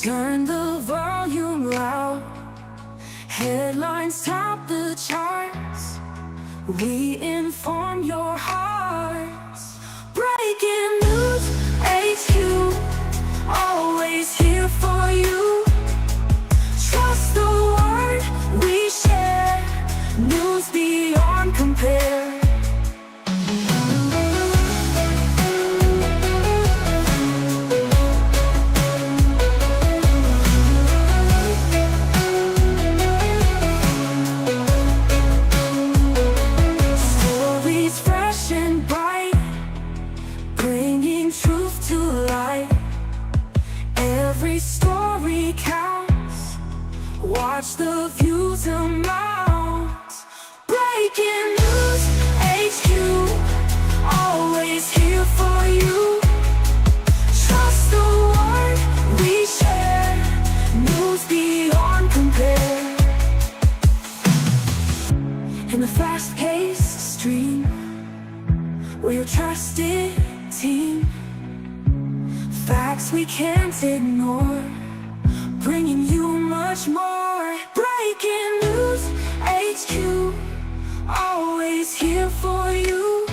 Turn the volume loud. Headlines top the charts. We inform your hearts. Breaking news, HQ, always here for you. Trust the word we share. News beyond compare. Every story counts. Watch the views amount. Breaking news, HQ, always here for you. Trust the word we share. News beyond compare. In the fast-paced stream, we're your trusted team. Facts we can't ignore, bringing you much more. Breaking news, HQ, always here for you.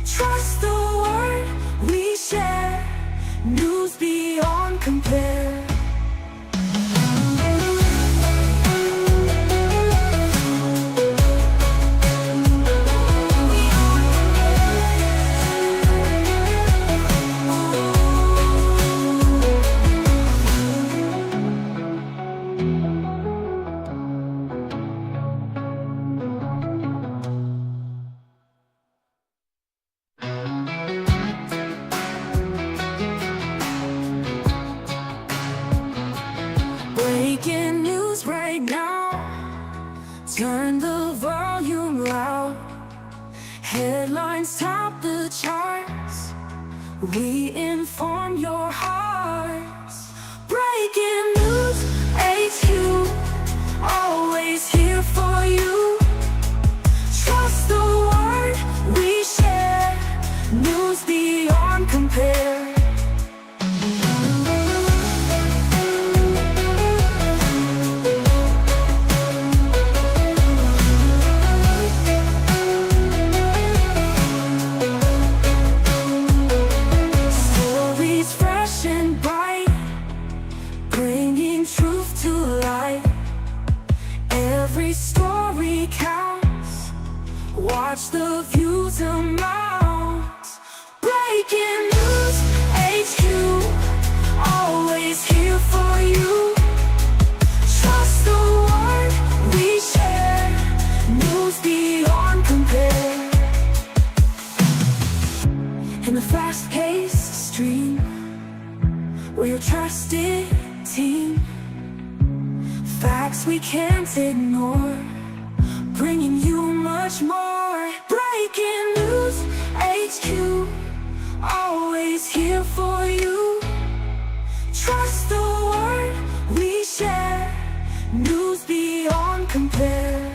Trust the word we share. News beyond compare. Breaking news right now. Turn the volume loud. Headlines top the charts. We inform your hearts. Breaking news, HQ, always here for you. Trust the word we share. News beyond compare. Every story counts. Watch the views amount. Breaking news, HQ, always here for you. Trust the word we share. News beyond compare. In the fast-paced stream, we're your trusted team. Facts we can't ignore, bringing you much more. Breaking news, HQ, always here for you. Trust the word we share. News beyond compare.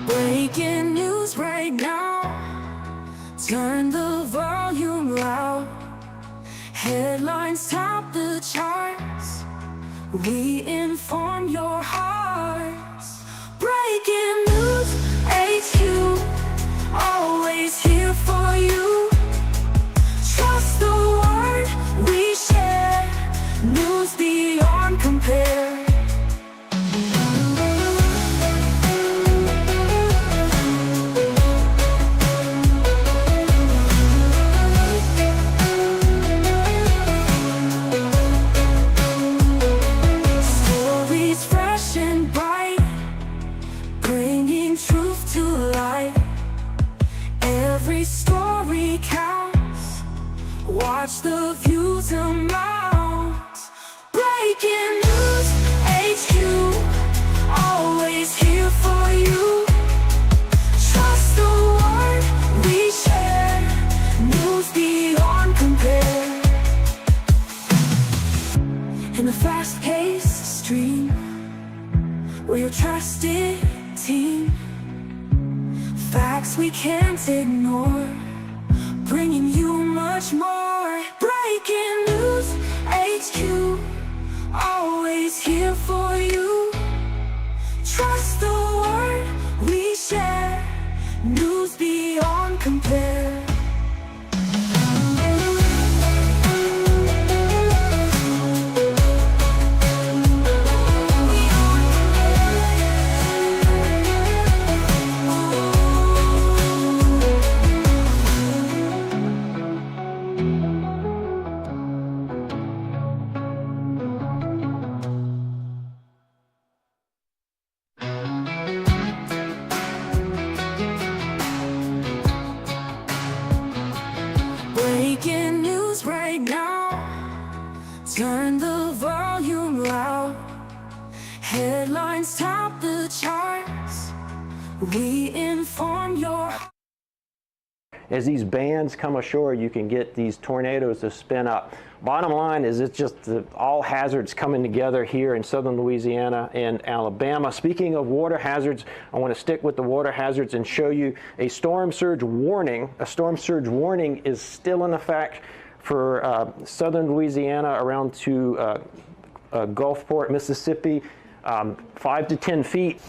Breaking news right now. Turn the volume loud. Headlines top the charts. We inform your hearts. Breaking news, HQ, always here for you. Trust the word we share. News beyond compare. Every story counts. Watch the views amount. trusted team, facts we can't ignore, bringing you much more. Breaking news, HQ, always here for you. Trust the word we share, news beyond compare. Breaking news right now, turn the volume loud. Headlines top the charts, we inform your. As these bands come ashore, you can get these tornadoes to spin up. Bottom line is it's just all hazards coming together here in southern Louisiana and Alabama. Speaking of water hazards, I want to stick with the water hazards and show you a storm surge warning. A storm surge warning is still in effect for southern Louisiana around to Gulfport, Mississippi, 5 to 10 feet.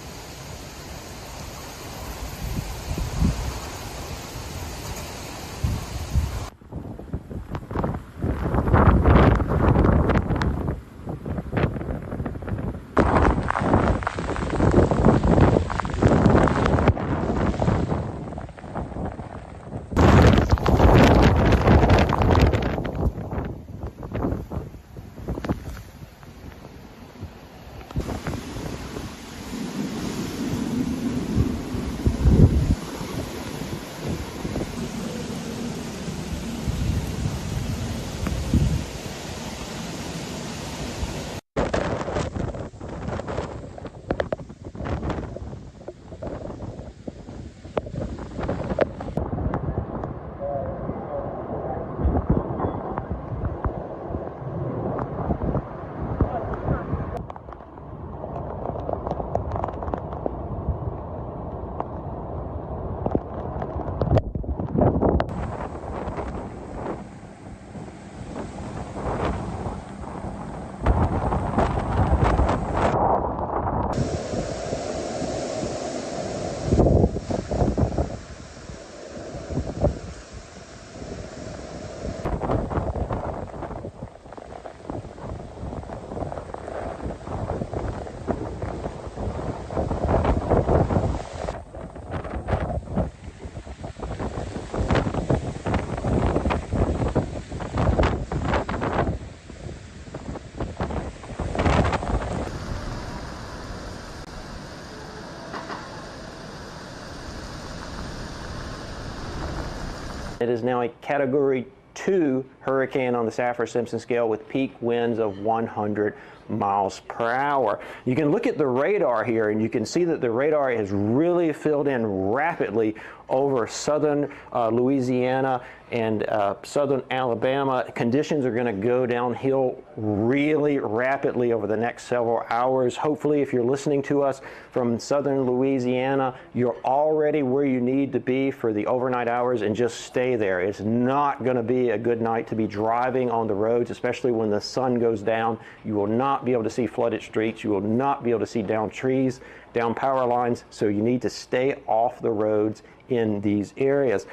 It is now a Category 2 hurricane on the Saffir-Simpson scale with peak winds of 100 miles per hour. You can look at the radar here and you can see that the radar has really filled in rapidly over southern Louisiana and southern Alabama. Conditions are going to go downhill really rapidly over the next several hours. Hopefully, if you're listening to us from southern Louisiana, you're already where you need to be for the overnight hours and just stay there. It's not going to be a good night to be driving on the roads, especially when the sun goes down. You will not be able to see flooded streets. You will not be able to see down trees, down power lines, so you need to stay off the roads in these areas.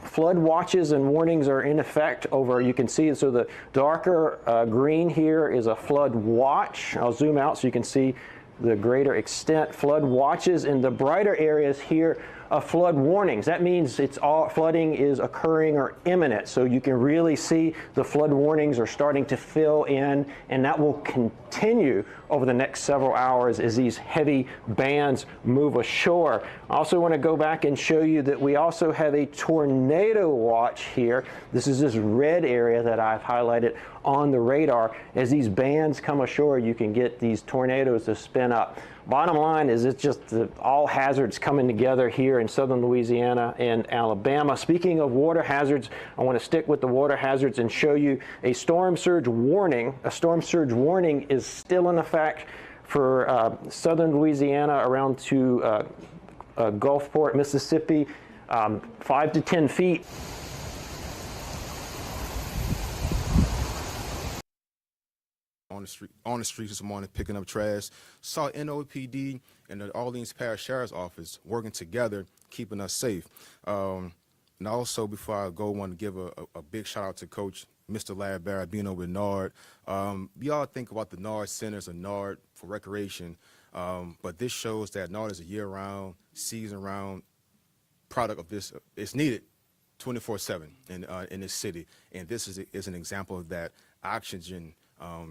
Flood watches and warnings are in effect over, you can see, so the darker green here is a flood watch. I'll zoom out so you can see the greater extent. Flood watches in the brighter areas here flood warnings. That means it's all flooding is occurring or imminent. So you can really see the flood warnings are starting to fill in, and that will continue over the next several hours as these heavy bands move ashore. I also want to go back and show you that we also have a tornado watch here. This is this red area that I've highlighted on the radar. As these bands come ashore, you can get these tornadoes to spin coming up. Bottom line is it's just all hazards coming together here in southern Louisiana and Alabama. Speaking of water hazards, I want to stick with the water hazards and show you a storm surge warning. A storm surge warning is still in effect for southern Louisiana around to Gulfport, Mississippi, 5 to 10 feet. On the streets this morning picking up trash. Saw NOPD and the Orleans Parish Sheriff's Office working together, keeping us safe. And also, before I go, I want to give a big shout out to Coach Mr. Larry Barrett being over at NARD. We all think about the NARD centers or NARD for recreation, but this shows that NARD is a year-round, season-round product of this. It's needed 24/7 in this city, and this is an example of that. Oxygen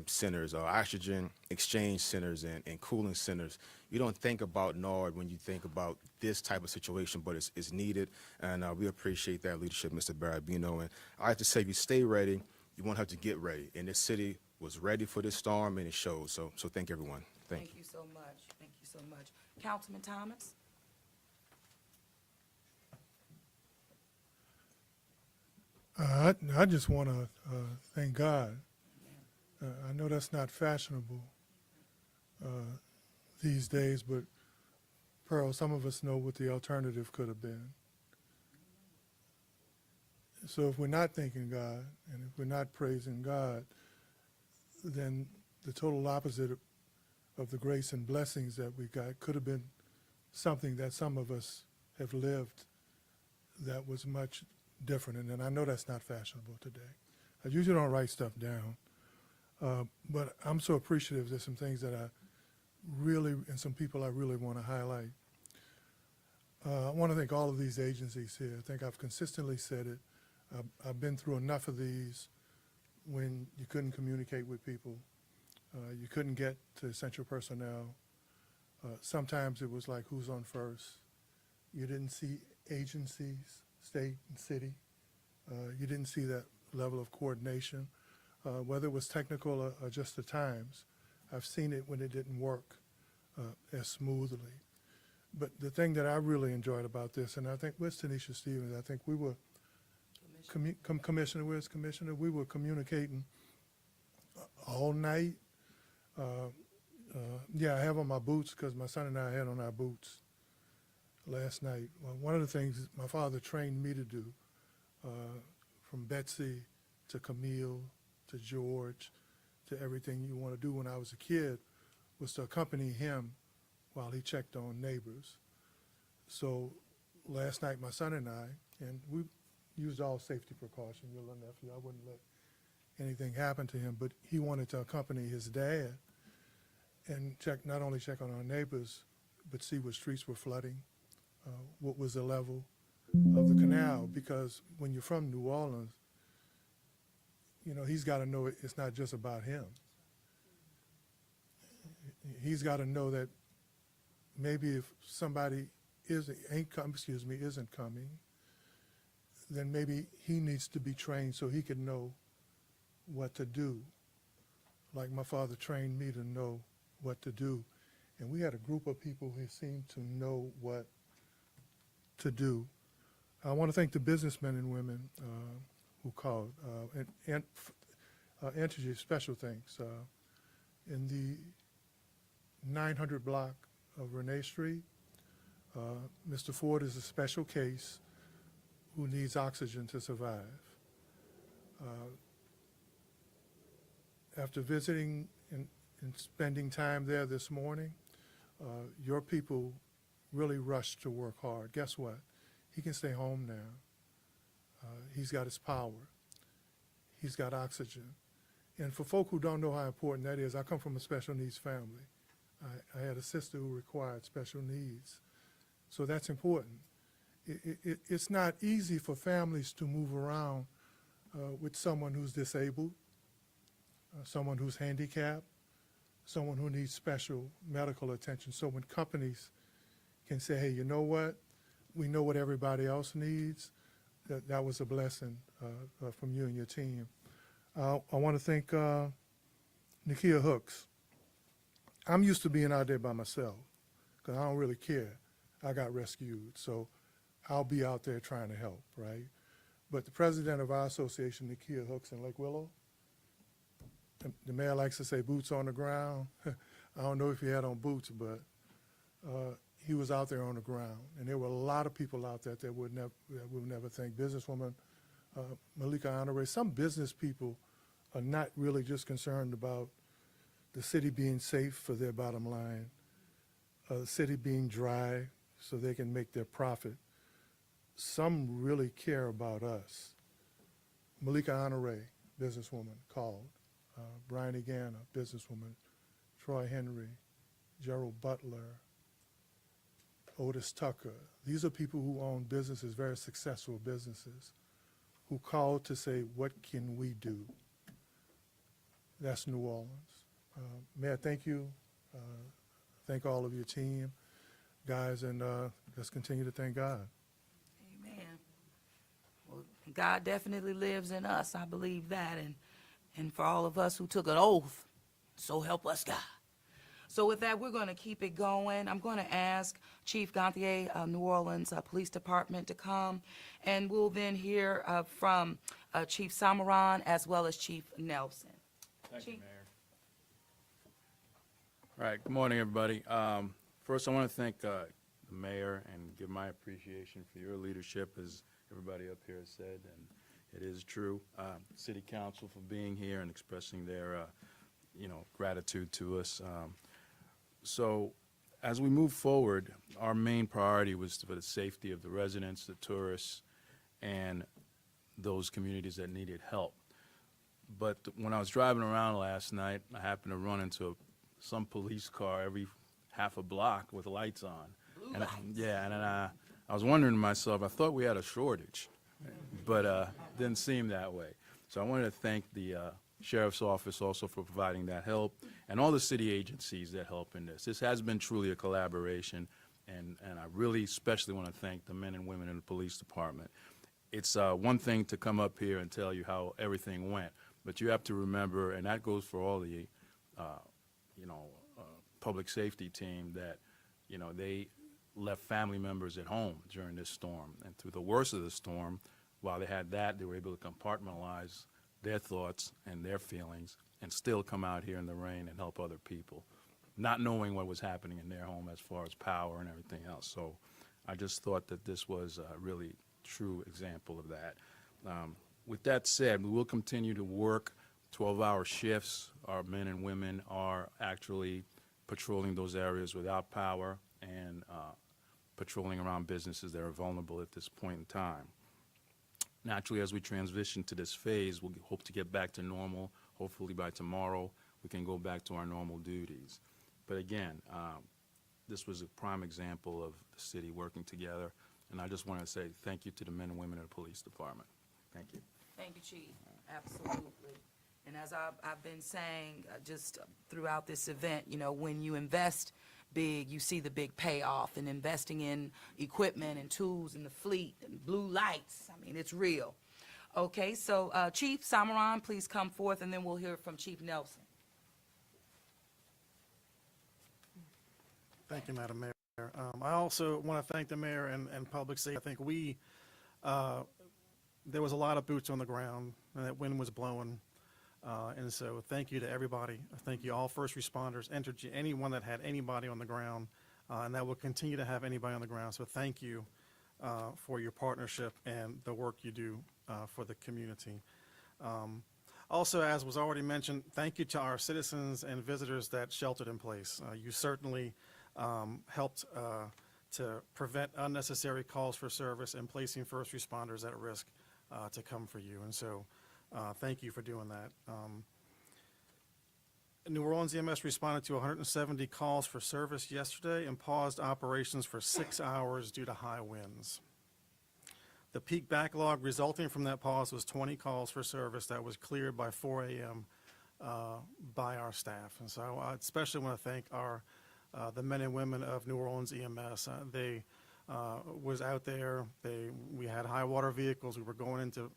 centers or oxygen exchange centers and cooling centers. You don't think about NARD when you think about this type of situation, but it's needed, and we appreciate that leadership, Mr. Barabino. And I have to say, if you stay ready, you won't have to get ready. And this city was ready for this storm, and it shows. So thank everyone. Thank you. Thank you so much. Thank you so much. Councilman Thomas? I just want to thank God. I know that's not fashionable these days, but Pearl, some of us know what the alternative could have been. So if we're not thanking God and if we're not praising God, then the total opposite of the grace and blessings that we got could have been something that some of us have lived that was much different. And I know that's not fashionable today. I usually don't write stuff down. But I'm so appreciative. There's some things that I really, and some people I really want to highlight. I want to thank all of these agencies here. I think I've consistently said it. I've been through enough of these when you couldn't communicate with people. You couldn't get to essential personnel. Sometimes it was like, who's on first? You didn't see agencies, state and city. You didn't see that level of coordination. Whether it was technical or just the times, I've seen it when it didn't work as smoothly. But the thing that I really enjoyed about this, and I think with Tanisha Stevens, I think we were, Commissioner, where's Commissioner? We were communicating all night. Yeah, I have on my boots because my son and I had on our boots last night. One of the things my father trained me to do, from Betsy to Camille, to George, to everything you want to do when I was a kid, was to accompany him while he checked on neighbors. So last night, my son and I, and we used all safety precaution, your little nephew, I wouldn't let anything happen to him, but he wanted to accompany his dad and check, not only check on our neighbors, but see what streets were flooding, what was the level of the canal, because when you're from New Orleans, you know, he's got to know it's not just about him. He's got to know that maybe if somebody isn't coming, then maybe he needs to be trained so he can know what to do. Like my father trained me to know what to do. And we had a group of people who seemed to know what to do. I want to thank the businessmen and women who called, and interviewed special thanks. In the 900 block of Renee Street, Mr. Ford is a special case who needs oxygen to survive. After visiting and spending time there this morning, your people really rushed to work hard. Guess what? He can stay home now. He's got his power. He's got oxygen. And for folk who don't know how important that is, I come from a special needs family. I had a sister who required special needs. So that's important. It's not easy for families to move around with someone who's disabled, someone who's handicapped, someone who needs special medical attention. So when companies can say, hey, you know what? We know what everybody else needs. That was a blessing from you and your team. I want to thank Nakia Hooks. I'm used to being out there by myself because I don't really care. I got rescued, so I'll be out there trying to help, right? But the president of our association, Nakia Hooks in Lake Willow, the mayor likes to say boots on the ground. I don't know if he had on boots, but he was out there on the ground. And there were a lot of people out there that would never think. Businesswoman Malika Honore, some business people are not really just concerned about the city being safe for their bottom line, the city being dry so they can make their profit. Some really care about us. Malika Honore, businesswoman, called. Brian Egan, a businesswoman. Troy Henry, Gerald Butler, Otis Tucker. These are people who own businesses, very successful businesses, who called to say, what can we do? That's New Orleans. Mayor, thank you. Thank all of your team, guys, and let's continue to thank God. Amen. Well, God definitely lives in us. I believe that. And for all of us who took an oath, so help us God. So with that, we're going to keep it going. I'm going to ask Chief Gantier, New Orleans Police Department, to come, and we'll then hear from Chief Samaran as well as Chief Nelson. Thank you, Chief. Mayor. All right, good morning, everybody. First, I want to thank the mayor and give my appreciation for your leadership, as everybody up here has said, and it is true. City Council for being here and expressing their, gratitude to us. So, as we move forward, our main priority was for the safety of the residents, the tourists, and those communities that needed help. But when I was driving around last night, I happened to run into some police car every half a block with lights on. Blue And lights. and then I was wondering to myself, I thought we had a shortage, but didn't seem that way. So I wanted to thank the Sheriff's Office also for providing that help, and all the city agencies that help in this. This has been truly a collaboration, and I really especially want to thank the men and women in the police department. It's one thing to come up here and tell you how everything went, but you have to remember, and that goes for all the public safety team, that they left family members at home during this storm, and through the worst of the storm, while they had that, they were able to compartmentalize their thoughts and their feelings and still come out here in the rain and help other people, not knowing what was happening in their home as far as power and everything else. So I just thought that this was a really true example of that. With that said, we will continue to work 12-hour shifts. Our men and women are actually patrolling those areas without power and patrolling around businesses that are vulnerable at this point in time. Naturally, as we transition to this phase, we'll hope to get back to normal. Hopefully by tomorrow, we can go back to our normal duties. But again, this was a prime example of the city working together, and I just want to say thank you to the men and women of the police department. Thank you. Thank you, Chief. Absolutely. And as I've been saying just throughout this event, when you invest big, you see the big payoff, and investing in equipment and tools and the fleet and blue lights, I mean, it's real. Okay, so Chief Samaran, please come forth, and then we'll hear from Chief Nelson. Thank you, Madam Mayor. I also want to thank the mayor and public safety. I think there was a lot of boots on the ground, and that wind was blowing. And so thank you to everybody. Thank you all first responders, anyone that had anybody on the ground, and that will continue to have anybody on the ground. So thank you for your partnership and the work you do for the community. Also, as was already mentioned, thank you to our citizens and visitors that sheltered in place. You certainly helped to prevent unnecessary calls for service and placing first responders at risk to come for you. And so thank you for doing that. New Orleans EMS responded to 170 calls for service yesterday and paused operations for 6 hours due to high winds. The peak backlog resulting from that pause was 20 calls for service that was cleared by 4 a.m. By our staff. And so I especially want to thank the men and women of New Orleans EMS. They was out there. We had high water vehicles. We were going into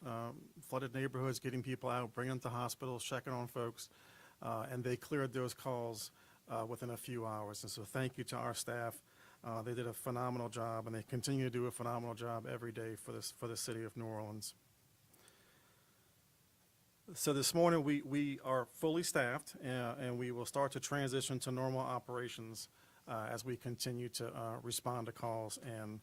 flooded neighborhoods, getting people out, bringing them to hospitals, checking on folks, and they cleared those calls within a few hours. And so thank you to our staff. They did a phenomenal job, and they continue to do a phenomenal job every day for the city of New Orleans. So this morning, we are fully staffed, and we will start to transition to normal operations as we continue to respond to calls and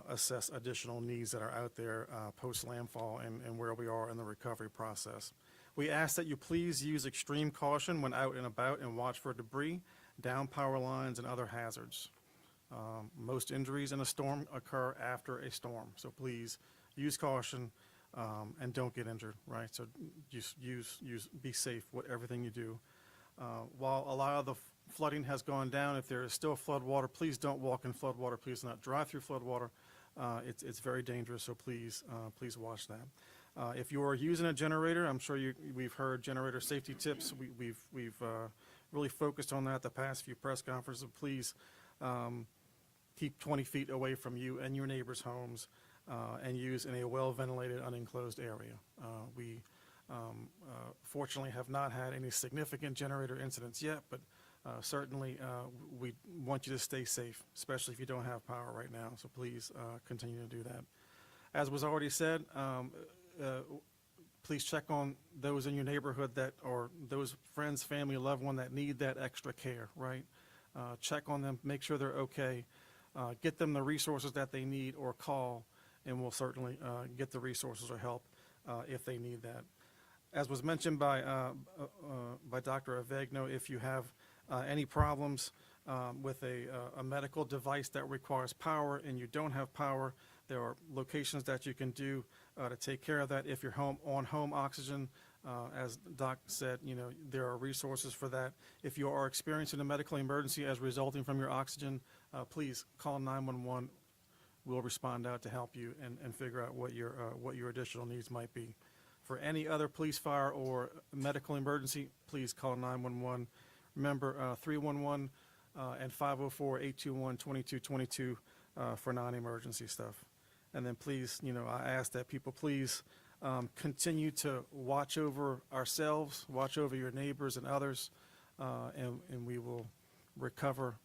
assess additional needs that are out there post-landfall and where we are in the recovery process. We ask that you please use extreme caution when out and about and watch for debris, down power lines, and other hazards. Most injuries in a storm occur after a storm, so please use caution and don't get injured, right? So just be safe with everything you do. While a lot of the flooding has gone down, if there is still flood water, please don't walk in flood water. Please do not drive through flood water. It's very dangerous, so please watch that. If you are using a generator, I'm sure we've heard generator safety tips. We've really focused on that the past few press conferences. Please keep 20 feet away from you and your neighbors' homes and use in a well-ventilated, unenclosed area. We fortunately have not had any significant generator incidents yet, but certainly we want you to stay safe, especially if you don't have power right now. So please continue to do that. As was already said, please check on those in your neighborhood that, or those friends, family, loved one that need that extra care, right? Check on them, make sure they're okay, get them the resources that they need, or call, and we'll certainly get the resources or help if they need that. As was mentioned by Dr. Avegno, if you have any problems with a medical device that requires power and you don't have power, there are locations that you can do to take care of that. If you're on home oxygen, as Doc said, there are resources for that. If you are experiencing a medical emergency as resulting from your oxygen, please call 911. We'll respond out to help you and figure out what your additional needs might be. For any other police, fire, or medical emergency, please call 911. Remember 311 and 504-821-2222 for non-emergency stuff. And then please, I ask that people please continue to watch over ourselves, watch over your neighbors and others, and we will recover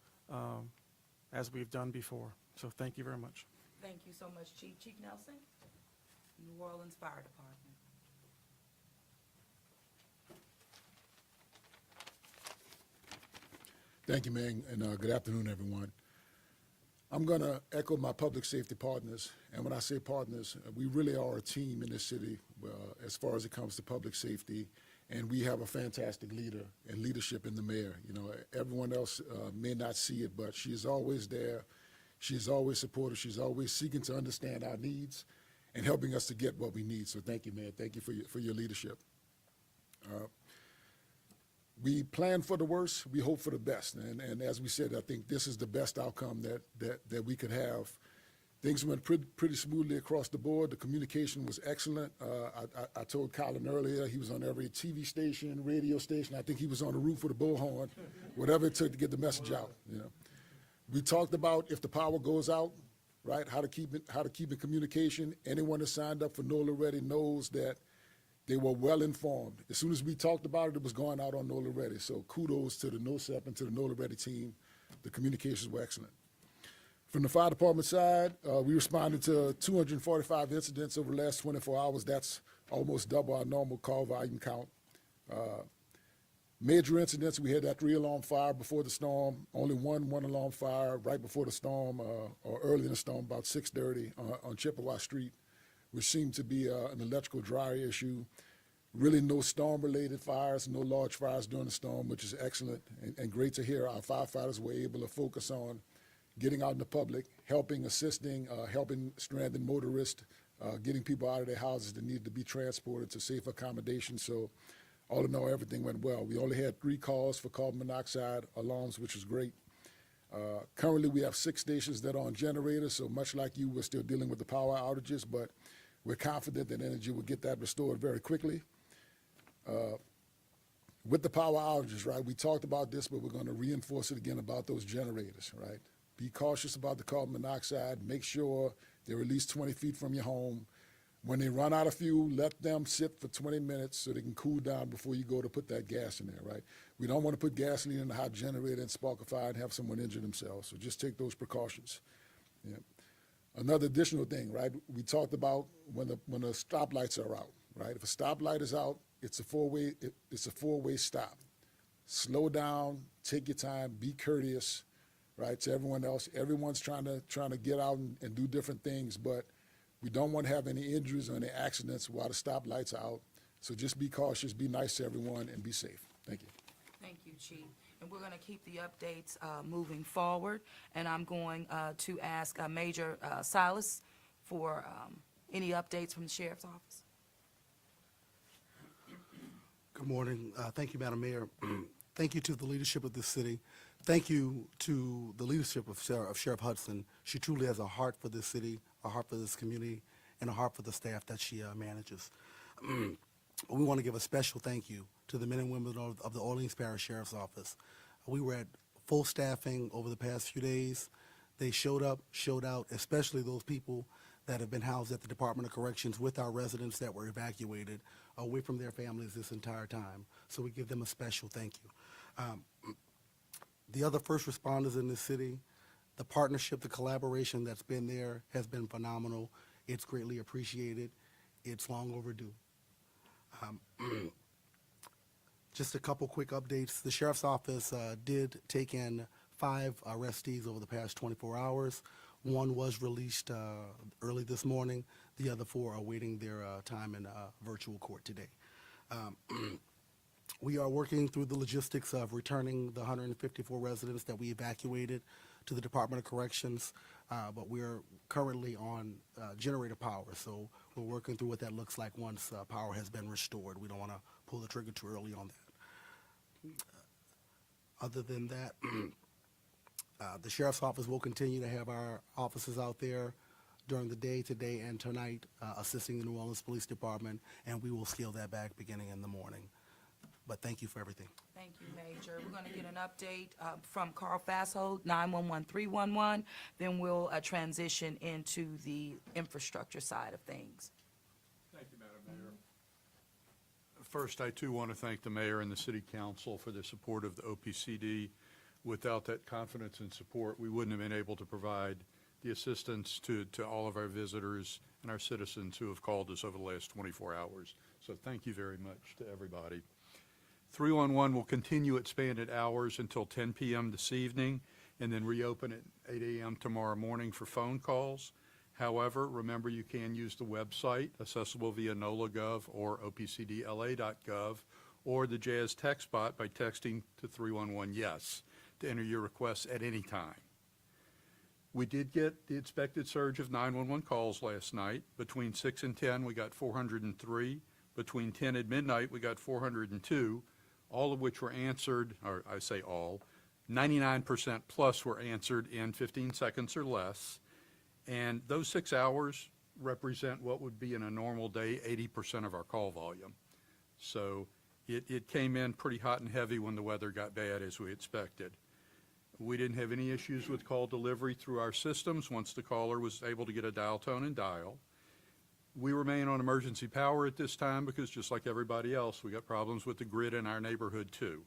as we've done before. So thank you very much. Thank you so much, Chief. Chief Nelson, New Orleans Fire Department. Thank you, Ming, and good afternoon, everyone. I'm going to echo my public safety partners, and when I say partners, we really are a team in this city as far as it comes to public safety, and we have a fantastic leader and leadership in the mayor. Everyone else may not see it, but she is always there. She's always supportive. She's always seeking to understand our needs and helping us to get what we need. So thank you, Mayor. Thank you for your leadership. We plan for the worst, we hope for the best. And as we said, I think this is the best outcome that we could have. Things went pretty smoothly across the board. The communication was excellent. I told Colin earlier, he was on every TV station, radio station. I think he was on the roof with a bullhorn, whatever it took to get the message out. We talked about if the power goes out, right, how to keep in communication. Anyone that signed up for NOLA Ready knows that they were well informed. As soon as we talked about it, it was going out on NOLA Ready. So kudos to the NOSEP and to the NOLA Ready team. The communications were excellent. From the fire department side, we responded to 245 incidents over the last 24 hours. That's almost double our normal call volume count. Major incidents, we had that 3-alarm fire before the storm, only one 1-alarm fire right before the storm, or early in the storm, about 6:30 on Chippewa Street, which seemed to be an electrical dryer issue. Really no storm-related fires, no large fires during the storm, which is excellent and great to hear. Our firefighters were able to focus on getting out in the public, helping, assisting, helping stranded motorists, getting people out of their houses that needed to be transported to safe accommodation. So all in all, everything went well. We only had 3 calls for carbon monoxide alarms, which was great. Currently, we have 6 stations that are on generators, so much like you, we're still dealing with the power outages, but we're confident that Energy will get that restored very quickly. With the power outages, right, we talked about this, but we're going to reinforce it again about those generators, right? Be cautious about the carbon monoxide. Make sure they're at least 20 feet from your home. When they run out of fuel, let them sit for 20 minutes so they can cool down before you go to put that gas in there, right? We don't want to put gasoline in the hot generator and spark a fire and have someone injure themselves. So just take those precautions. Yeah. Another additional thing, right? We talked about when the stoplights are out, right? If a stoplight is out, it's a four-way stop. Slow down, take your time, be courteous, right, to everyone else. Everyone's trying to get out and do different things, but we don't want to have any injuries or any accidents while the stoplights are out. So just be cautious, be nice to everyone, and be safe. Thank you. Thank you, Chief. And we're going to keep the updates moving forward. And I'm going to ask Major Silas for any updates from the Sheriff's Office. Good morning. Thank you, Madam Mayor. Thank you to the leadership of this city. Thank you to the leadership of Sheriff Hudson. She truly has a heart for this city, a heart for this community, and a heart for the staff that she manages. We want to give a special thank you to the men and women of the Orleans Parish Sheriff's Office. We were at full staffing over the past few days. They showed up, showed out, especially those people that have been housed at the Department of Corrections with our residents that were evacuated away from their families this entire time. So we give them a special thank you. The other first responders in this city, the partnership, the collaboration that's been there has been phenomenal. It's greatly appreciated. It's long overdue. Just a couple quick updates. The Sheriff's Office did take in 5 arrestees over the past 24 hours. One was released early this morning. The other 4 are awaiting their time in virtual court today. We are working through the logistics of returning the 154 residents that we evacuated to the Department of Corrections, but we're currently on generator power, so we're working through what that looks like once power has been restored. We don't want to pull the trigger too early on that. Other than that, the Sheriff's Office will continue to have our officers out there during the day, today and tonight, assisting the New Orleans Police Department, and we will scale that back beginning in the morning. But thank you for everything. Thank you, Major. We're going to get an update from Carl Fasshold, 911-311. Then we'll transition into the infrastructure side of things. Thank you, Madam Mayor. First, I too want to thank the mayor and the city council for their support of the OPCD. Without that confidence and support, we wouldn't have been able to provide the assistance to all of our visitors and our citizens who have called us over the last 24 hours. So thank you very much to everybody. 311 will continue expanded hours until 10 p.m. this evening and then reopen at 8 a.m. tomorrow morning for phone calls. However, remember you can use the website accessible via NOLA.gov or opcdla.gov or the Jazz text bot by texting to 311-YES to enter your requests at any time. We did get the expected surge of 911 calls last night. Between 6 and 10, we got 403. Between 10 and midnight, we got 402. All of which were answered, or I say all, 99% plus were answered in 15 seconds or less. And those 6 hours represent what would be in a normal day 80% of our call volume. So it came in pretty hot and heavy when the weather got bad, as we expected. We didn't have any issues with call delivery through our systems once the caller was able to get a dial tone and dial. We remain on emergency power at this time because just like everybody else, we got problems with the grid in our neighborhood too.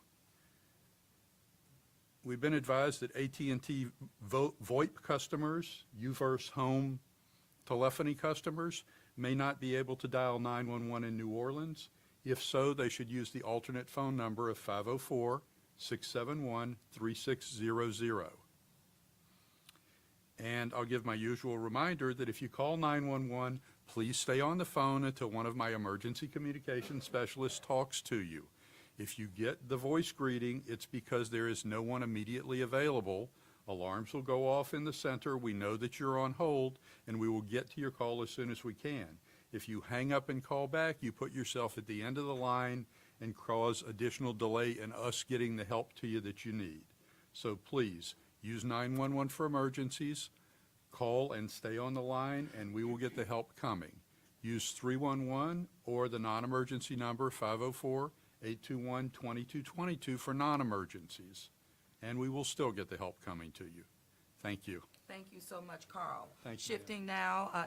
We've been advised that AT&T VoIP customers, UVerse home telephony customers, may not be able to dial 911 in New Orleans. If so, they should use the alternate phone number of 504-671-3600. And I'll give my usual reminder that if you call 911, please stay on the phone until one of my emergency communication specialists talks to you. If you get the voice greeting, it's because there is no one immediately available. Alarms will go off in the center. We know that you're on hold, and we will get to your call as soon as we can. If you hang up and call back, you put yourself at the end of the line and cause additional delay in us getting the help to you that you need. So please, use 911 for emergencies. Call and stay on the line, and we will get the help coming. Use 311 or the non-emergency number 504-821-2222 for non-emergencies, and we will still get the help coming to you. Thank you. Thank you so much, Carl. Thank you, Shifting now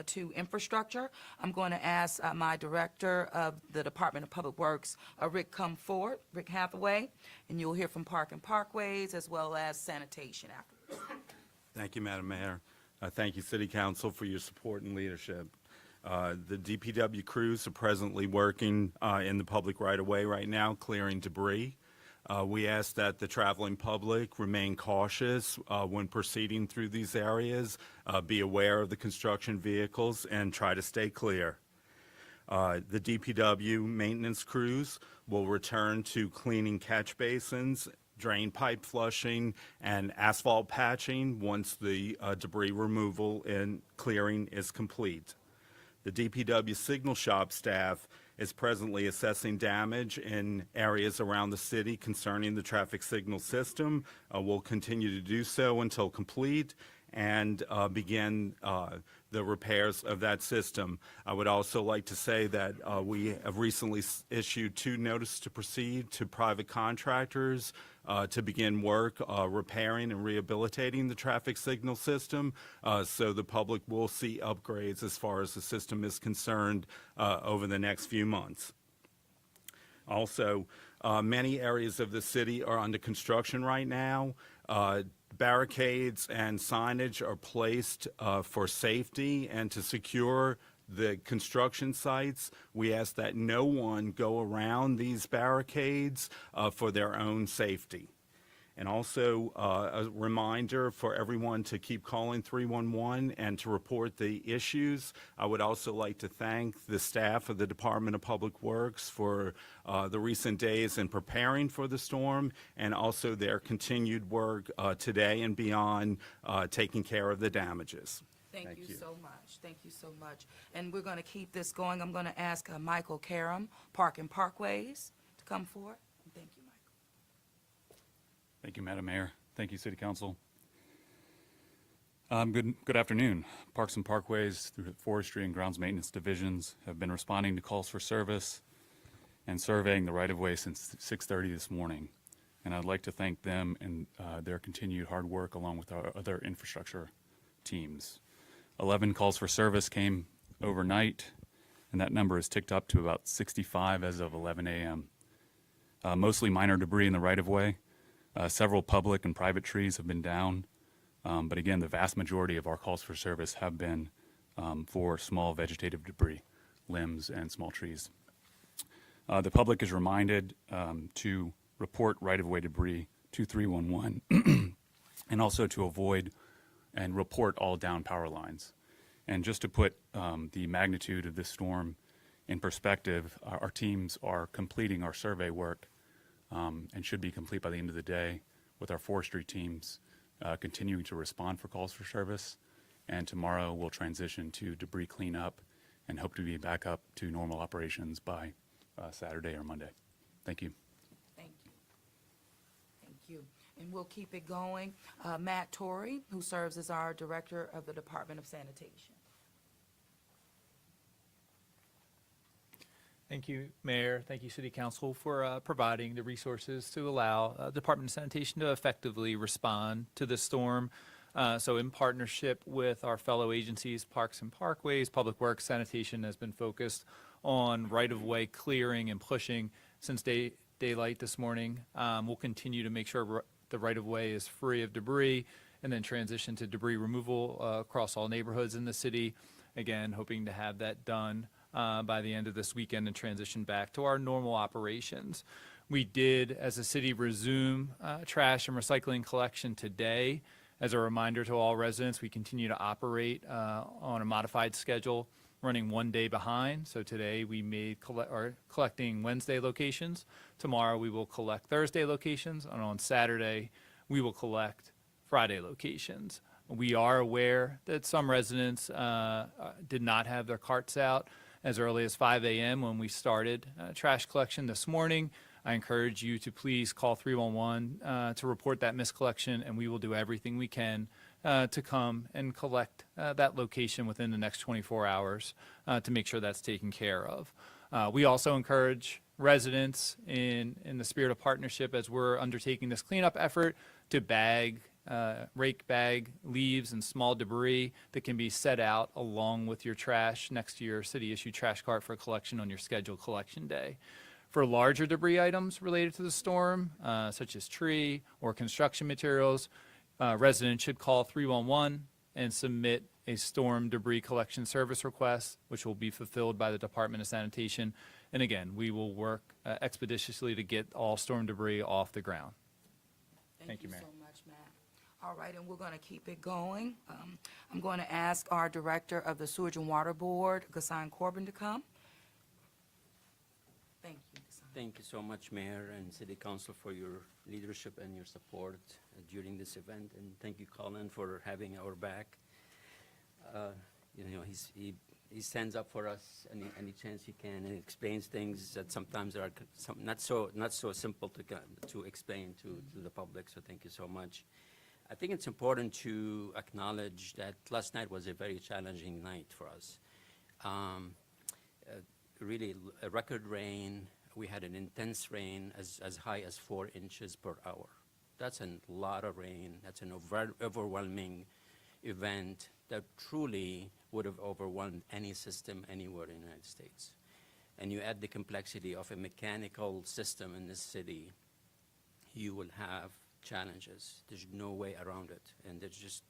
to infrastructure, I'm going to ask my Director of the Department of Public Works, Rick, come forward, Rick Hathaway, and you'll hear from Park and Parkways as well as sanitation afterwards. Thank you, Madam Mayor. Thank you, City Council, for your support and leadership. The DPW crews are presently working in the public right-of-way right now, clearing debris. We ask that the traveling public remain cautious when proceeding through these areas, be aware of the construction vehicles, and try to stay clear. The DPW maintenance crews will return to cleaning catch basins, drain pipe flushing, and asphalt patching once the debris removal and clearing is complete. The DPW signal shop staff is presently assessing damage in areas around the city concerning the traffic signal system. We'll continue to do so until complete and begin the repairs of that system. I would also like to say that we have recently issued 2 notices to proceed to private contractors to begin work repairing and rehabilitating the traffic signal system, so the public will see upgrades as far as the system is concerned over the next few months. Also, many areas of the city are under construction right now. Barricades and signage are placed for safety and to secure the construction sites. We ask that no one go around these barricades for their own safety. And also a reminder for everyone to keep calling 311 and to report the issues. I would also like to thank the staff of the Department of Public Works for the recent days in preparing for the storm, and also their continued work today and beyond taking care of the damages. Thank you so much. Thank you so much. And we're going to keep this going. I'm going to ask Michael Karam, Park and Parkways, to come forward. Thank you, Michael. Thank you, Madam Mayor. Thank you, City Council. Good afternoon. Parks and Parkways through Forestry and Grounds Maintenance Divisions have been responding to calls for service and surveying the right-of-way since 6:30 this morning. And I'd like to thank them and their continued hard work along with our other infrastructure teams. 11 calls for service came overnight, and that number has ticked up to about 65 as of 11 a.m. Mostly minor debris in the right-of-way. Several public and private trees have been down, but again, the vast majority of our calls for service have been for small vegetative debris, limbs, and small trees. The public is reminded to report right-of-way debris to 311 and also to avoid and report all down power lines. And just to put the magnitude of this storm in perspective, our teams are completing our survey work and should be complete by the end of the day, with our forestry teams continuing to respond for calls for service. And tomorrow we'll transition to debris cleanup and hope to be back up to normal operations by Saturday or Monday. Thank you. Thank you. Thank you. And we'll keep it going. Matt Torrey, who serves as our Director of the Department of Sanitation. Thank you, Mayor. Thank you, City Council, for providing the resources to allow Department of Sanitation to effectively respond to this storm. So in partnership with our fellow agencies, Parks and Parkways, Public Works, Sanitation has been focused on right-of-way clearing and pushing since daylight this morning. We'll continue to make sure the right-of-way is free of debris and then transition to debris removal across all neighborhoods in the city. Again, hoping to have that done by the end of this weekend and transition back to our normal operations. We did, as a city, resume trash and recycling collection today. As a reminder to all residents, we continue to operate on a modified schedule, running 1 day behind. So today we made collecting Wednesday locations. Tomorrow we will collect Thursday locations, and on Saturday we will collect Friday locations. We are aware that some residents did not have their carts out as early as 5 a.m. when we started trash collection this morning. I encourage you to please call 311 to report that miscollection, and we will do everything we can to come and collect that location within the next 24 hours to make sure that's taken care of. We also encourage residents in the spirit of partnership as we're undertaking this cleanup effort to bag rake bag leaves and small debris that can be set out along with your trash next to your city-issued trash cart for collection on your scheduled collection day. For larger debris items related to the storm, such as tree or construction materials, residents should call 311 and submit a storm debris collection service request, which will be fulfilled by the Department of Sanitation. And again, we will work expeditiously to get all storm debris off the ground. Thank you, Mayor. So much, Matt. All right, and we're going to keep it going. I'm going to ask our Director of the Sewage and Water Board, Ghassan Corbin, to come. Thank you, Ghassan. Thank you so much, Mayor and City Council, for your leadership and your support during this event. And thank you, Colin, for having our back. He stands up for us any chance he can, and explains things that sometimes are not so simple to explain to the public. So thank you so much. I think it's important to acknowledge that last night was a very challenging night for us. Really, a record rain. We had an intense rain as high as 4 inches per hour. That's a lot of rain. That's an overwhelming event that truly would have overwhelmed any system anywhere in the United States. And you add the complexity of a mechanical system in this city, you will have challenges. There's no way around it. And there's just,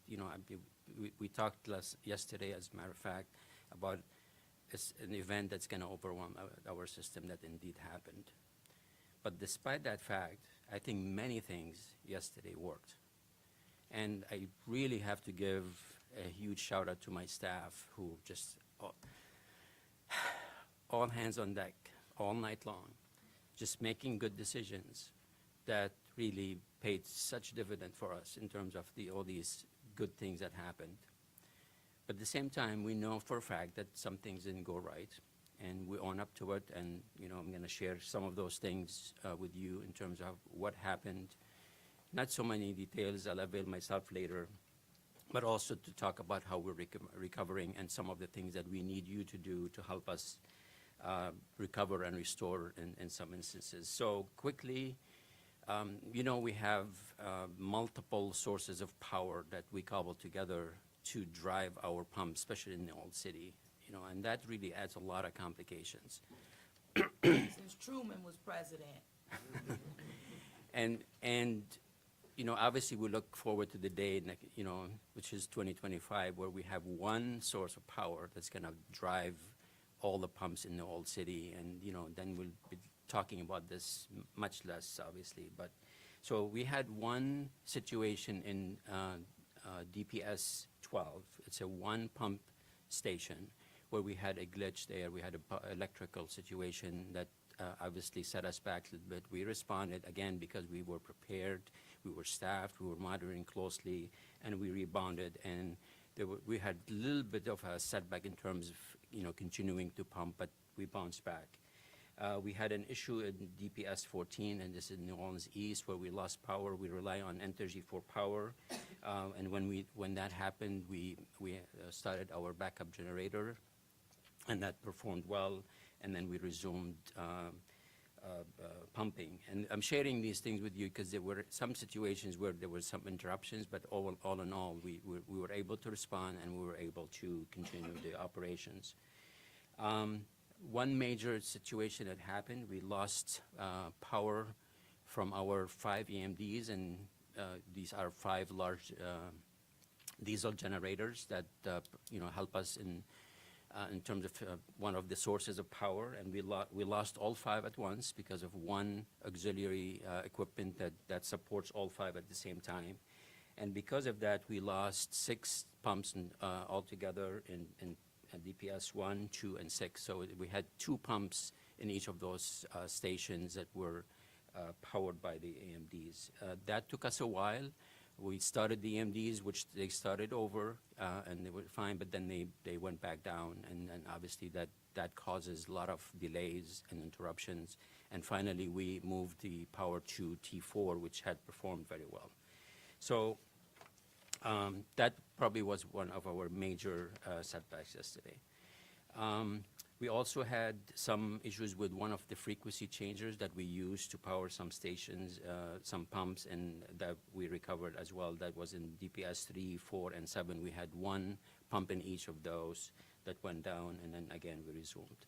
we talked yesterday, as a matter of fact, about an event that's going to overwhelm our system. That indeed happened. But despite that fact, I think many things yesterday worked. And I really have to give a huge shout out to my staff, who just all hands on deck all night long, just making good decisions that really paid such dividend for us in terms of all these good things that happened. But at the same time, we know for a fact that some things didn't go right, and we own up to it. And I'm going to share some of those things with you in terms of what happened. Not so many details, I'll avail myself later, but also to talk about how we're recovering and some of the things that we need you to do to help us recover and restore in some instances. So quickly, we have multiple sources of power that we cobble together to drive our pumps, especially in the old city, and that really adds a lot of complications. Since Truman was president. And obviously we look forward to the day, which is 2025, where we have one source of power that's going to drive all the pumps in the old city. And, then we'll be talking about this much less, obviously. But so we had one situation in DPS 12. It's a one pump station where we had a glitch there. We had an electrical situation that obviously set us back a little bit. We responded, again, because we were prepared, we were staffed, we were monitoring closely, and we rebounded. And we had a little bit of a setback in terms of, continuing to pump, but we bounced back. We had an issue in DPS 14, and this is New Orleans East, where we lost power. We rely on Entergy for power. And when that happened, we started our backup generator, and that performed well. And then we resumed pumping. And I'm sharing these things with you because there were some situations where there were some interruptions, but all in all, we were able to respond, and we were able to continue the operations. One major situation that happened, we lost power from our 5 EMDs, and these are 5 large diesel generators that help us in terms of one of the sources of power. And we lost all 5 at once because of one auxiliary equipment that supports all 5 at the same time. And because of that, we lost 6 pumps altogether in DPS 1, 2, and 6. So we had 2 pumps in each of those stations that were powered by the AMDs. That took us a while. We started the EMDs, which they started over, and they were fine, but then they went back down, and obviously that causes a lot of delays and interruptions. And finally, we moved the power to T4, which had performed very well. So that probably was one of our major setbacks yesterday. We also had some issues with one of the frequency changers that we used to power some stations, some pumps, and that we recovered as well. That was in DPS 3, 4, and 7. We had one pump in each of those that went down, and then again we resumed.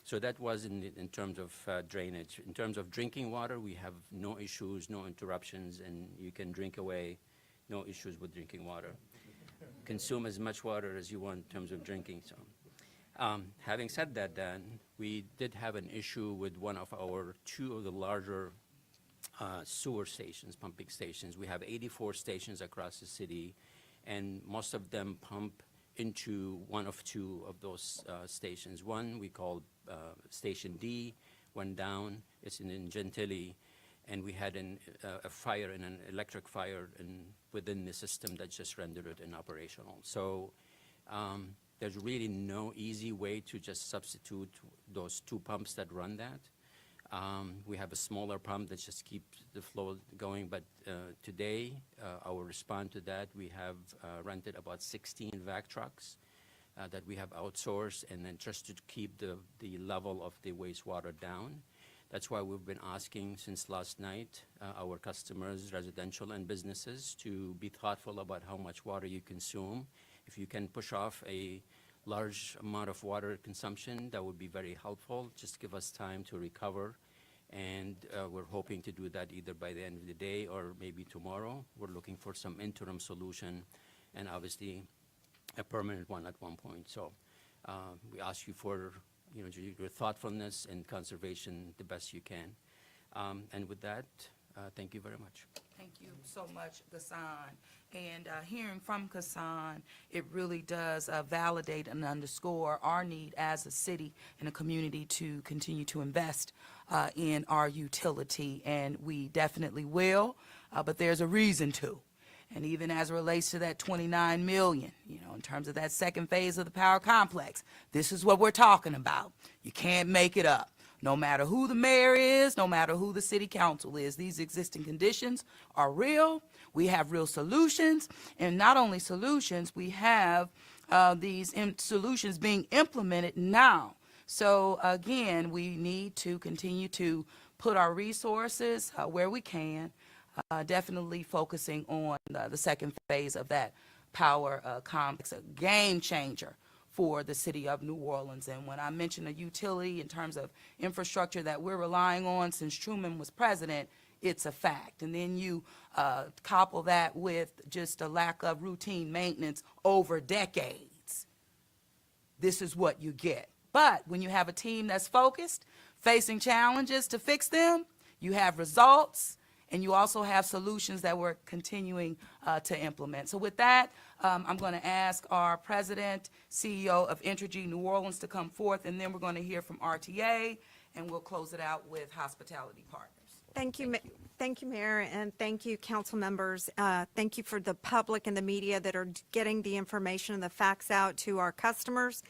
So that was in terms of drainage. In terms of drinking water, we have no issues, no interruptions, and you can drink away, no issues with drinking water. Consume as much water as you want in terms of drinking. So, having said that, then, we did have an issue with two of the larger sewer stations, pumping stations. We have 84 stations across the city, and most of them pump into one of two of those stations. One we call Station D, went down. It's in Gentilly, and we had a fire, an electric fire within the system that just rendered it inoperational. So there's really no easy way to just substitute those two pumps that run that. We have a smaller pump that just keeps the flow going, but today, our response to that, we have rented about 16 vac trucks that we have outsourced, and then just to keep the level of the wastewater down. That's why we've been asking since last night our customers, residential and businesses, to be thoughtful about how much water you consume. If you can push off a large amount of water consumption, that would be very helpful. Just give us time to recover, and we're hoping to do that either by the end of the day or maybe tomorrow. We're looking for some interim solution, and obviously a permanent one at one point. So we ask you for your thoughtfulness and conservation the best you can. And with that, thank you very much. Thank you so much, Ghassan. And hearing from Ghassan, it really does validate and underscore our need as a city and a community to continue to invest in our utility, and we definitely will, but there's a reason to. And even as it relates to that 29 million, in terms of that second phase of the power complex, this is what we're talking about. You can't make it up. No matter who the mayor is, no matter who the city council is, these existing conditions are real. We have real solutions, and not only solutions, we have these solutions being implemented now. So again, we need to continue to put our resources where we can, definitely focusing on the second phase of that power complex, a game changer for the city of New Orleans. And when I mention a utility in terms of infrastructure that we're relying on since Truman was president, it's a fact. And then you couple that with just a lack of routine maintenance over decades. This is what you get. But when you have a team that's focused, facing challenges to fix them, you have results, and you also have solutions that we're continuing to implement. So with that, I'm going to ask our president, CEO of Entergy New Orleans, to come forth, and then we're going to hear from RTA, and we'll close it out with hospitality partners. Thank you, Mayor, and thank you, council members. Thank you for the public and the media that are getting the information and the facts out to our customers.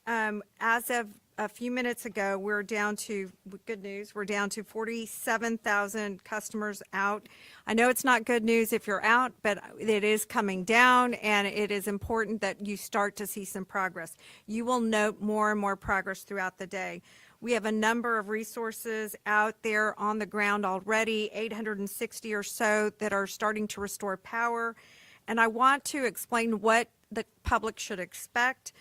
As of a few minutes ago, we're down to, good news, we're down to 47,000 customers out. I know it's not good news if you're out, but it is coming down, and it is important that you start to see some progress. You will note more and more progress throughout the day. We have a number of resources out there on the ground already, 860 or so that are starting to restore power. And I want to explain what the public should expect.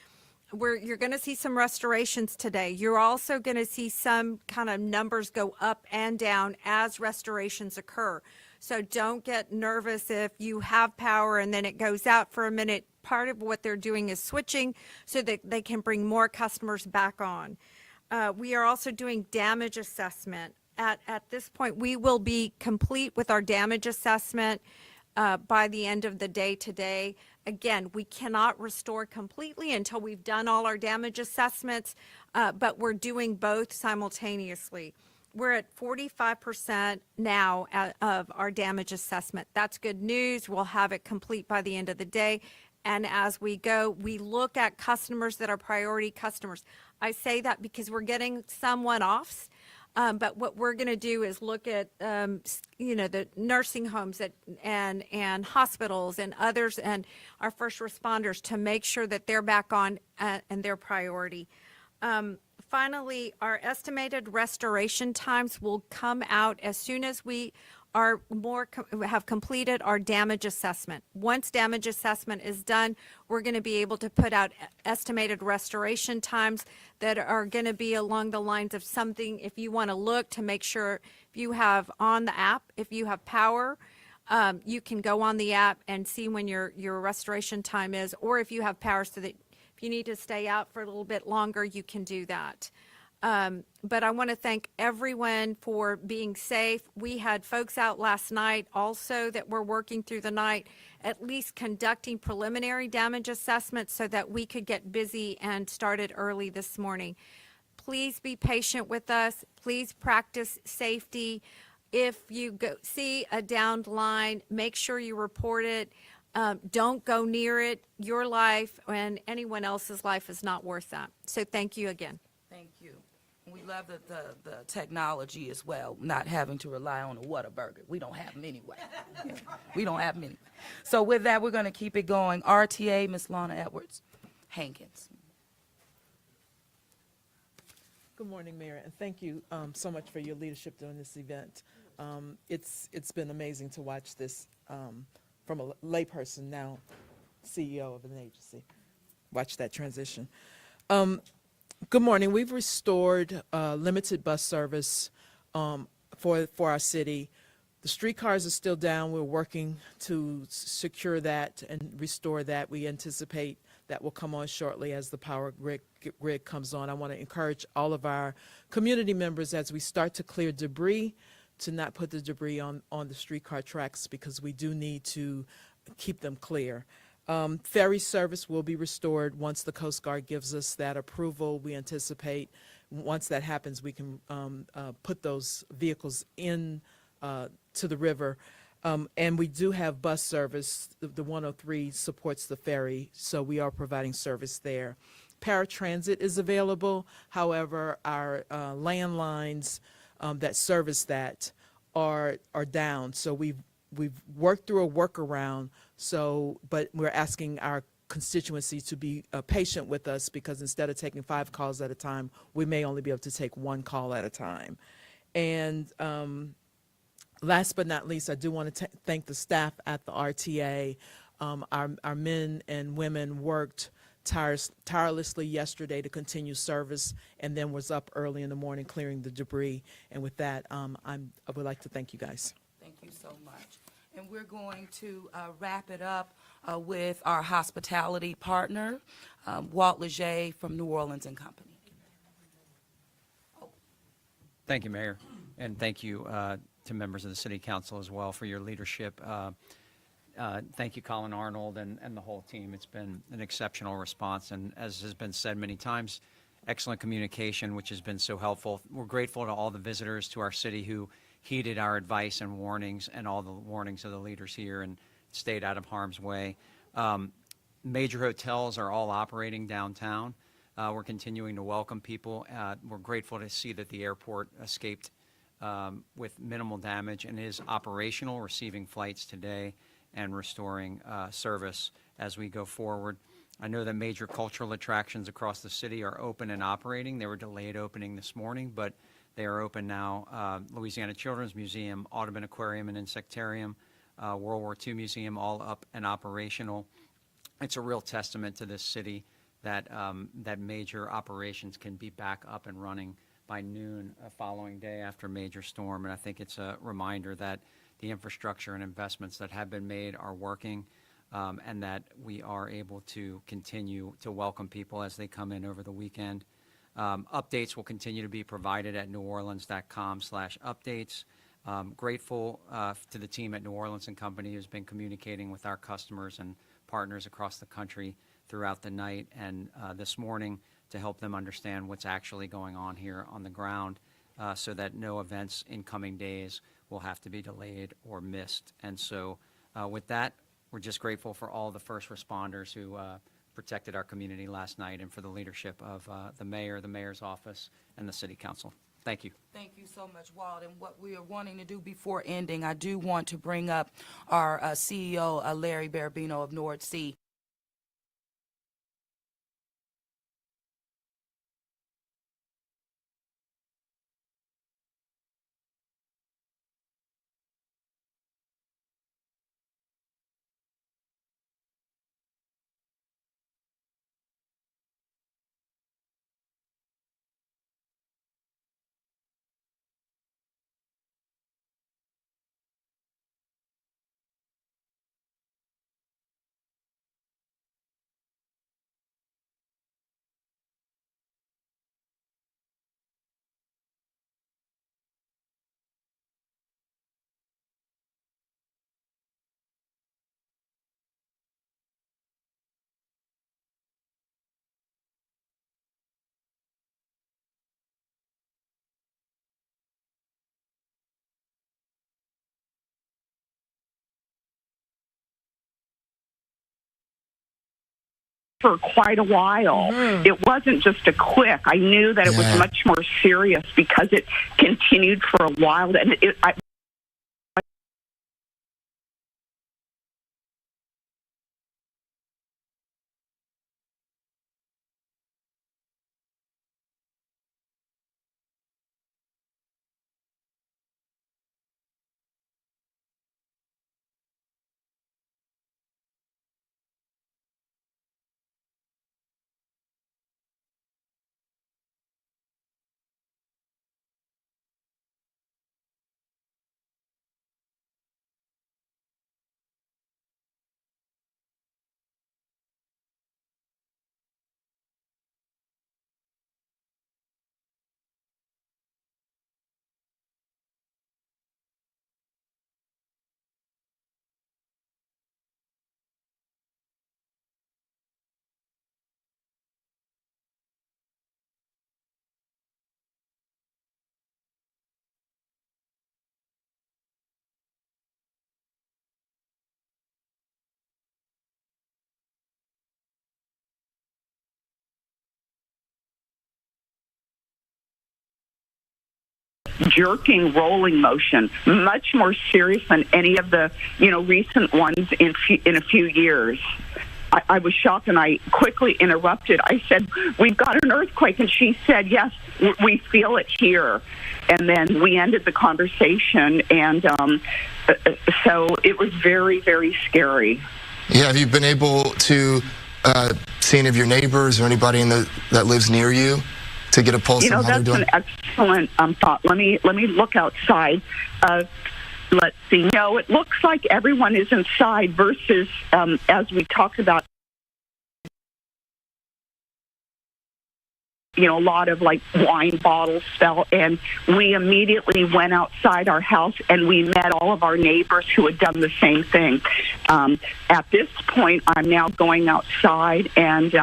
You're going to see some restorations today. You're also going to see some kind of numbers go up and down as restorations occur. So don't get nervous if you have power and then it goes out for a minute. Part of what they're doing is switching so that they can bring more customers back on. We are also doing damage assessment. At this point, we will be complete with our damage assessment by the end of the day today. Again, we cannot restore completely until we've done all our damage assessments, but we're doing both simultaneously. We're at 45% now of our damage assessment. That's good news. We'll have it complete by the end of the day. And as we go, we look at customers that are priority customers. I say that because we're getting some one-offs. But what we're going to do is look at, the nursing homes and hospitals and others and our first responders to make sure that they're back on and their priority. Finally, our estimated restoration times will come out as soon as we have completed our damage assessment. Once damage assessment is done, we're going to be able to put out estimated restoration times that are going to be along the lines of something, if you want to look to make sure if you have on the app, if you have power, you can go on the app and see when your restoration time is, or if you have power so that if you need to stay out for a little bit longer, you can do that. But I want to thank everyone for being safe. We had folks out last night also that were working through the night, at least conducting preliminary damage assessments so that we could get busy and started early this morning. Please be patient with us. Please practice safety. If you see a downed line, make sure you report it. Don't go near it. Your life and anyone else's life is not worth that. So thank you again. Thank you. We love the technology as well, not having to rely on a Whataburger. We don't have them anyway. Yeah, we don't have them anyway. So with that, we're going to keep it going. RTA, Ms. Lana Edwards Hankins. Good morning, Mayor, and thank you so much for your leadership during this event. It's been amazing to watch this from a layperson, now CEO of an agency. Watch that transition. Good morning. We've restored limited bus service for our city. The streetcars are still down. We're working to secure that and restore that. We anticipate that will come on shortly as the power grid comes on. I want to encourage all of our community members as we start to clear debris to not put the debris on the streetcar tracks because we do need to keep them clear. Ferry service will be restored once the Coast Guard gives us that approval. We anticipate once that happens, we can put those vehicles in to the river. And we do have bus service. The 103 supports the ferry, so we are providing service there. Paratransit is available. However, our landlines that service that are down. So we've worked through a workaround. But we're asking our constituency to be patient with us because instead of taking 5 calls at a time, we may only be able to take 1 call at a time. And last but not least, I do want to thank the staff at the RTA. Our men and women worked tirelessly yesterday to continue service and then was up early in the morning clearing the debris. And with that, I would like to thank you guys. Thank you so much. And we're going to wrap it up with our hospitality partner, Walt Leger from New Orleans and Company. Thank you, Mayor, and thank you to members of the City Council as well for your leadership. Thank you, Colin Arnold, and the whole team. It's been an exceptional response, and as has been said many times, excellent communication, which has been so helpful. We're grateful to all the visitors to our city who heeded our advice and warnings and all the warnings of the leaders here and stayed out of harm's way. Major hotels are all operating downtown. We're continuing to welcome people. We're grateful to see that the airport escaped with minimal damage and is operational, receiving flights today and restoring service as we go forward. I know that major cultural attractions across the city are open and operating. They were delayed opening this morning, but they are open now. Louisiana Children's Museum, Audubon Aquarium and Insectarium, World War II Museum, all up and operational. It's a real testament to this city that that major operations can be back up and running by noon following day after a major storm. And I think it's a reminder that the infrastructure and investments that have been made are working, and that we are able to continue to welcome people as they come in over the weekend. Updates will continue to be provided at neworleans.com/updates. Grateful to the team at New Orleans and Company who's been communicating with our customers and partners across the country throughout the night and this morning to help them understand what's actually going on here on the ground so that no events in coming days will have to be delayed or missed. And so with that, we're just grateful for all the first responders who protected our community last night and for the leadership of the mayor, the mayor's office, and the city council. Thank you. Thank you so much, Walt. And what we are wanting to do before ending, I do want to bring up our CEO, Larry Barbino of North Sea. For quite a while. It wasn't just a quick. I knew that it was much more serious because it continued for a while. And jerking rolling motion, much more serious than any of the recent ones in a few years. I was shocked, and I quickly interrupted. I said, "We've got an earthquake," and she said, "Yes, we feel it here." And then we ended the conversation, and so it was very, very scary. Yeah, have you been able to see any of your neighbors or anybody that lives near you to get a pulse on how they're doing? That's an excellent thought. Let me look outside. Let's see. No, it looks like everyone is inside versus, as we talked about, a lot of like wine bottles fell, and we immediately went outside our house and we met all of our neighbors who had done the same thing. At this point, I'm now going outside, and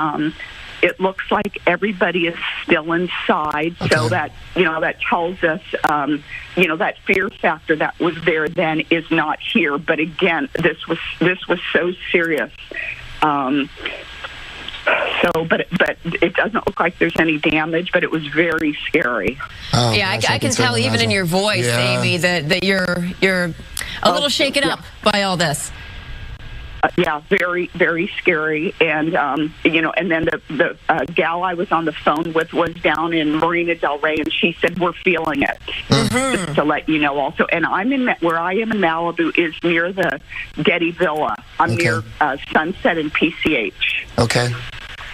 it looks like everybody is still inside. Okay. So that that tells us that fear factor that was there then is not here. But again, this was so serious. But it doesn't look like there's any damage, but it was very scary. Oh, yeah, gosh, I can tell even in your voice, Amy, that you're a little shaken up by all this. Yeah, very, very scary. And, and then the gal I was on the phone with was down in Marina Del Rey, and she said, "We're feeling it." Just to let you know also. And where I am in Malibu is near the Getty Villa. I'm near Sunset and PCH. Okay.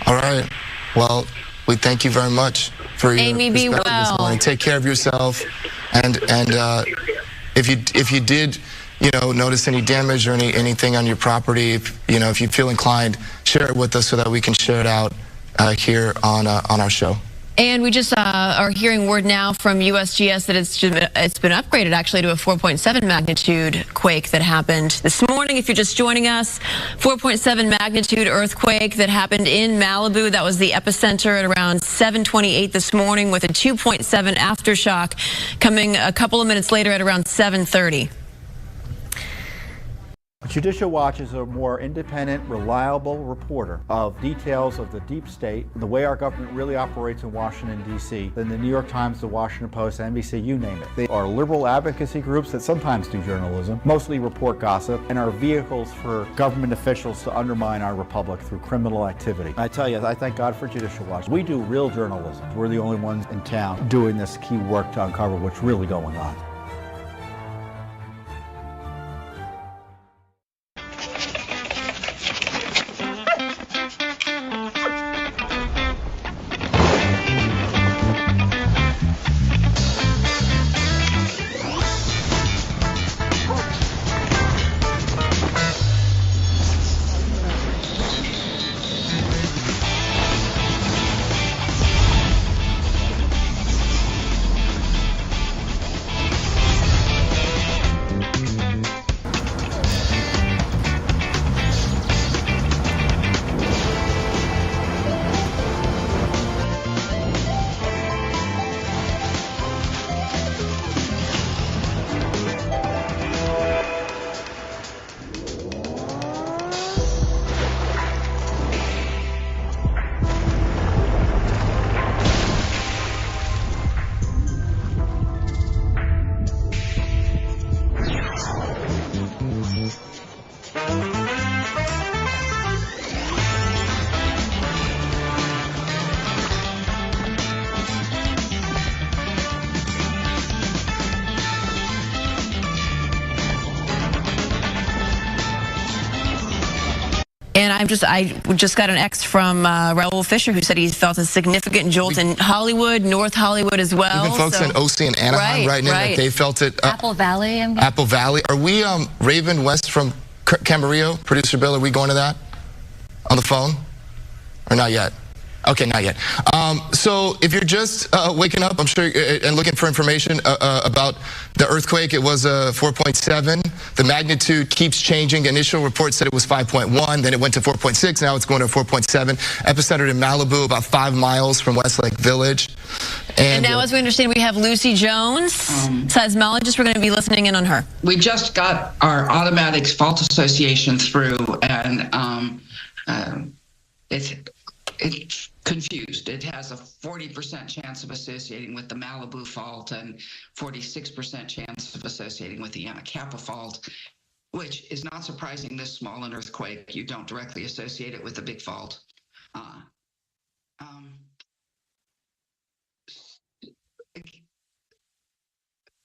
All right. Well, we thank you very much for your Amy, be well. This morning. Take care of yourself. And if you did, notice any damage or anything on your property, if you feel inclined, share it with us so that we can share it out here on our show. And we just are hearing word now from USGS that it's been upgraded actually to a 4.7 magnitude quake that happened this morning. If you're just joining us, 4.7 magnitude earthquake that happened in Malibu. That was the epicenter at around 7:28 this morning, with a 2.7 aftershock coming a couple of minutes later at around 7:30. Judicial Watch is a more independent, reliable reporter of details of the deep state, the way our government really operates in Washington, D.C., than the New York Times, the Washington Post, NBC, you name it. They are liberal advocacy groups that sometimes do journalism, mostly report gossip, and are vehicles for government officials to undermine our republic through criminal activity. I tell you, I thank God for Judicial Watch. We do real journalism. We're the only ones in town doing this key work to uncover what's really going on. And I just got an X from Raul Fisher, who said he felt a significant jolt in Hollywood, North Hollywood as well. Even folks in OC and Anaheim right now, they felt it. Apple Valley, I'm guessing. Apple Valley. Are we Raven West from Camarillo, producer Bill? Are we going to that on the phone, or not yet? Okay, not yet. So if you're just waking up, I'm sure, and looking for information about the earthquake, it was 4.7. The magnitude keeps changing. Initial reports said it was 5.1, then it went to 4.6, now it's going to 4.7. Epicenter in Malibu, about 5 miles from Westlake Village. And now, as we understand, we have Lucy Jones, seismologist. We're going to be listening in on her. We just got our automatic fault association through, and it's confused. It has a 40% chance of associating with the Malibu fault and 46% chance of associating with the Anacapa fault, which is not surprising. This small an earthquake, you don't directly associate it with a big fault.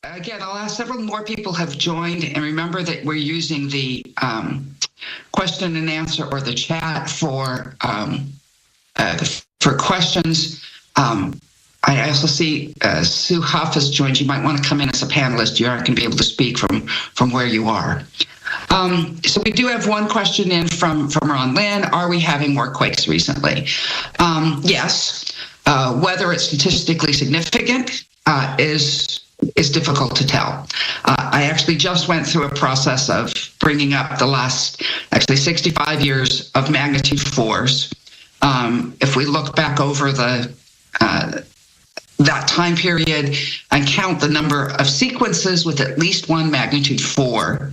Again, I'll ask, several more people have joined, and remember that we're using the question and answer or the chat for questions. I also see Sue Huff has joined. You might want to come in as a panelist. You aren't going to be able to speak from where you are. So we do have one question in from Ron Lynn. Are we having more quakes recently? Yes. Whether it's statistically significant is difficult to tell. I actually just went through a process of bringing up the last, 65 years of magnitude 4s. If we look back over that time period and count the number of sequences with at least one magnitude 4,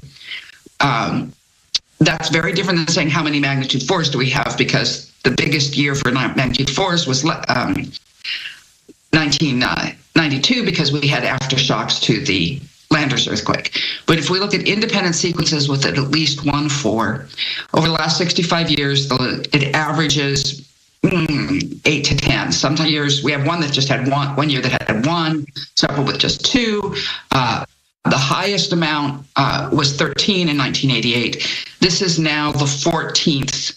that's very different than saying how many magnitude 4s do we have, because the biggest year for magnitude 4s was 1992, because we had aftershocks to the Landers earthquake. But if we look at independent sequences with at least 1 4, over the last 65 years, it averages 8 to 10. Some years we have one that just had one year that had 1, several with just 2. The highest amount was 13 in 1988. This is now the 14th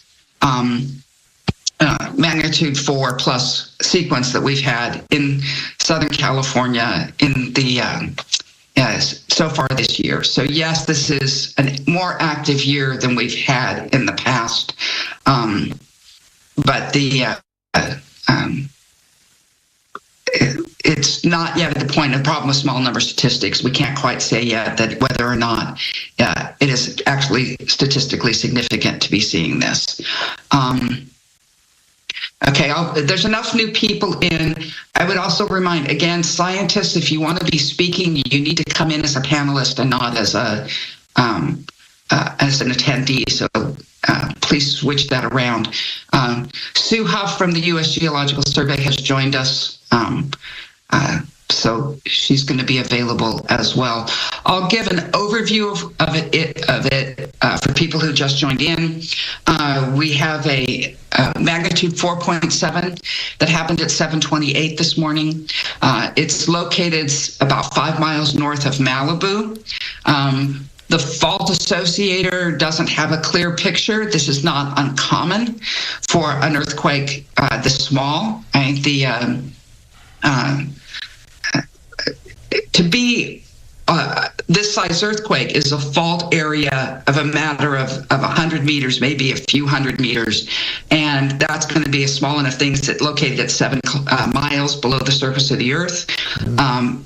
magnitude 4 plus sequence that we've had in Southern California in the so far this year. So yes, this is a more active year than we've had in the past. But it's not yet at the point of problem with small number statistics. We can't quite say yet that whether or not it is actually statistically significant to be seeing this. Okay, there's enough new people in. I would also remind, again, scientists, if you want to be speaking, you need to come in as a panelist and not as a as an attendee, so please switch that around. Sue Huff from the U.S. Geological Survey has joined us. So she's going to be available as well. I'll give an overview of it for people who just joined in. We have a magnitude 4.7 that happened at 7:28 this morning. It's located about 5 miles north of Malibu. The fault associator doesn't have a clear picture. This is not uncommon for an earthquake this small. I think to be this size earthquake is a fault area of a matter of 100 meters, maybe a few hundred meters. And that's going to be a small enough thing that's located at 7 miles below the surface of the earth.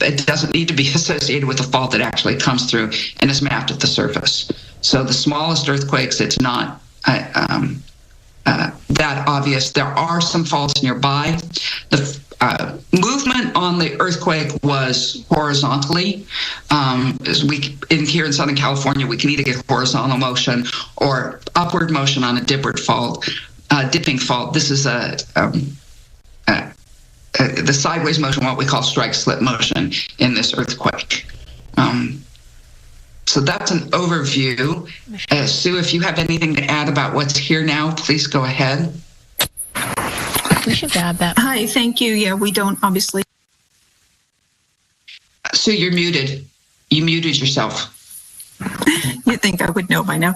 It doesn't need to be associated with a fault that actually comes through and is mapped at the surface. So the smallest earthquakes, it's not that obvious. There are some faults nearby. The movement on the earthquake was horizontally. As here in Southern California, we can either get horizontal motion or upward motion on a dipping fault. This is the sideways motion, what we call strike-slip motion in this earthquake. So that's an overview. Sue, if you have anything to add about what's here now, please go ahead. We should add that. Hi, thank you. Yeah, we don't obviously. Sue, you're muted. You muted yourself. You'd think I would know by now.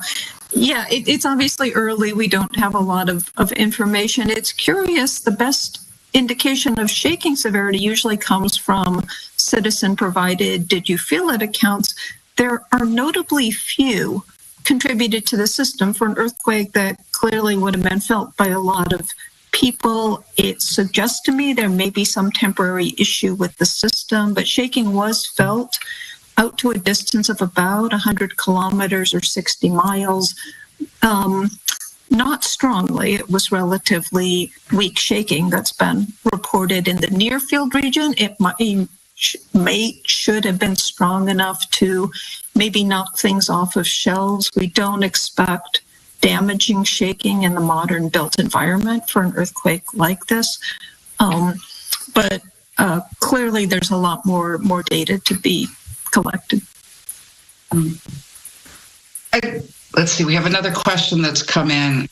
Yeah, it's obviously early. We don't have a lot of information. It's curious. The best indication of shaking severity usually comes from citizen provided "did you feel it" accounts. There are notably few contributed to the system for an earthquake that clearly would have been felt by a lot of people. It suggests to me there may be some temporary issue with the system, but shaking was felt out to a distance of about 100 kilometers or 60 miles. Not strongly. It was relatively weak shaking that's been reported in the near field region. It should have been strong enough to maybe knock things off of shelves. We don't expect damaging shaking in the modern built environment for an earthquake like this. But clearly there's a lot more data to be collected. Let's see, we have another question that's come in.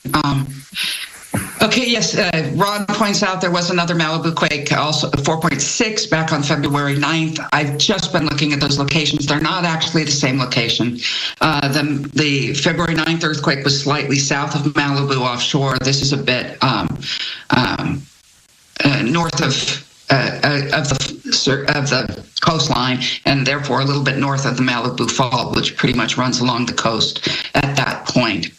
Okay, yes, Ron points out there was another Malibu quake, also 4.6 back on February 9th. I've just been looking at those locations. They're not actually the same location. The February 9th earthquake was slightly south of Malibu offshore. This is a bit north of the coastline, and therefore a little bit north of the Malibu Fault, which pretty much runs along the coast at that point.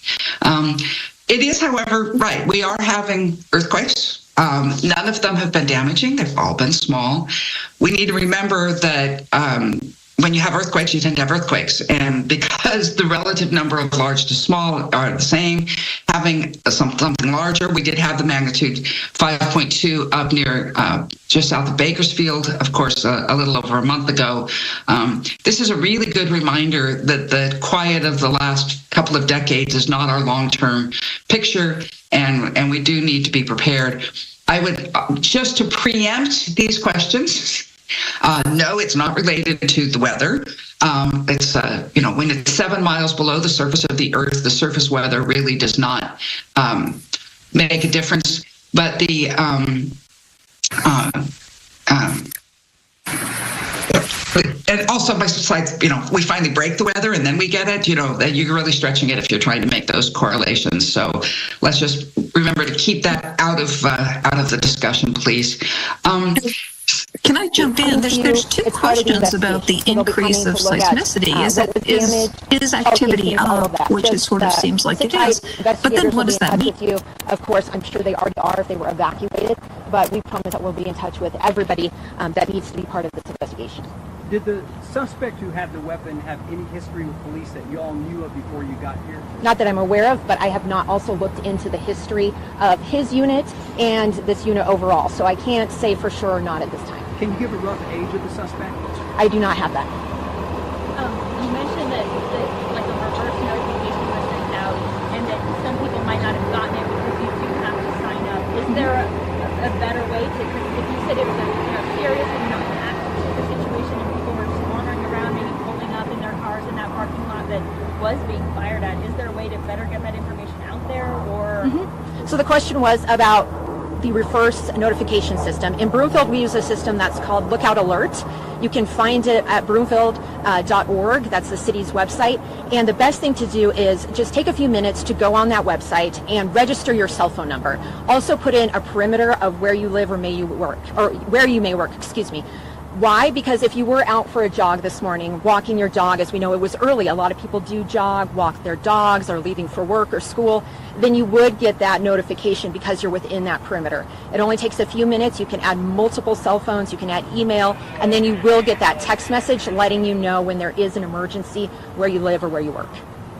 It is, however, right, we are having earthquakes. None of them have been damaging. They've all been small. We need to remember that when you have earthquakes, you tend to have earthquakes. And because the relative number of large to small are the same, having something larger, we did have the magnitude 5.2 up near just south of Bakersfield, of course, a little over a month ago. This is a really good reminder that the quiet of the last couple of decades is not our long-term picture, and we do need to be prepared. I would, just to preempt these questions, no, it's not related to the weather. It's, when it's 7 miles below the surface of the earth, the surface weather really does not make a difference. But the, and also, besides, we finally break the weather and then we get it, that you're really stretching it if you're trying to make those correlations. So let's just remember to keep that out of the discussion, please. Can I jump in? There's two questions about the increase of seismicity. Is activity up, which it sort of seems like it is, but then what does that mean? Of course, I'm sure they already are if they were evacuated, but we promise that we'll be in touch with everybody that needs to be part of this investigation. Did the suspect who had the weapon have any history with police that you all knew of before you got here? Not that I'm aware of, but I have not also looked into the history of his unit and this unit overall, so I can't say for sure or not at this time. Can you give a rough age of the suspect? I do not have that. You mentioned that like the reverse notification there a better way to, if you said it was a serious and not an active situation and people were just wandering around, maybe pulling up in their cars in that parking lot that was being fired at, is there a way to better get that information out there, or? So the question was about the reverse notification system. In Broomfield, we use a system that's called Lookout Alert. You can find it at broomfield.org. That's the city's website. And the best thing to do is just take a few minutes to go on that website and register your cell phone number. Also put in a perimeter of where you live or may you work, or where you may work, excuse me. Why? Because if you were out for a jog this morning, walking your dog, as we know it was early, a lot of people do jog, walk their dogs, or leaving for work or school, then you would get that notification because you're within that perimeter. It only takes a few minutes. You can add multiple cell phones, you can add email, and then you will get that text message letting you know when there is an emergency where you live or where you work.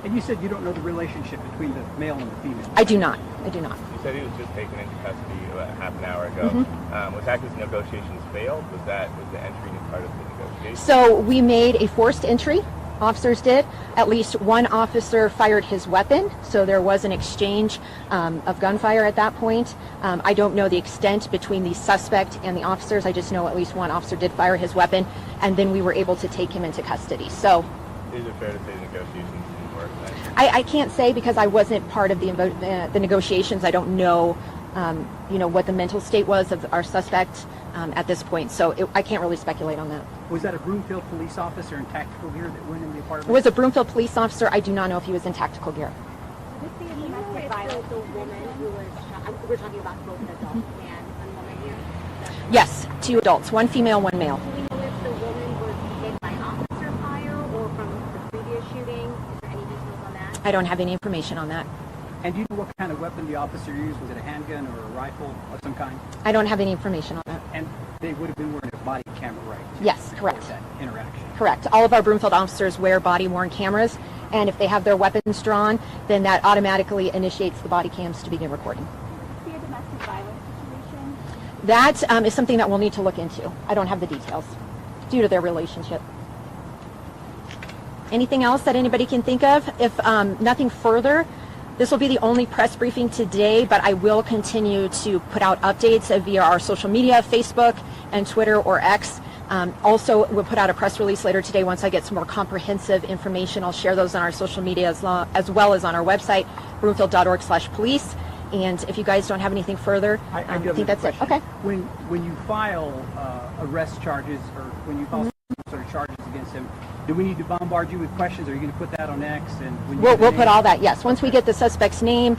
And you said you don't know the relationship between the male and the female. I do not. I do not. You said he was just taken into custody about half an hour ago. Was that because negotiations failed? Was the entry part of the negotiations? So we made a forced entry. Officers did. At least one officer fired his weapon, so there was an exchange of gunfire at that point. I don't know the extent between the suspect and the officers. I just know at least one officer did fire his weapon, and then we were able to take him into custody. So, is it fair to say negotiations didn't work then? I can't say because I wasn't part of the negotiations. I don't know, what the mental state was of our suspect at this point. So I can't really speculate on that. Was that a Broomfield police officer in tactical gear that went in the apartment? It was a Broomfield police officer. I do not know if he was in tactical gear. With the domestic violence, the woman who was shot, we're talking about both an adult and a woman here? Yes, 2 adults, 1 female, 1 male. Do we know if the woman was hit by officer fire or from the previous shooting? Is there any details on that? I don't have any information on that. And do you know what kind of weapon the officer used? Was it a handgun or a rifle of some kind? I don't have any information on that. And they would have been wearing a body camera, right? Yes, correct. That interaction. Correct. All of our Broomfield officers wear body-worn cameras, and if they have their weapons drawn, then that automatically initiates the body cams to begin recording. See a domestic violence situation? That is something that we'll need to look into. I don't have the details due to their relationship. Anything else that anybody can think of? If nothing further, this will be the only press briefing today, but I will continue to put out updates via our social media, Facebook and Twitter or X. Also, we'll put out a press release later today once I get some more comprehensive information. I'll share those on our social media as well as on our website, broomfield.org/police. And if you guys don't have anything further, I think that's it. Okay. When you file arrest charges or when you file some sort of charges against him, do we need to bombard you with questions? Are you going to put that on X? And when you we'll put all that, yes. Once we get the suspect's name,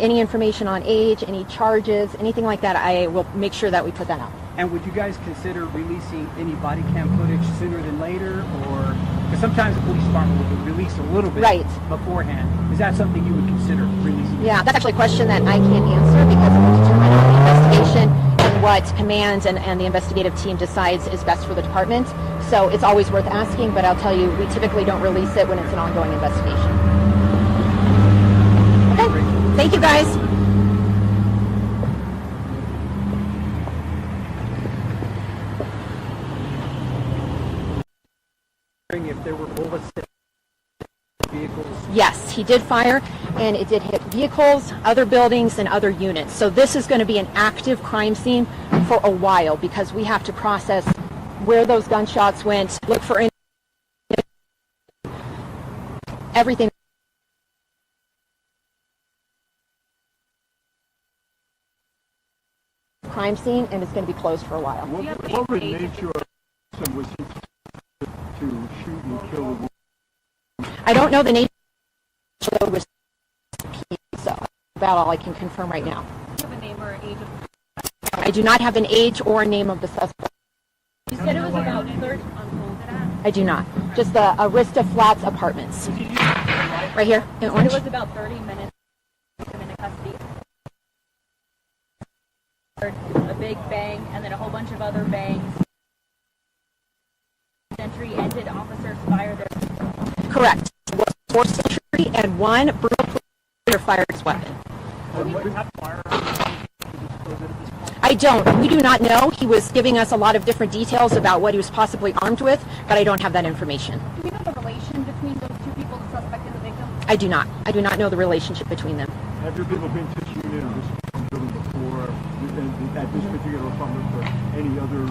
any information on age, any charges, anything like that, I will make sure that we put that out. And would you guys consider releasing any body cam footage sooner than later? Or, because sometimes the police department will release a little bit beforehand. Is that something you would consider releasing? Yeah, that's actually a question that I can't answer because it will determine on the investigation and what command and the investigative team decides is best for the department. So it's always worth asking, but I'll tell you, we typically don't release it when it's an ongoing investigation. Okay, thank you guys. If there were bullets that vehicles? Yes, he did fire, and it did hit vehicles, other buildings, and other units. So this is going to be an active crime scene for a while because we have to process where those gunshots went, look for everything. Crime scene, and it's going to be closed for a while. What would nature of was to shoot and kill a woman? I don't know the nature of the recipe, so about all I can confirm right now. Do you have a name or age of? I do not have an age or a name of the suspect. You said it was about 30 on I do not. Just the Arista Flats Apartments. Right here in Orange. It was about 30 minutes into custody. A big bang and then a whole bunch of other bangs. Entry ended, officers fire their... Correct. Forced entry and one brutal player fired his weapon. I don't. We do not know. He was giving us a lot of different details about what he was possibly armed with, but I don't have that information. Do we know the relation between those two people, the suspect and the victim? I do not. I do not know the relationship between them. Have your people been to this unit or this building before? at this particular apartment, but any other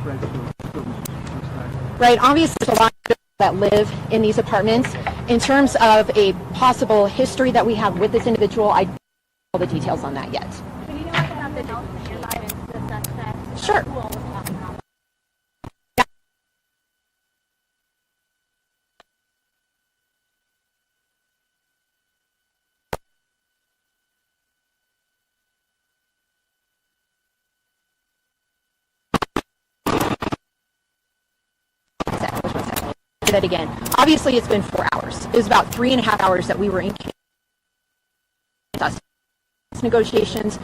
threats or disturbance this time? Right, obviously, there's a lot of people that live in these apartments. In terms of a possible history that we have with this individual, I don't know all the details on that yet. Do you know about the health nearby the suspect? Sure. Who all was talking about? Say that again. Obviously, it's been 4 hours. It was about 3.5 hours that we were in negotiations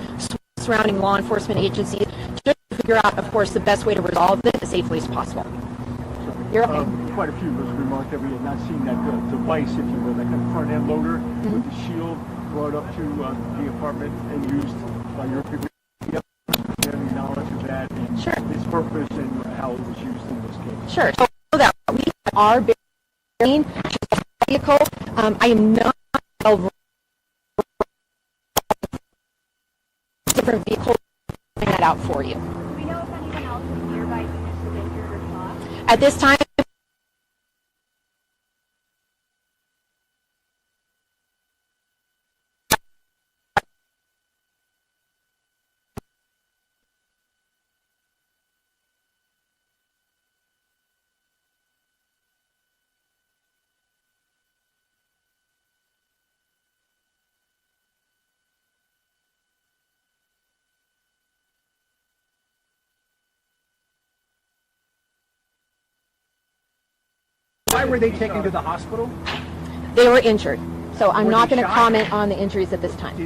surrounding law enforcement agencies just to figure out, of course, the best way to resolve this as safely as possible. You're okay. Quite a few of us remarked that we had not seen that device, if you will, that kind of front-end loader with the shield brought up to the apartment and used by your people. Do you have any knowledge of that and its purpose and how it was used in this case? Sure. So that we are burying a vehicle. I am not different vehicles find that out for you. Do we know if anyone else in nearby units was injured or shot? At this time, Why were they taken to the hospital? they were injured. So I'm Were not they going to shot? comment on the injuries at this time.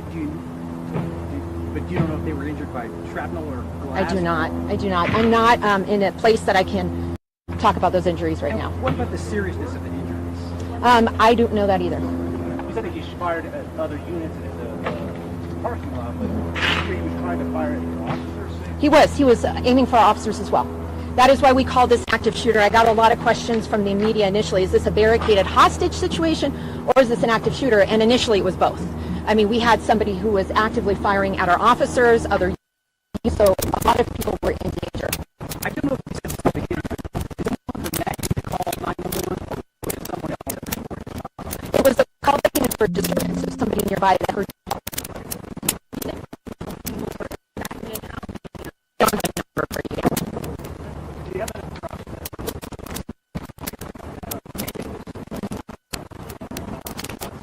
But you don't know if they were injured by shrapnel or I glass? do not. I do not. I'm not in a place that I can talk about those injuries right now. What about the seriousness of the injuries? I don't know that either. You said that he fired at other units in the parking lot, but he was trying to fire at the officers? He was. He was aiming for our officers as well. That is why we call this active shooter. I got a lot of questions from the media initially. Is this a barricaded hostage situation or is this an active shooter? And initially it was both. I mean, we had somebody who was actively firing at our officers, other, so a lot of people were in danger. I don't know if you said something here, but is someone from that to call 911 or was it someone else that reported? It was a call that came in for disturbance. It was somebody nearby that heard.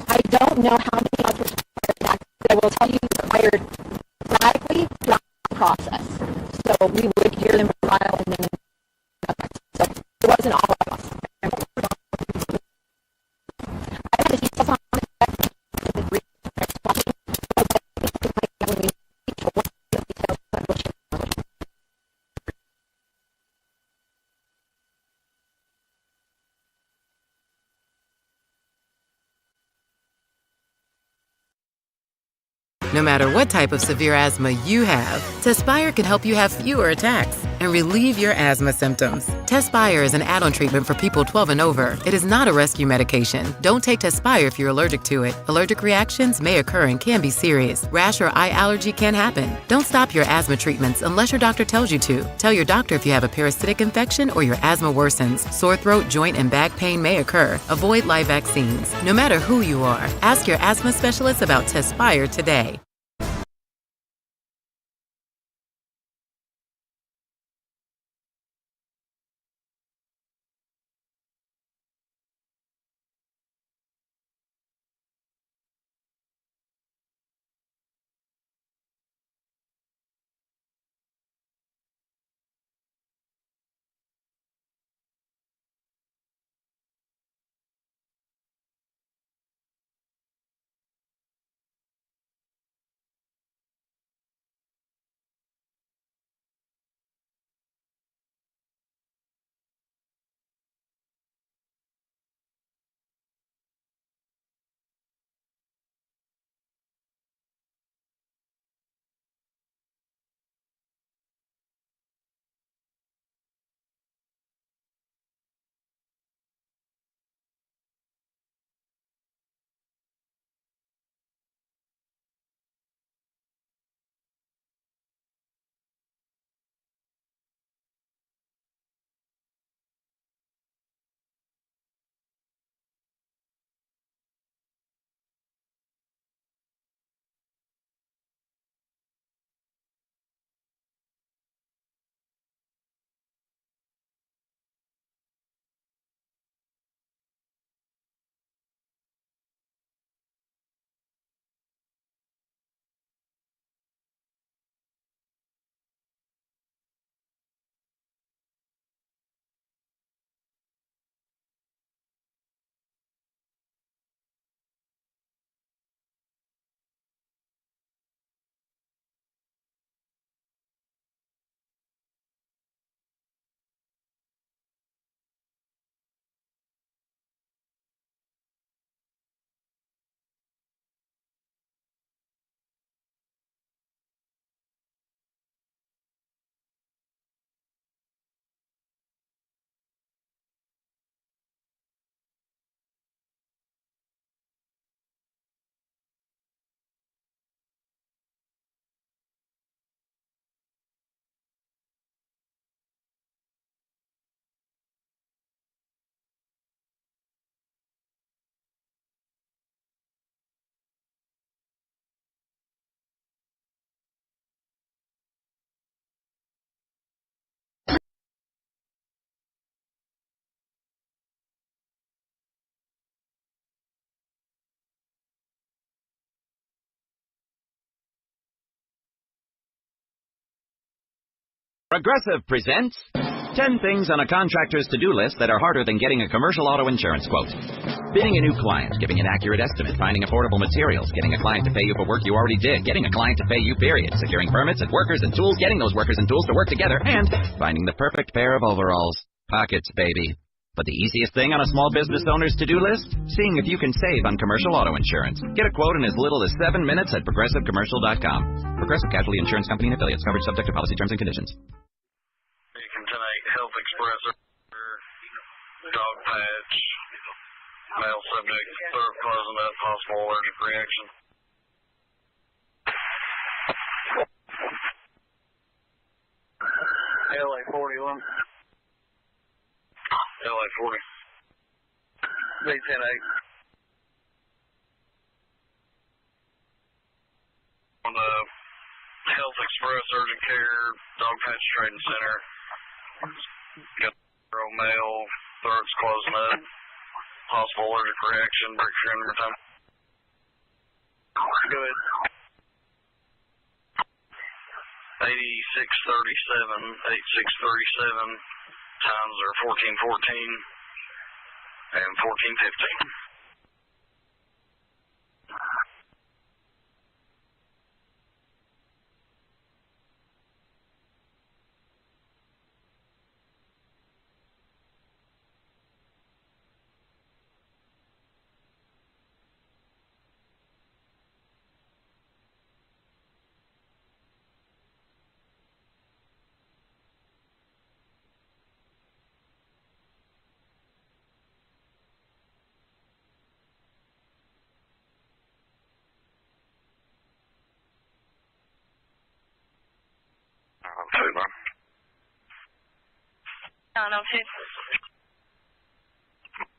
I don't know how many officers fired back, but I will tell you they fired radically throughout the process. So we would hear them for a while and then so it wasn't all of us. I have the details on it. No matter what type of severe asthma you have, Tespire can help you have fewer attacks and relieve your asthma symptoms. Tespire is an add-on treatment for people 12 and over. It is not a rescue medication. Don't take Tespire if you're allergic to it. Allergic reactions may occur and can be serious. Rash or eye allergy can happen. Don't stop your asthma treatments unless your doctor tells you to. Tell your doctor if you have a parasitic infection or your asthma worsens. Sore throat, joint, and back pain may occur. Avoid live vaccines. No matter who you are, ask your asthma specialist about Tespire today. Progressive presents 10 things on a contractor's to-do list that are harder than getting a commercial auto insurance quote. Bidding a new client, giving an accurate estimate, finding affordable materials, getting a client to pay you for work you already did, getting a client to pay you, period, securing permits and workers and tools, getting those workers and tools to work together, and finding the perfect pair of overalls. Pockets, baby. But the easiest thing on a small business owner's to-do list? Seeing if you can save on commercial auto insurance. Get a quote in as little as 7 minutes at progressivecommercial.com. Progressive Casualty Insurance Company and affiliates. Coverage subject to policy terms and conditions. Beacon 10-8 Health Express, dog patch, male subject, throat closing up, possible allergic reaction. LA 41. LA 40. B10-8. On the Health Express Urgent Care Dog Patch Trading Center. Got male, throat's closing up. Possible allergic reaction. Break your end every time. Go ahead. 8637. 8637. Times are 1414 and 1415.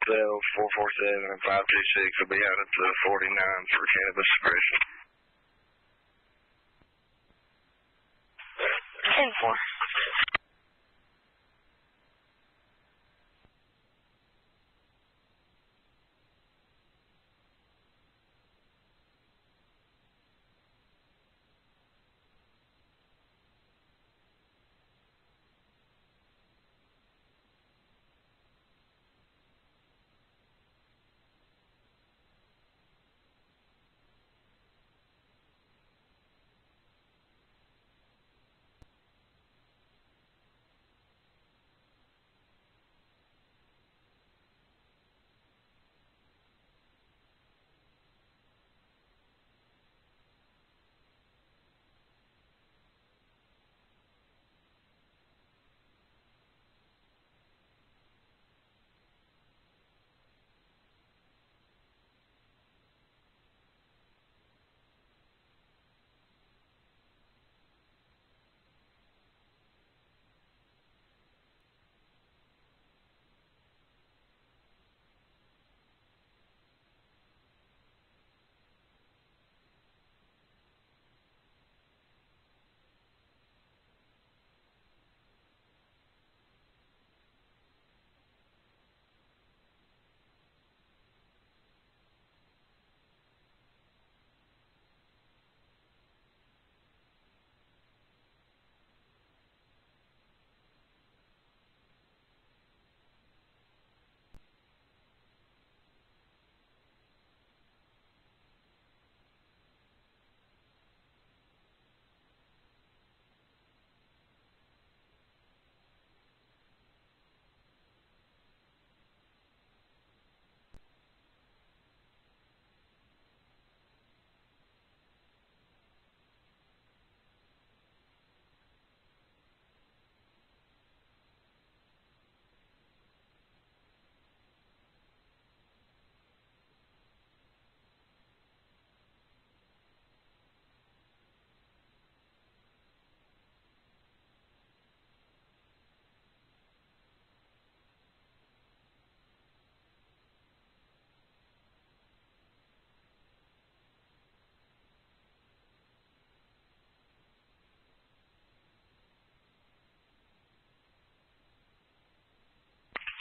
No, 447 and 526 will be out at the 49 for cannabis suppression. 10-4.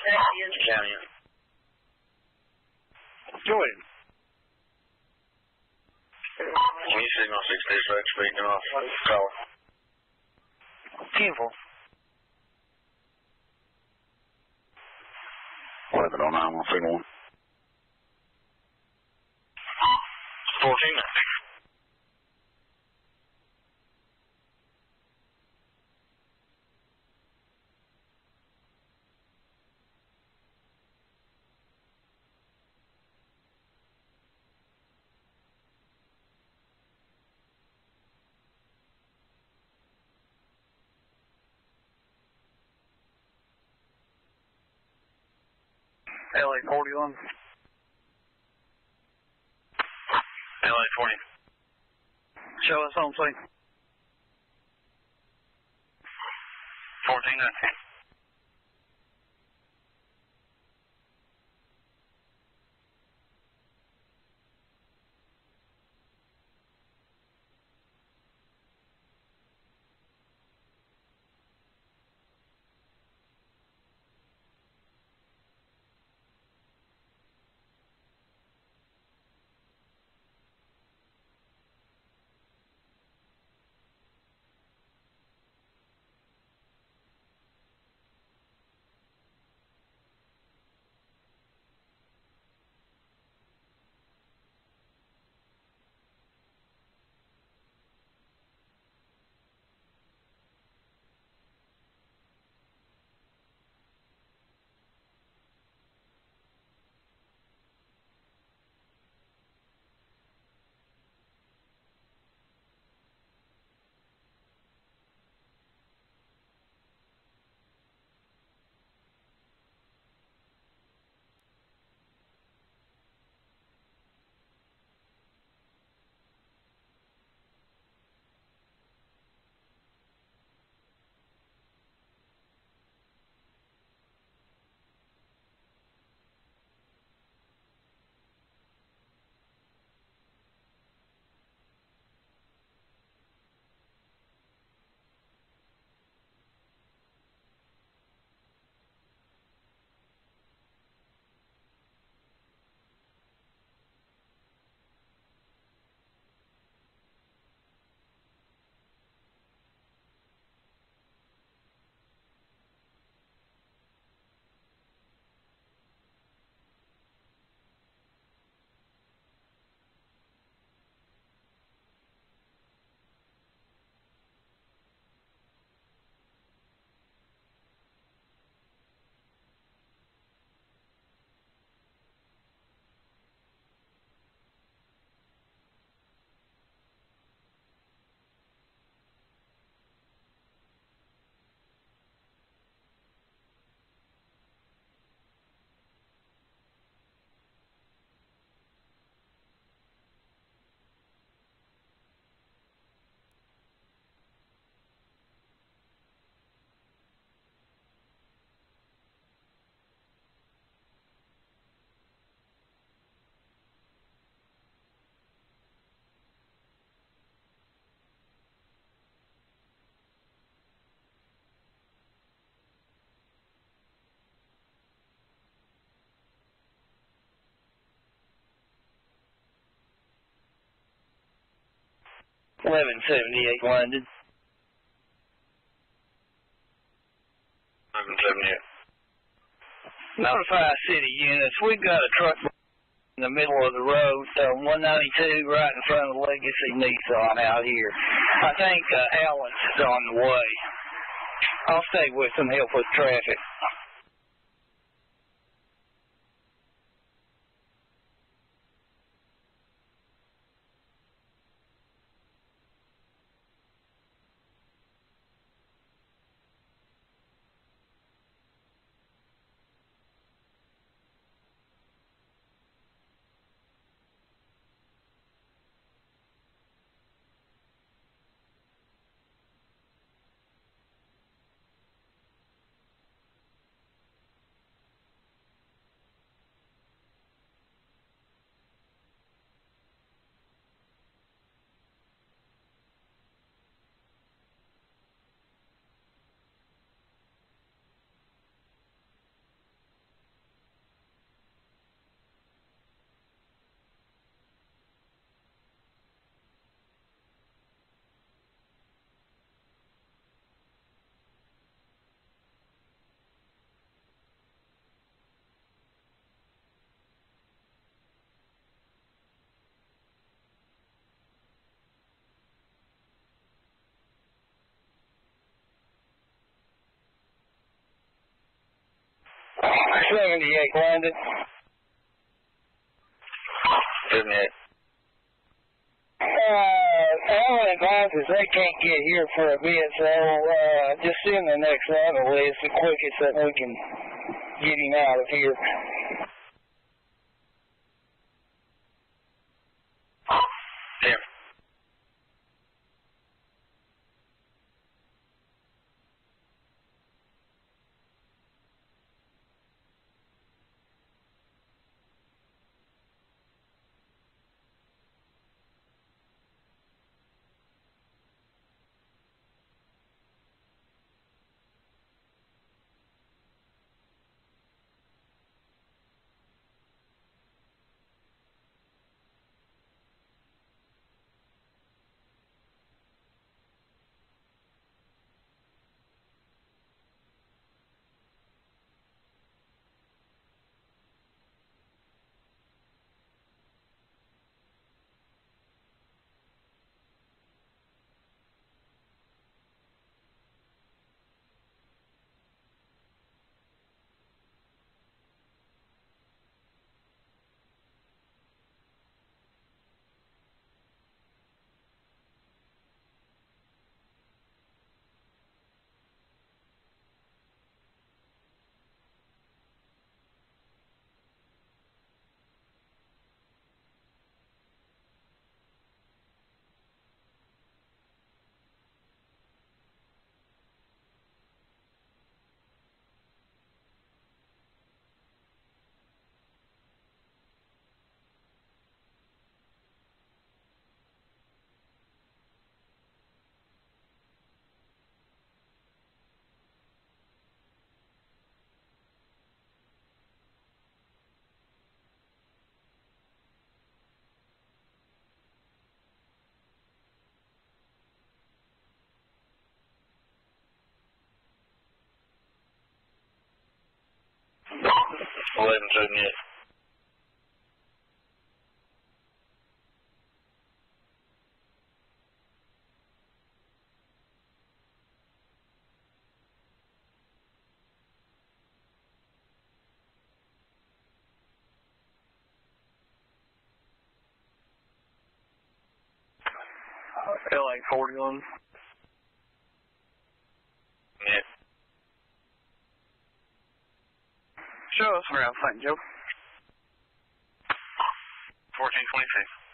County. Go ahead. Can you signal 6 dispatch speaking off? Call. 10-4. have it on 911. 14. LA 41. LA 40. Show us on scene. 1419. $11.78 London. 1178. Notify city units. We've got a truck in the middle of the road, 192 right in front of the Legacy Nissan out here. I think Allen's is on the way. I'll stay with them, help with traffic. 78 London. 78. Alan advises they can't get here for a bit, so just send the next level list the quickest that we can get him out of here. Yeah. Eleven 78. LA 41. Yeah. Show us around St. Joe. 1426.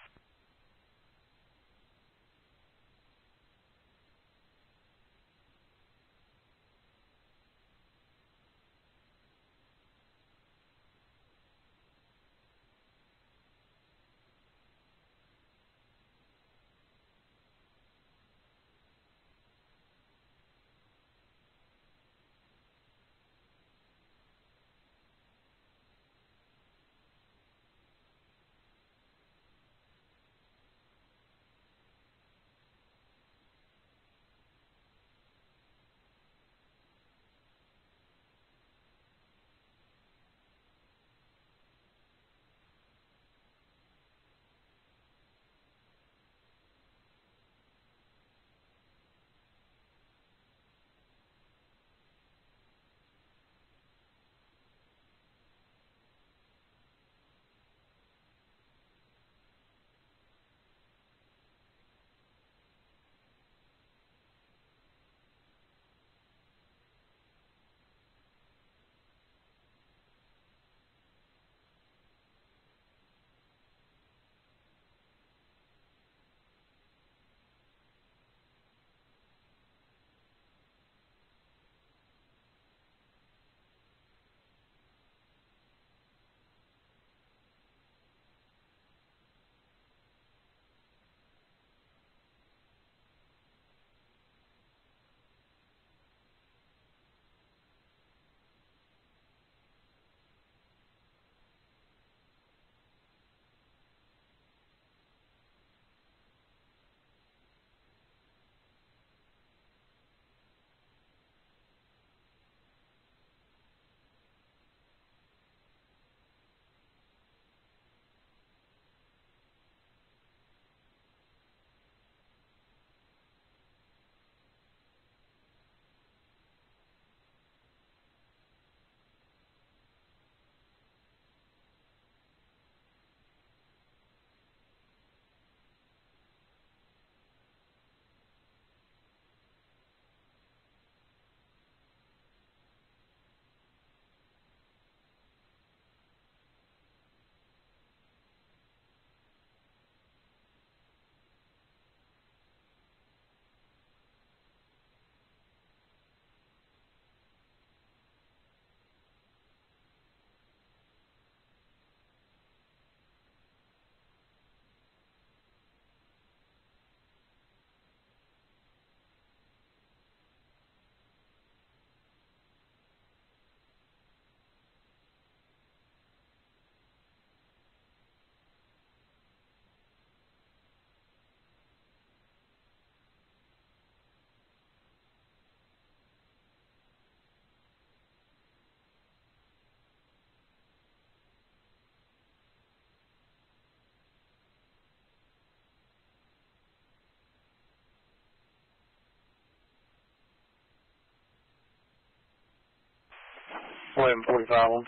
11:45.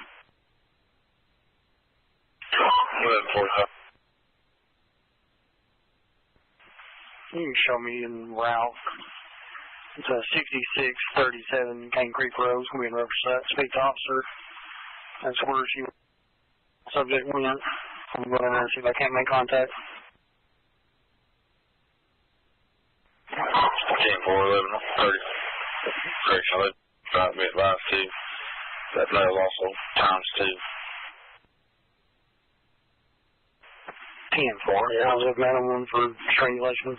11:45. You can show me in route. It's a 6637 Cane Creek Road. It's going to be in Riverside. Speak to officer. That's where she subject went. I'm going in there and see if I can't make contact. 10-4-11-30. Correction, let drive me advised too. That mail also times 2. 10-4. Yeah, I was with Madam 1 for strangulation.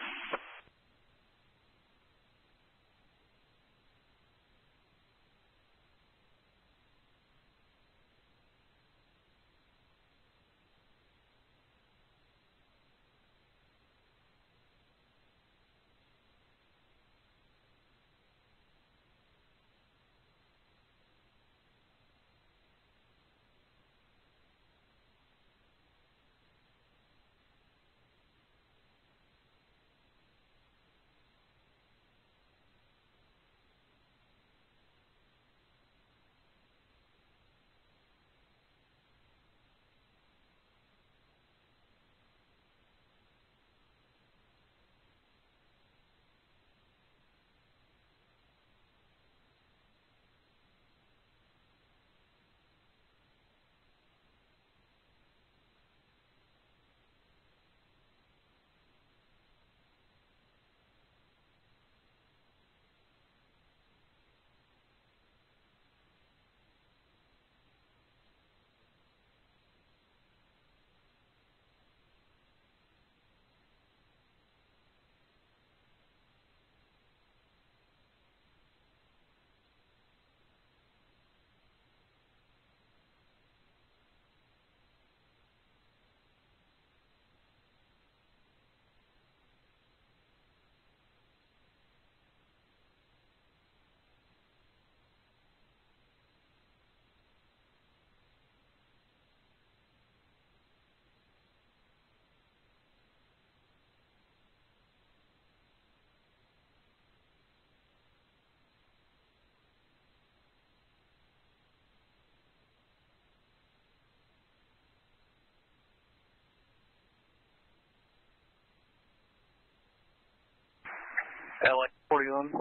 LA 41.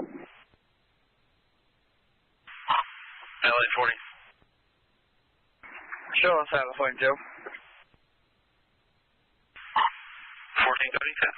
LA 40. Show us how to find Joe. 14:30.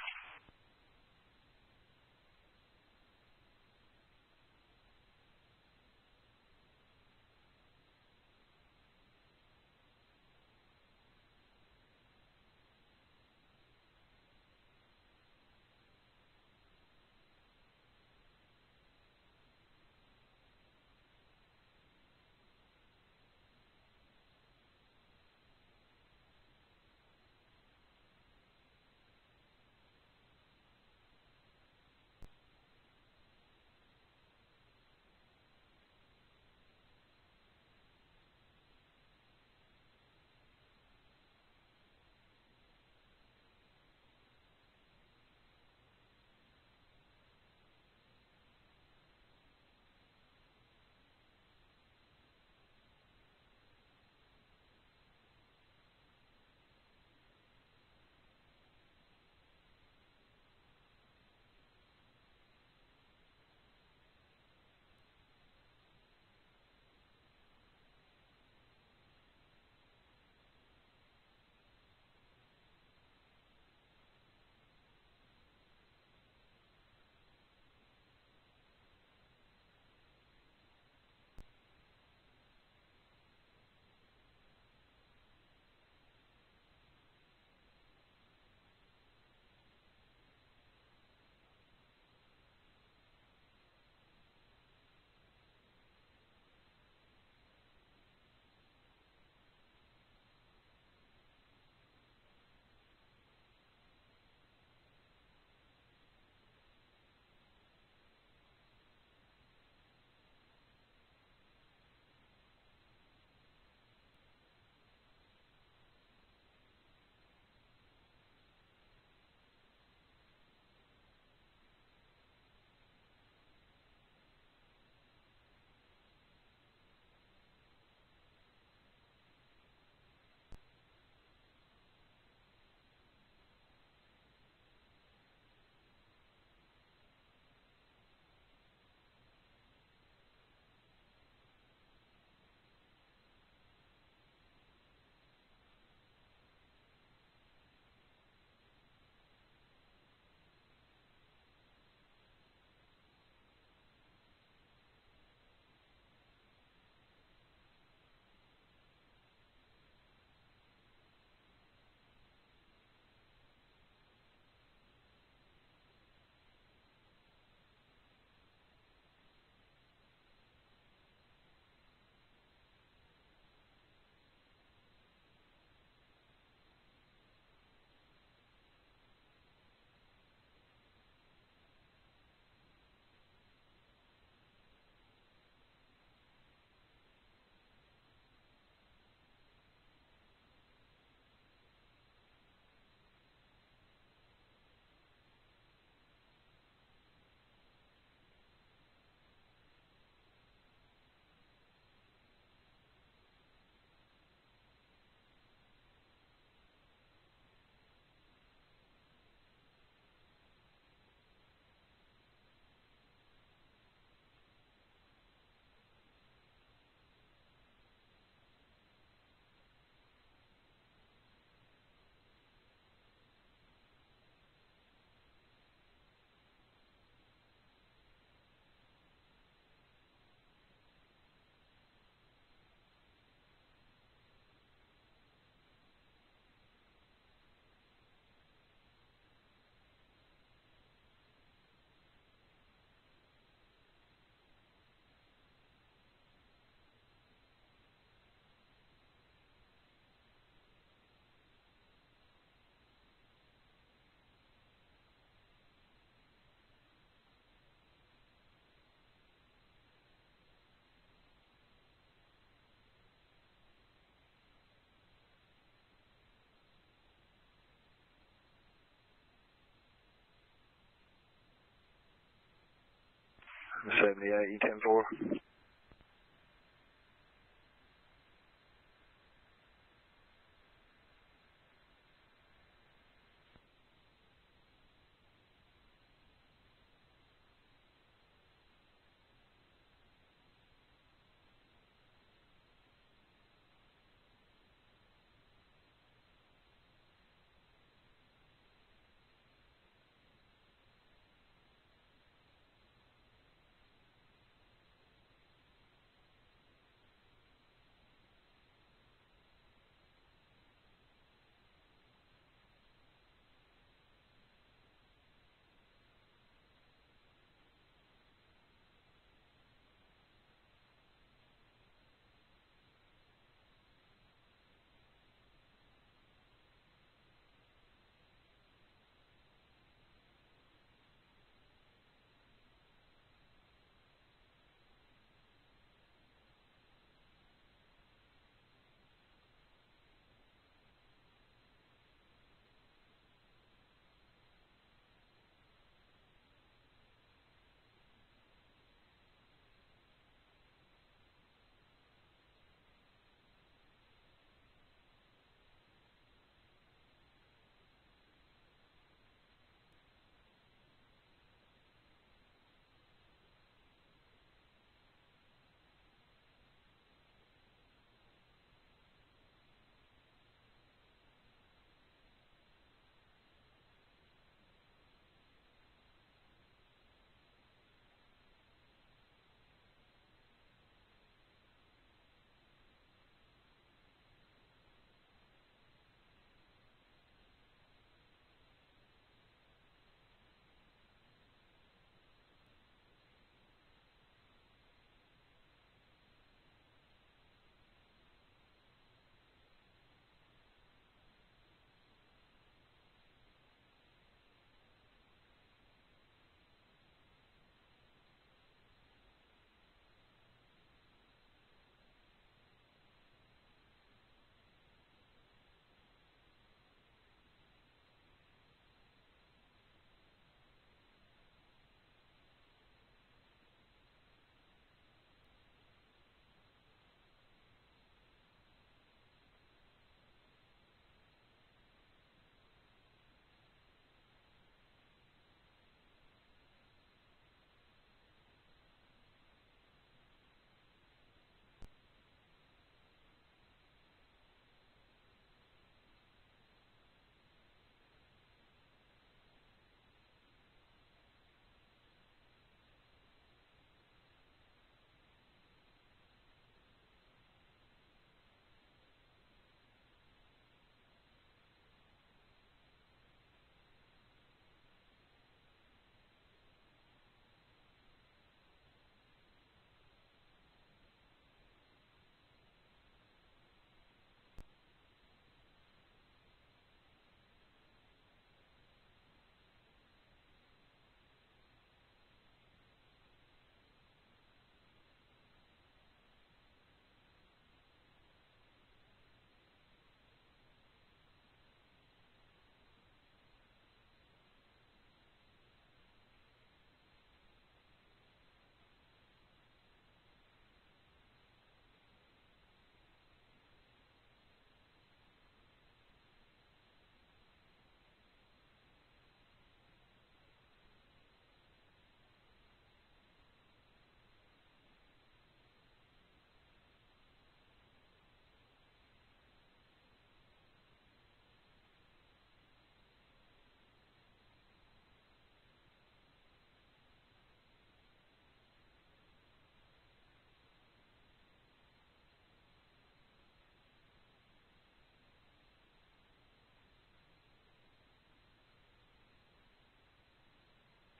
78, E10-4.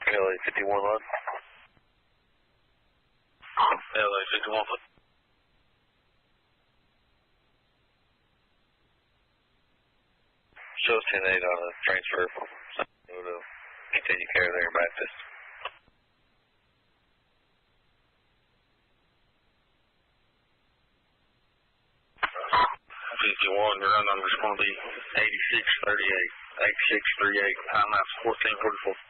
LA 51 line. LA 51 foot. Shows 10-8 on a transfer from San Diego to continue care there in Baptist. 51, your run number is going to be 8638. 8638. Time lapse 1444.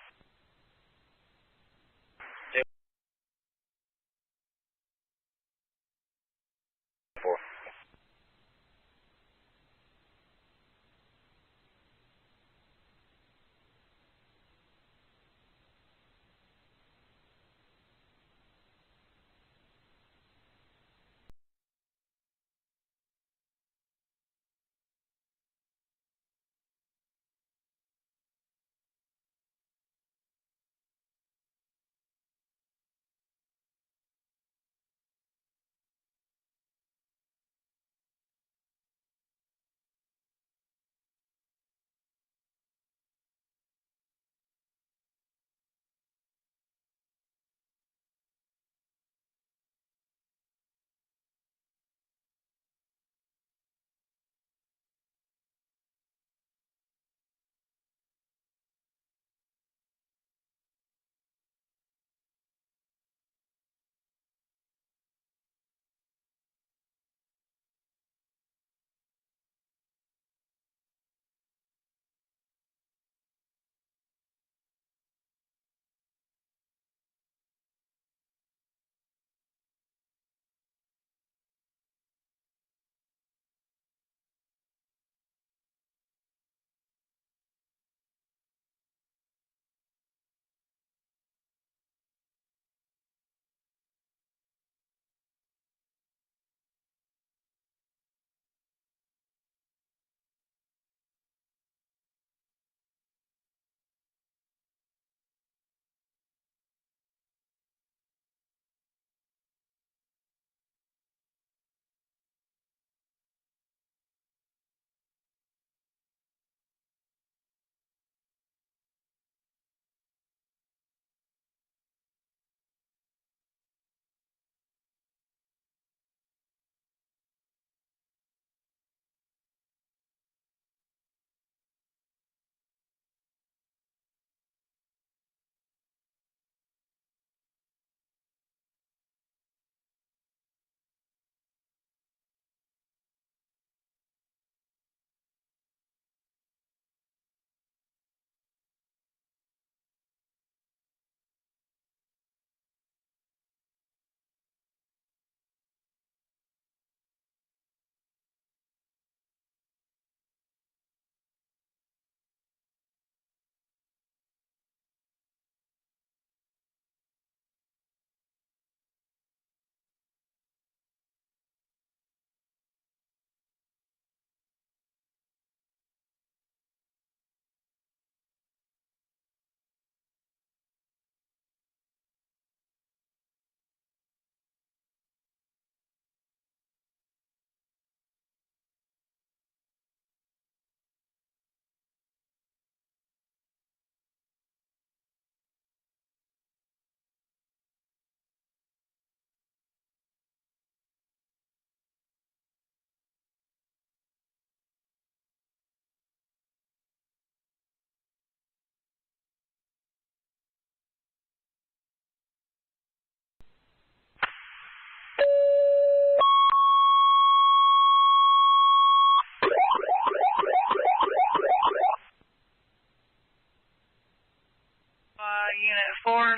Ray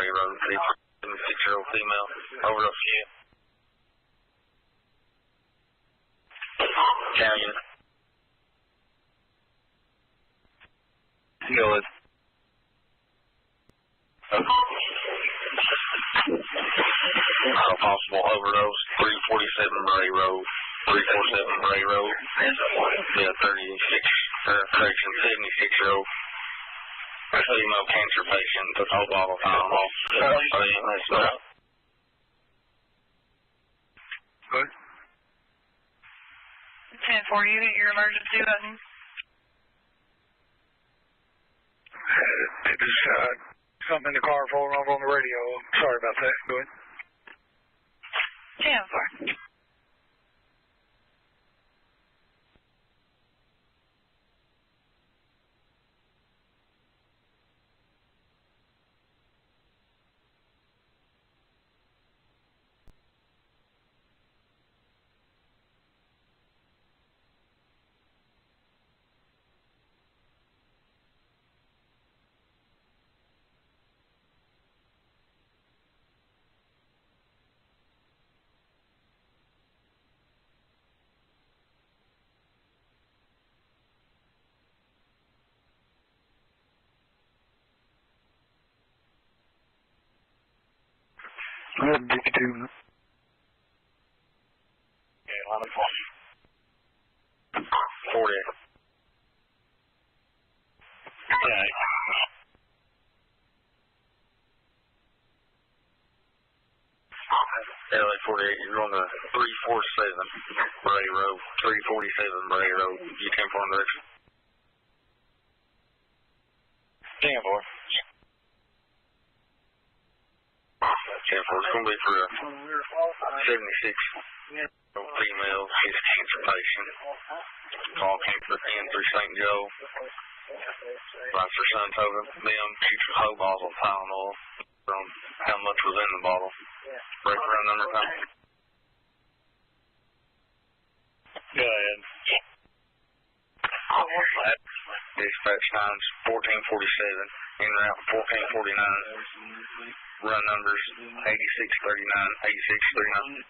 Road, 76-year-old female, overdose unit. Italian. Go ahead. Possible overdose, 347 Bray Road, 347 Bray Road. Yeah, 76-year-old. Female cancer patient, took a whole bottle of Tylenol. Good. 10-4 unit, your emergency button. It was something in the car falling off on the radio. Sorry about that. Go ahead. 10-4. Go ahead and 52. Yeah, 40. Okay. LA 48, you're on the 347 Bray Road, 347 Bray Road, U-10 foreign direction. 10-4. 10-4, it's going to be for a 76-year-old female, she's a cancer patient. Call came in through St. Joe. Like her son told them, she took a whole bottle of Tylenol from how much was in the bottle. Break around number time. Go ahead. Dispatch times 1447, en route 1449. Run numbers 8639, 8639.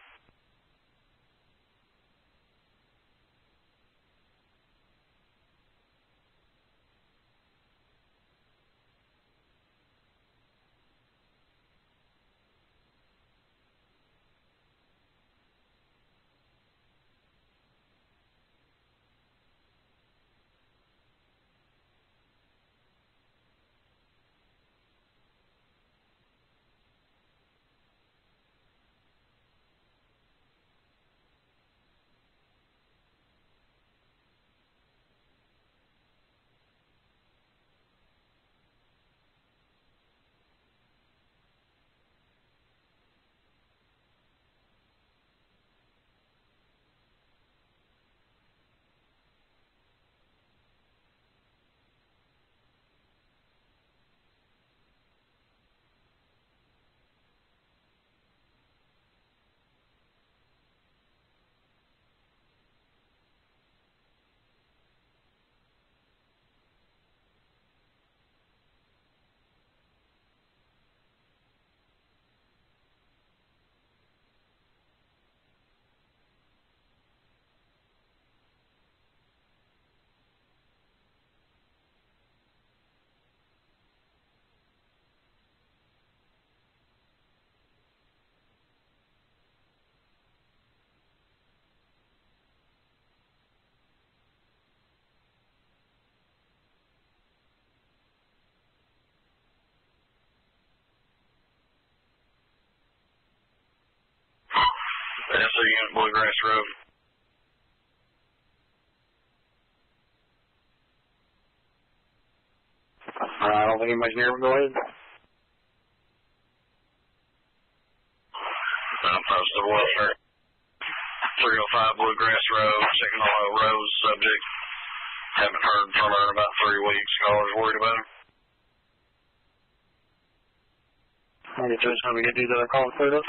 SO unit, Bluegrass Road. I don't think anybody's near. Go ahead. I'm posted welfare. 305 Bluegrass Road, second Ohio Rose, subject. Haven't heard from her in about 3 weeks. Caller's worried about her. I'll get to this when we get these other calls cleared up.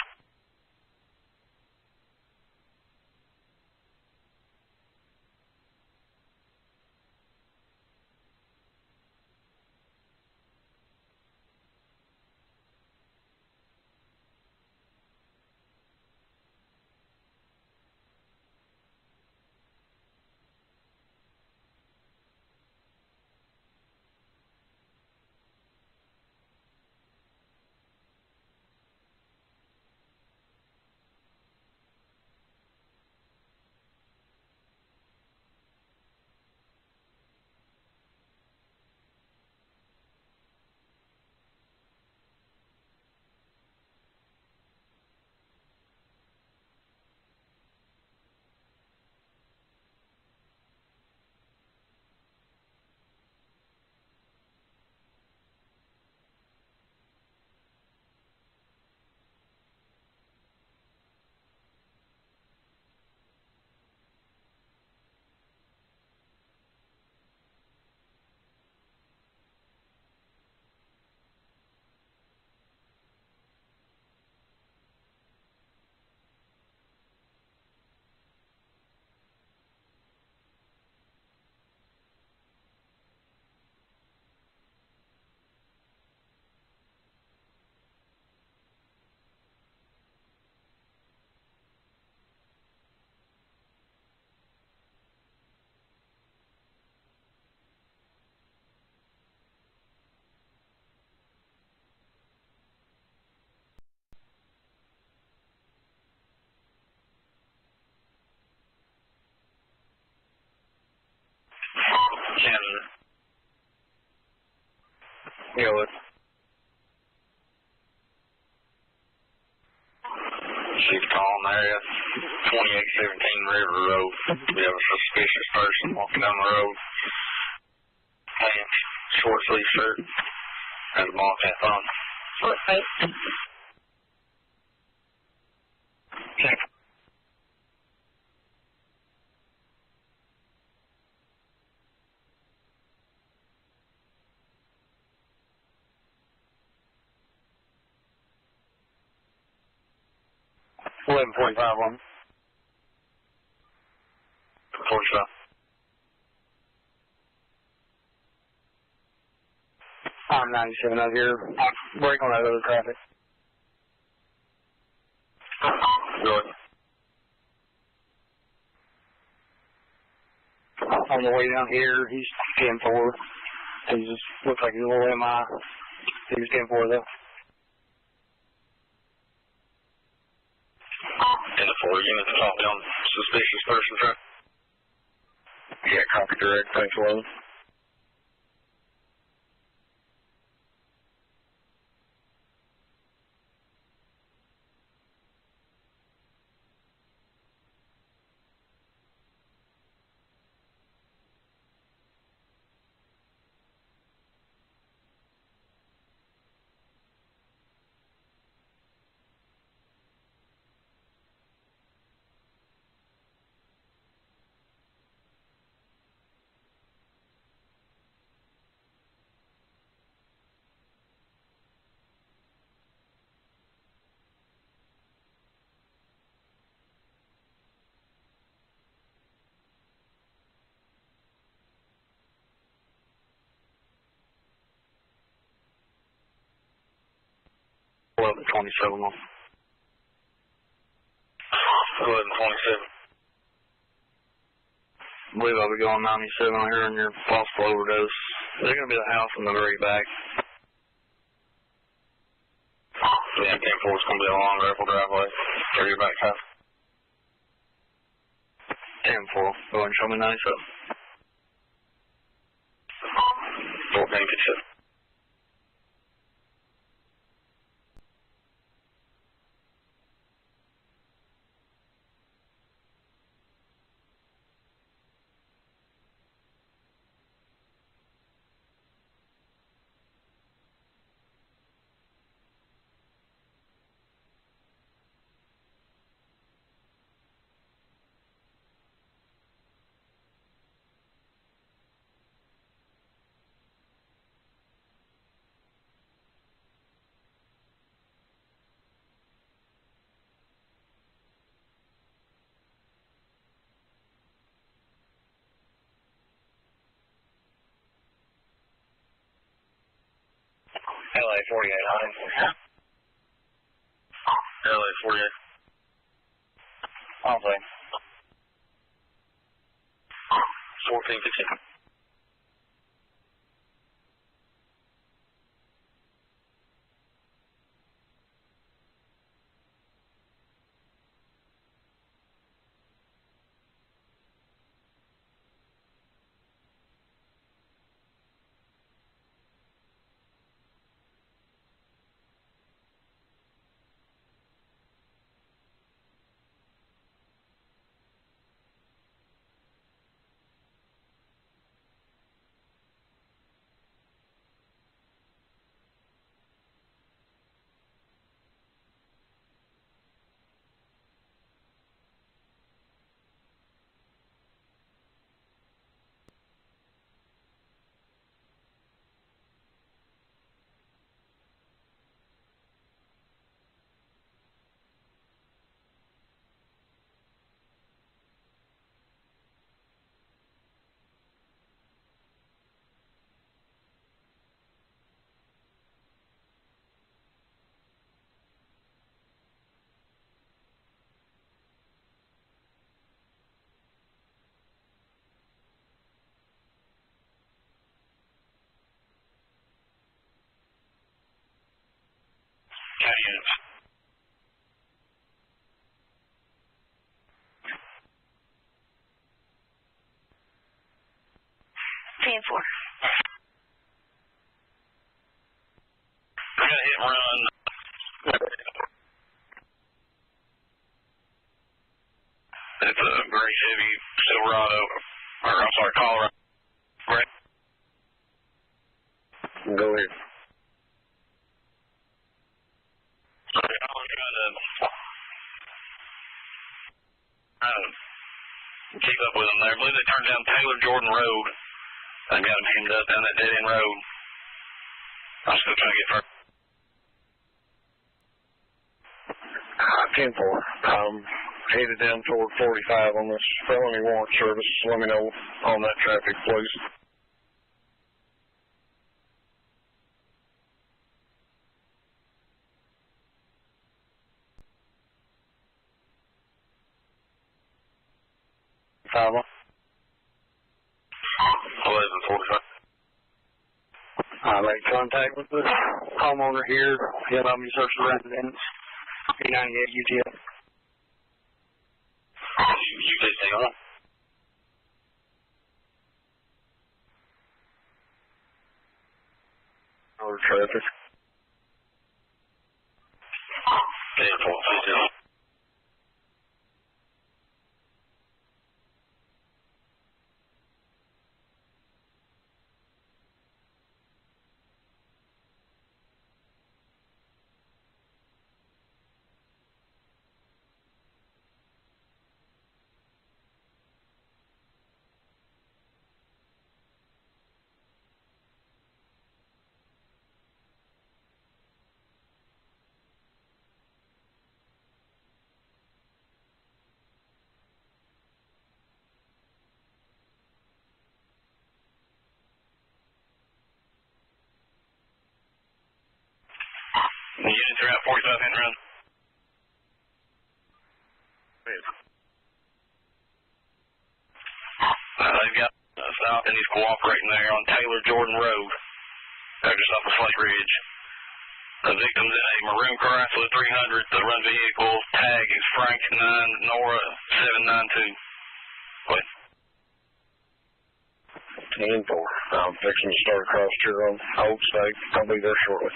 Yeah, what? She's calling area, 2817 River Road. We have a suspicious person walking down the road. Pants, short sleeve shirt, has a ball cap on. Short sleeve. Okay. $11.45 on. 45. I'm 97 out here. Break on that other traffic. Good. On the way down here, he's 10-4. He just looks like he's a little MI. He's 10-4 though. 10-4 units copy on suspicious person truck. Yeah, copy direct. Thanks, Logan. $11.27 on. 11.27. I believe I'll be going 97 on here on your possible overdose. There's going to be the house in the very back. Yeah, 10-4 is going to be a long rifle driveway for your back house. 10-4. Go ahead and show me 97. 14.57. LA 48, LA 48. I'll say. 14.15. Units. 10-4. run. It's a very heavy Silverado, or I'm sorry, Colorado. Right. Go ahead. Sorry, I was trying to keep up with them there. I believe they turned down Taylor Jordan Road and got them hemmed up down that dead end road. I'm still trying to get further. 10-4. Headed down toward 45 on this felony warrant service. Let me know on that traffic, please. Five on. 11:45. I made contact with the homeowner here. He'll help me search the residence. P98 UTF. You did stay on. Or traffic. 10-4. The units are at 45 and run. They've got south and he's cooperating there on Taylor Jordan Road. They're just off of Slate Ridge. The victim's in a maroon Chrysler 300. The run vehicle tag is Frank 9 Nora 792. Wait. 10-4. I'm fixing to start across here on Old State. I'll be there shortly.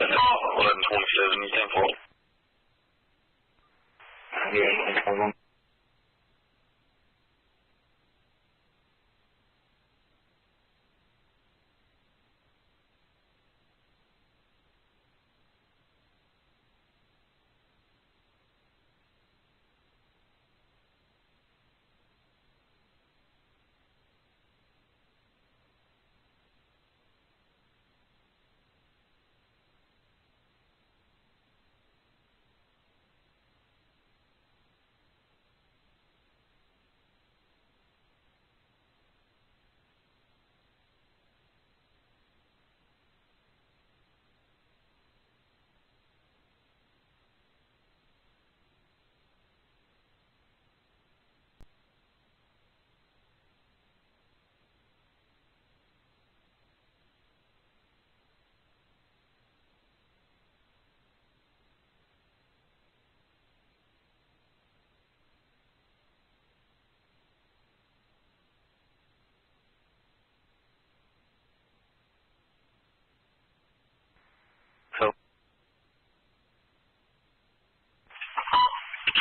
Oh, 11:27. You can't pull. Yeah, no problem.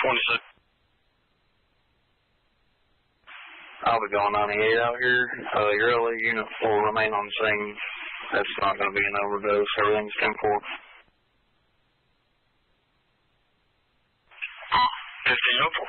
26. I'll be going 98 out here. Your LA unit will remain on scene. That's not going to be an overdose. Everything's 10-4. 1504.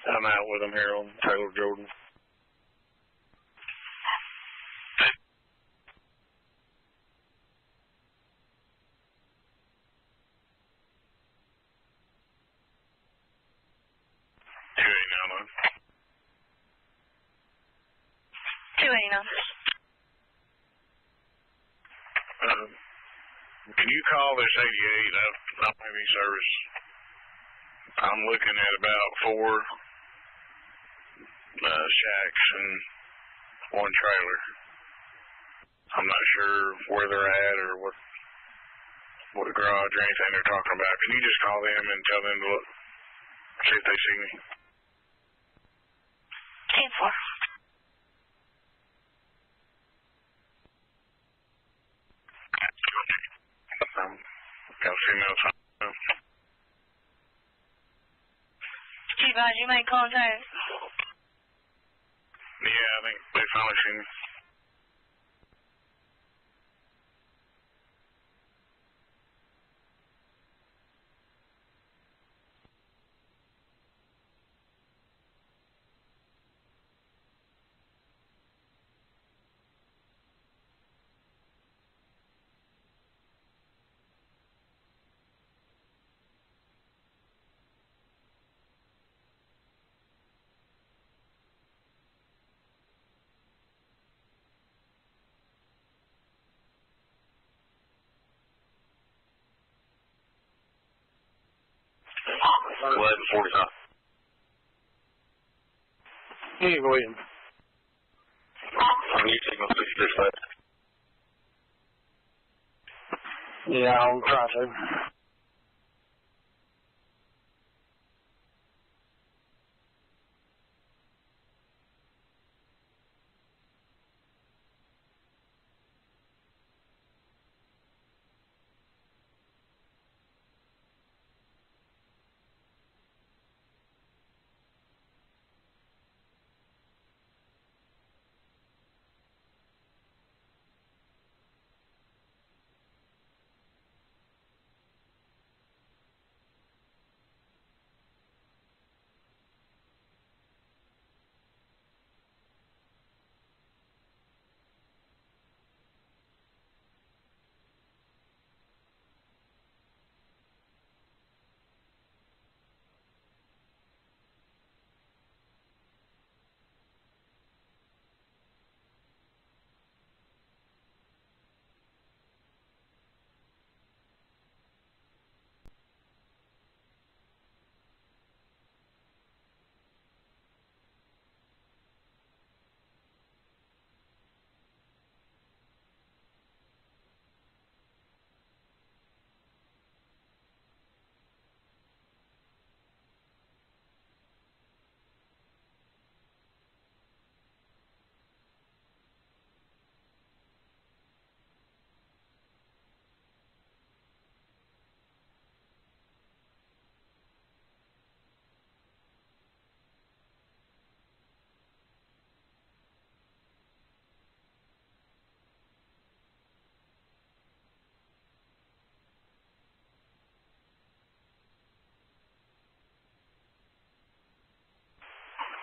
I'm out with them here on Taylor Jordan. Can you call this 88? I'm heavy service. I'm looking at about 4 shacks, and one trailer. I'm not sure where they're at or what garage or anything they're talking about. Can you just call them and tell them to look, see if they see me? 10-4. Got a female time. Chief, how'd you make contact? Yeah, I think they finally seen me. Hey, William. You signal 665. Yeah, I'll try to.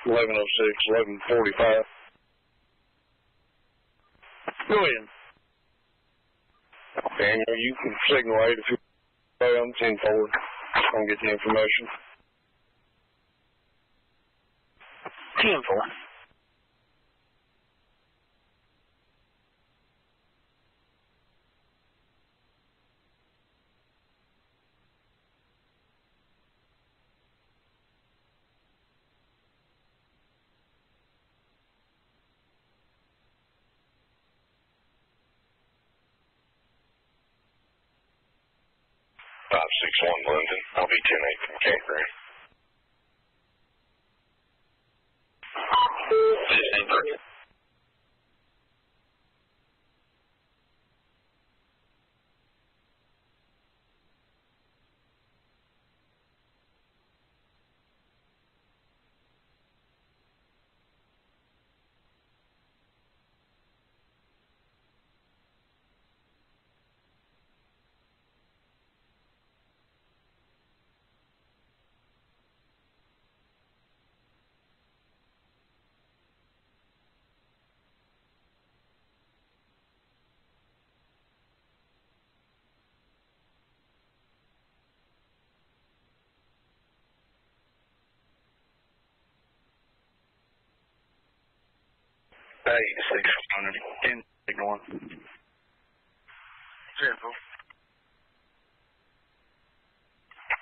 $11:06, 11:45. William. Daniel, you can signal 8 if you're on 10-4. I'll get the information. 10-4. London. I'll be 10-8 from campground. 16:30. Hey, 600. 10 signal. 10-4.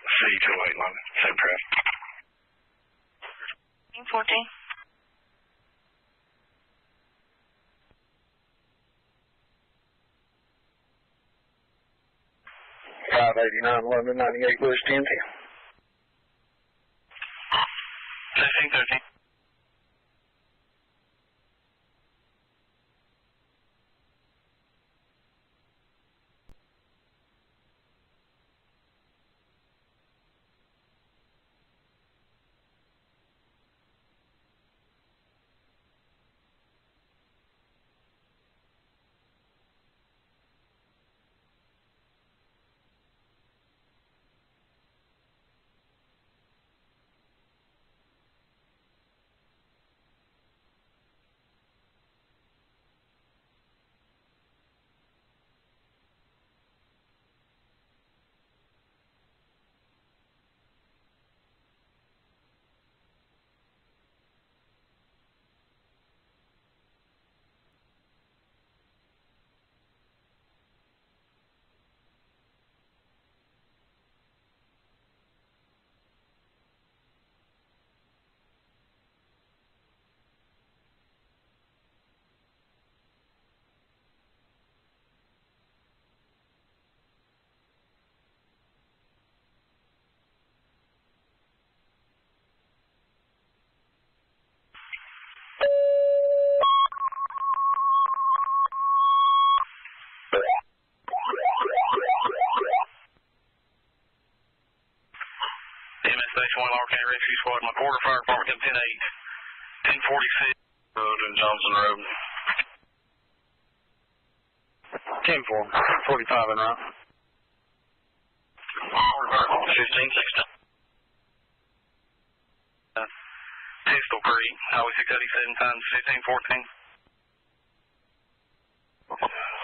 C28 London. Same press. 14. 589 London 98 Bush 1010. 1513. Station 1, Lower County Rescue Squad, McWhorter Fire Department, 10-8, 1046 Road and Johnson Road. 10-4, 45 and route. 1516. Pistol Creek, Highway 687 times 1514.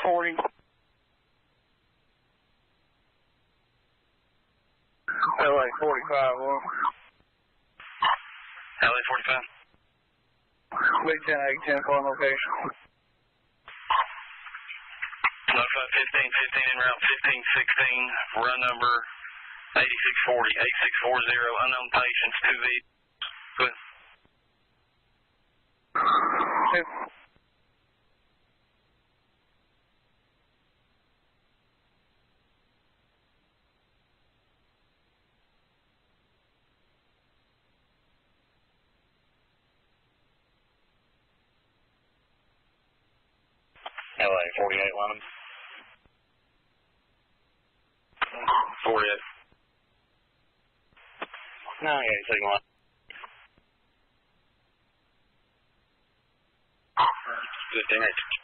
40. LA 45 1. LA 45. Big 10 8 10 4 location. Notify 1515 en route 1516, run number 8640, 8640, unknown patients, 2 vehicles. Good. LA 48 London. 48. 98 signal. 15 8.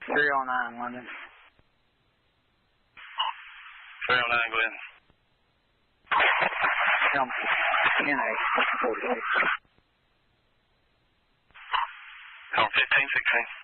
Three oh nine London. 309 Glenn. 10 8 48. 1516.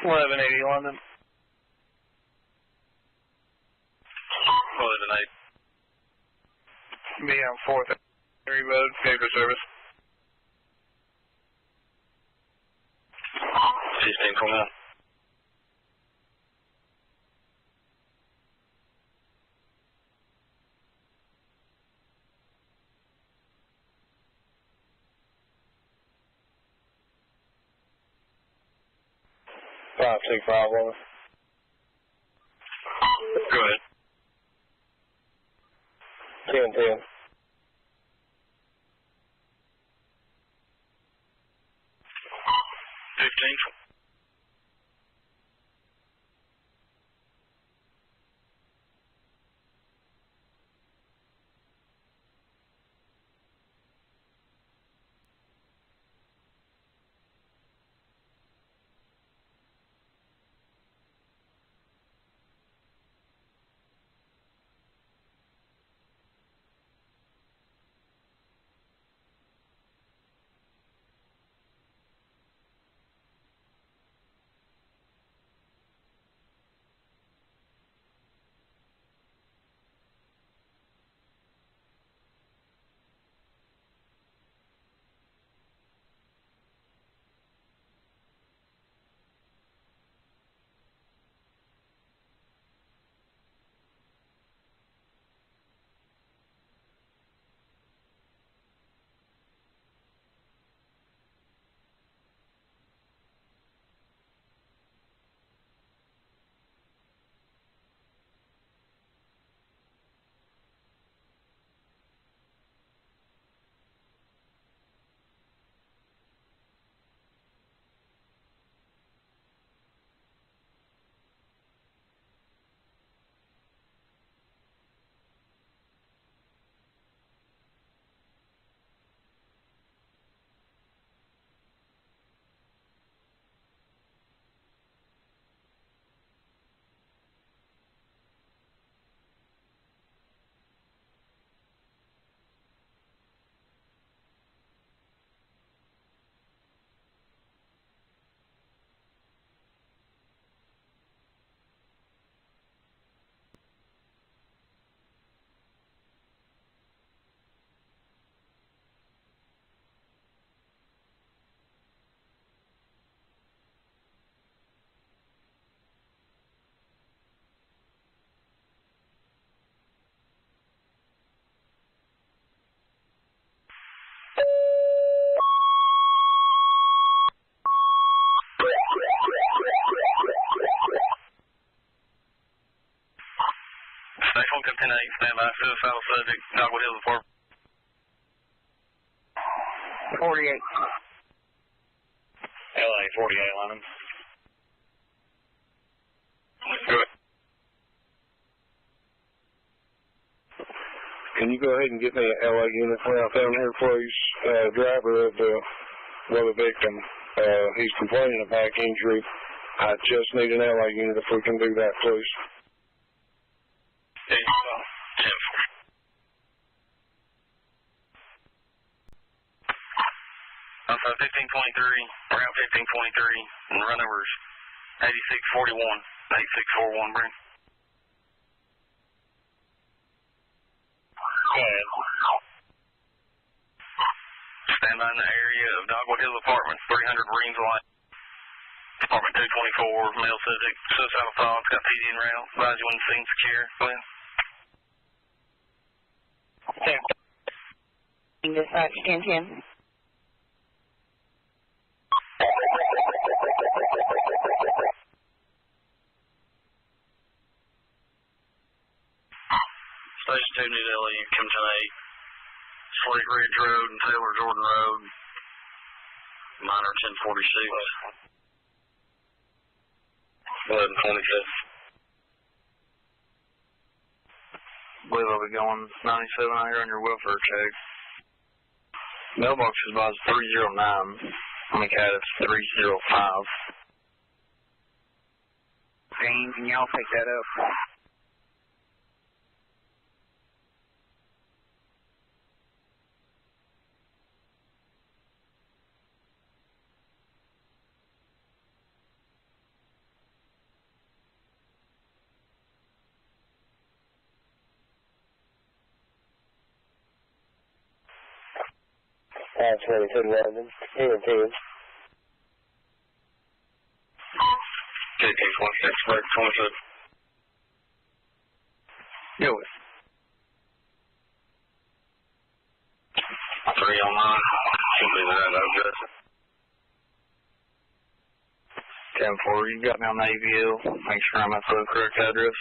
1180 London. 1180. Be on 4th Road, paper service. 15 from now. Five, 2, 5, 1. Go ahead. 10, 10. 15. Station 10-8, stand by, suicidal subject, Dogwood Hills Apartment. 48. LA 48, London. Good. Can you go ahead and get me an LA unit out down here, please? Driver of the other victim, he's complaining of back injury. I just need an LA unit if we can do that, please. 10. Also 1523, route 1523, and run numbers 8641, 8641, bring. Go ahead. Stand by in the area of Dogwood Hills Apartments, 300 Reams Line. Apartment 224, male subject, suicidal thoughts, got PD and rail. Advise you when the scene secure. Go ahead. 10. Dispatch 1010. Station 2 New Delhi, come tonight. Slate Ridge Road and Taylor Jordan Road. Minor 1046. 1126. Believe I'll be going 97 out here on your welfare check. Mailbox is about 309. McCad is 305. Jane, can y'all pick that up? 52211, here it is. JT-16, break 27. Go with. 309, should be that address. 10-4, you got me on the AVL. Make sure I'm at the correct address.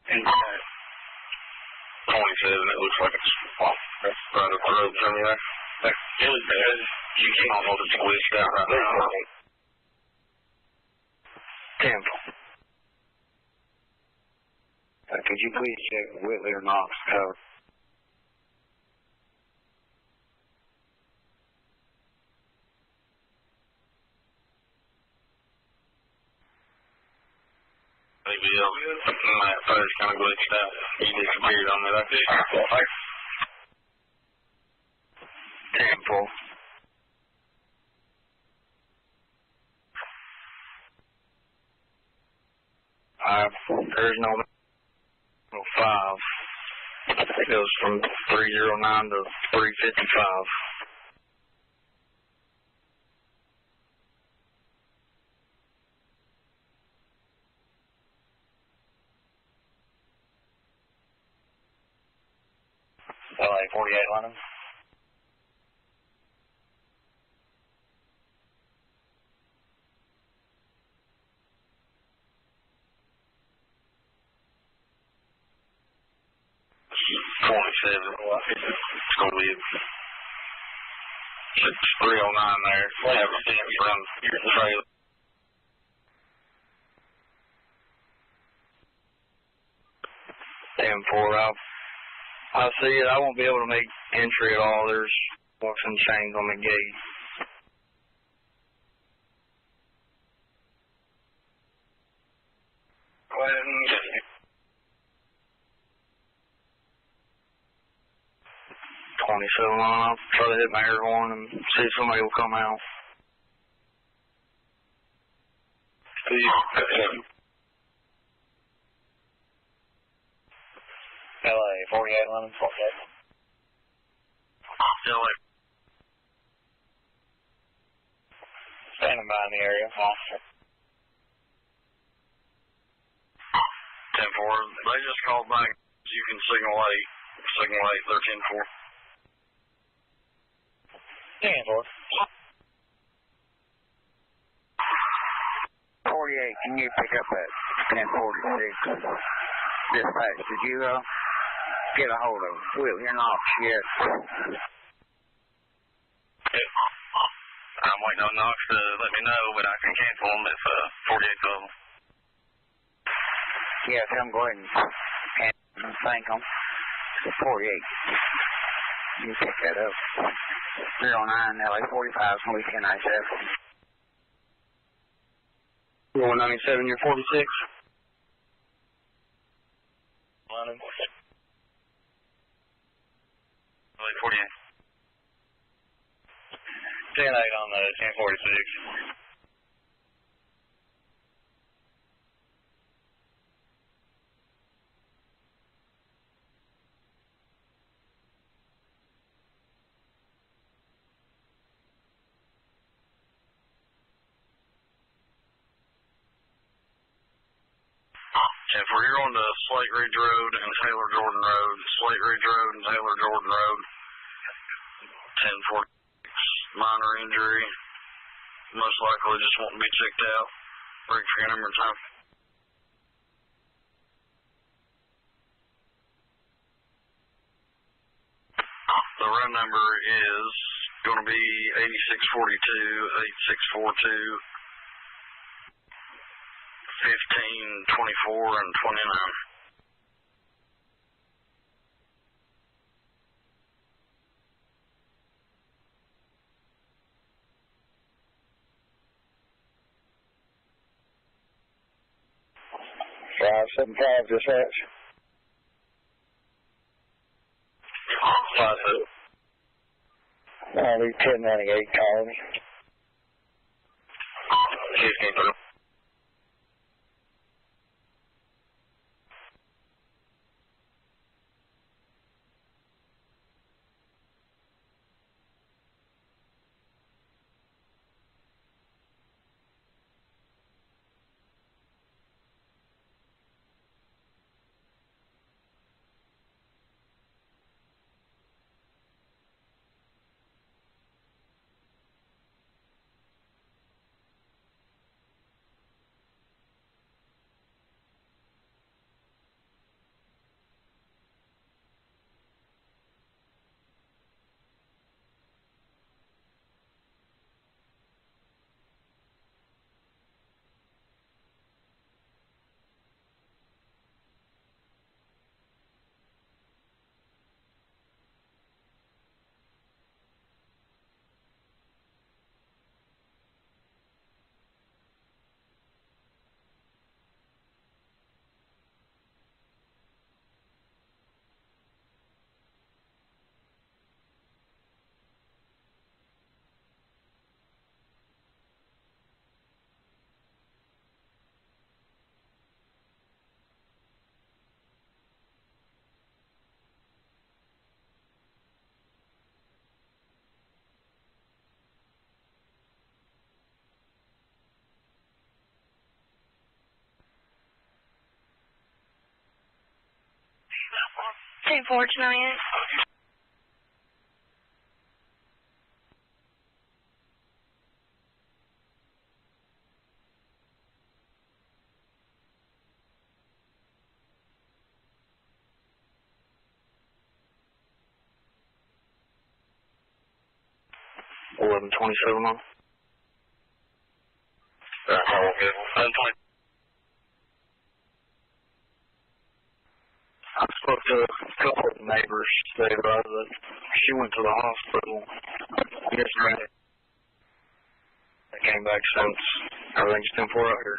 Okay. 27, it looks like it's right up the road from you there. It was bad. You can't almost it's glitched out right now. 10-4. Could you please check Whitley or Knox cover? Maybe my phone's kind of glitched out. He disappeared on me like this. 10-4. There's no 5. It goes from 309 to 355. LA 48 London. It's going to be 309 there. We have a fence around the trailer. I see it. I won't be able to make entry at all. There's hooks and chains on the gate. Go ahead and 27 on. I'll try to hit my air horn and see if somebody will come out. LA 48 London. 48. LA. Standing by in the area. 10-4. They just called back. You can signal 8. Signal 8, 13-4. 10-4. 48, can you pick up at 1046? Dispatch, did you get a hold of Whitley or Knox yet? I'm waiting on Knox to let me know, but I can cancel them if 48 of them. Yeah, tell them go ahead and thank them. 48. You pick that up. 309 LA 45 from weekend 97. 197, you're 46. London. LA 48. 10-8 on the 1046. If we're on to Slate Ridge Road and Taylor Jordan Road, Slate Ridge Road and Taylor Jordan Road, 1046, minor injury, most likely just won't be checked out. Break for your number time. The road number is going to be 8642, 8642. 15, 24, and 29. Five 575 dispatch. 5-2. I'll leave 1098 colony. 15-3. unfortunately. 1127 on. I spoke to a couple of neighbors today about that. She went to the hospital yesterday. I came back since. Everything's 10-4 out here.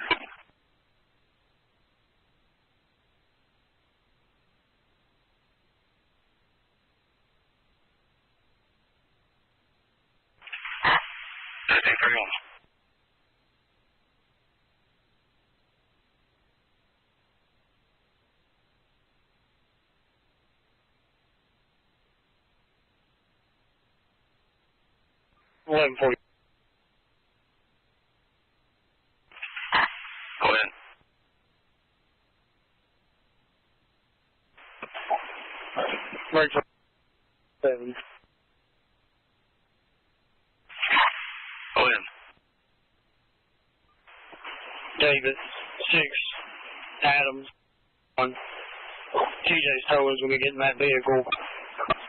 Hey, 1140. Go in. Right. 7. Go in. David, 6. Adams, 1. TJ's told us when we get in that vehicle,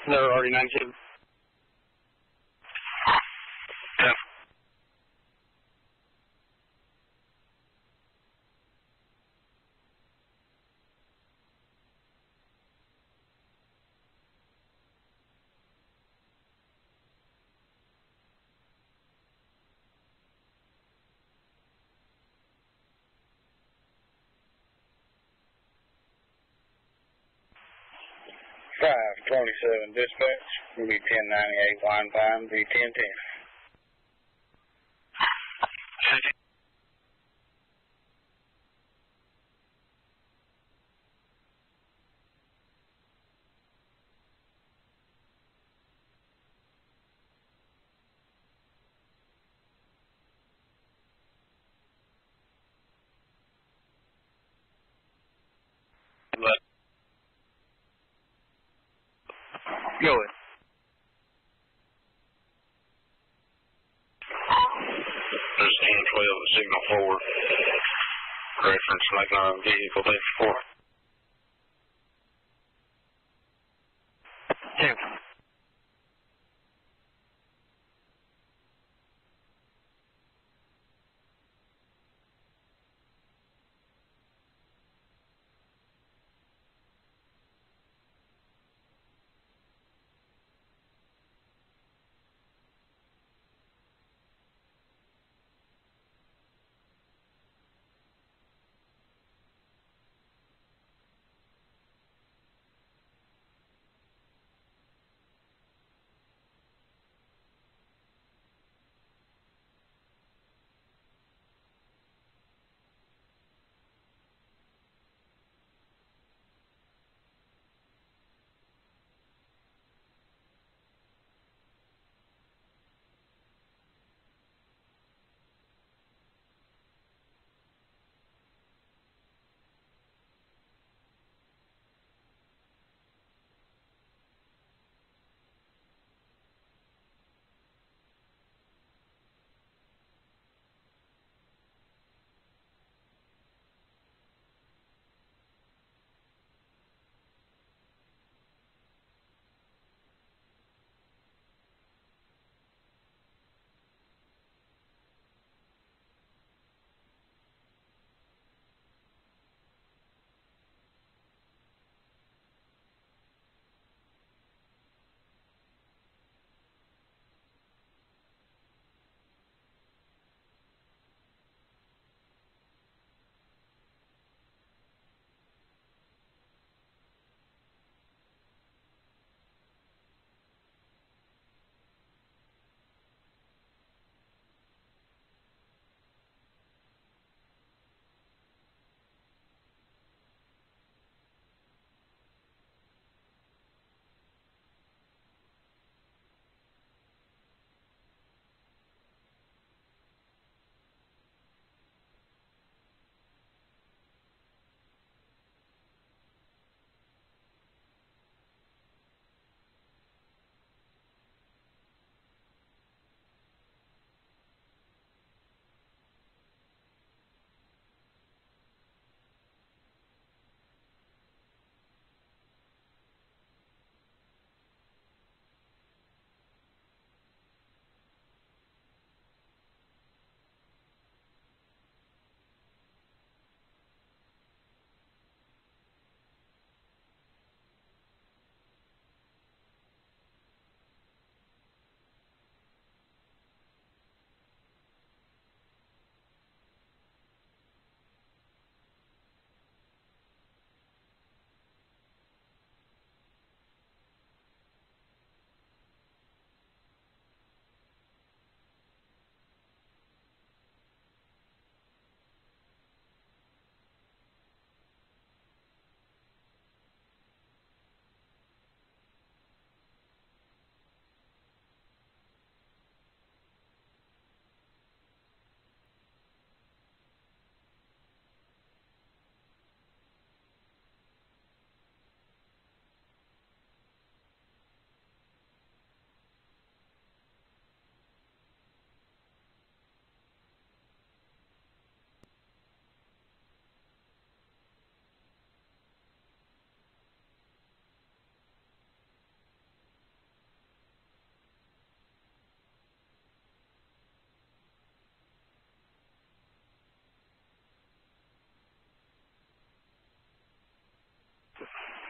they're already 19. $527 dispatch. Will be 1098 line time. Be 1010. Go ahead. There's 1012 signal forward. Reference like vehicle day 4. 10.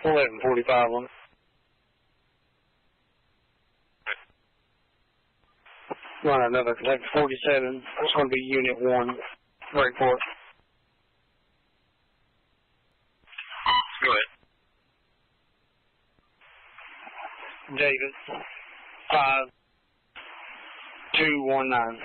11:45 on. Run another Kentucky 47. It's going to be Unit 1. Break for it. Go ahead. David. 5219.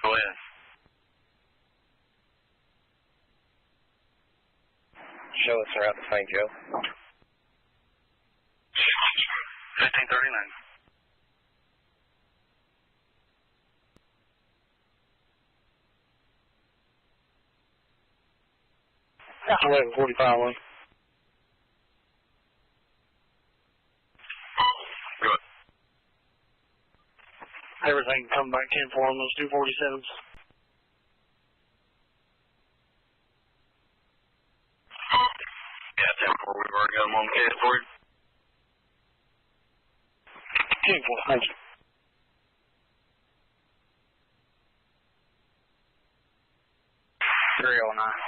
Go ahead. Show us around the St. Joe. 1539. That's 11:45 on. Good. Everything come back 10-4 on those 247s. Yeah, 10-4. We've already got them on the case for you. 10-4, thank you.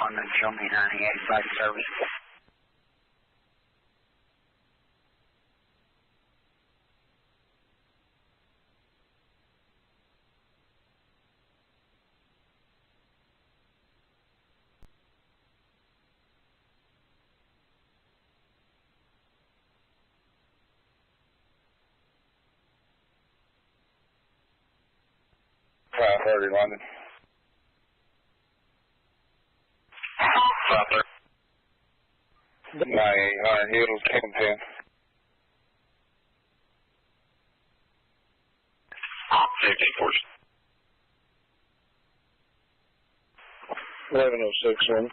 London, show me 98 flight service. London. 530. 9800 Hills, 10-10. 11:06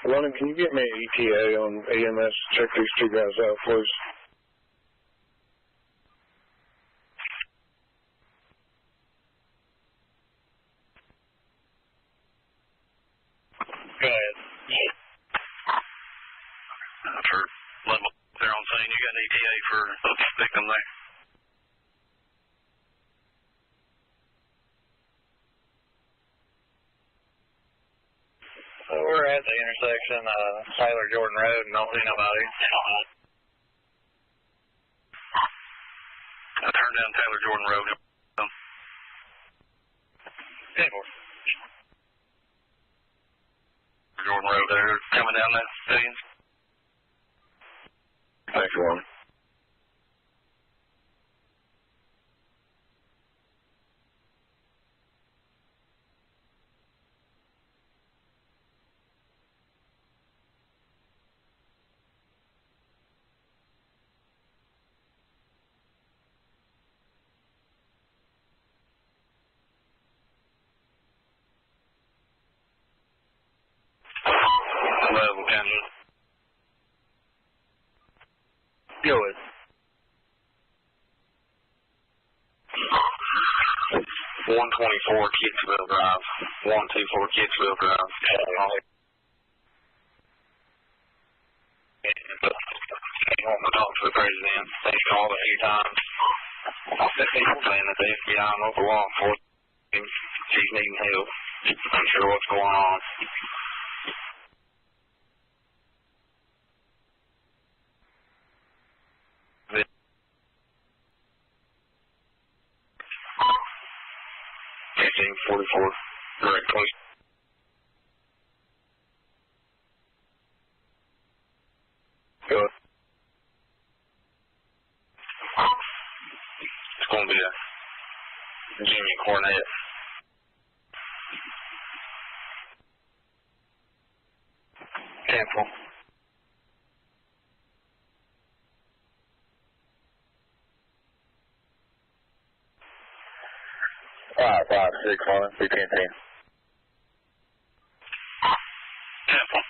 London, can you get me an ETA on EMS? Check these two guys out, please. Go ahead. For level there on scene, you got an ETA for the victim there? So we're at the intersection of Taylor Jordan Road and don't see nobody. I turned down Taylor Jordan Road. 10-4. Jordan Road there, coming down that thing. Thanks, Warren. Level Kansas. Go ahead. 124 Kidsville Drive. 124 Kidsville Drive. I want to talk to the president. They've called a few times. People saying that the FBI and local law enforcement, she's needing help. Not sure what's going on. $18.44. Direct 20. Go ahead. It's going to be a Jimmy Cornette. Cancel. 556 on it, 1510. Cancel.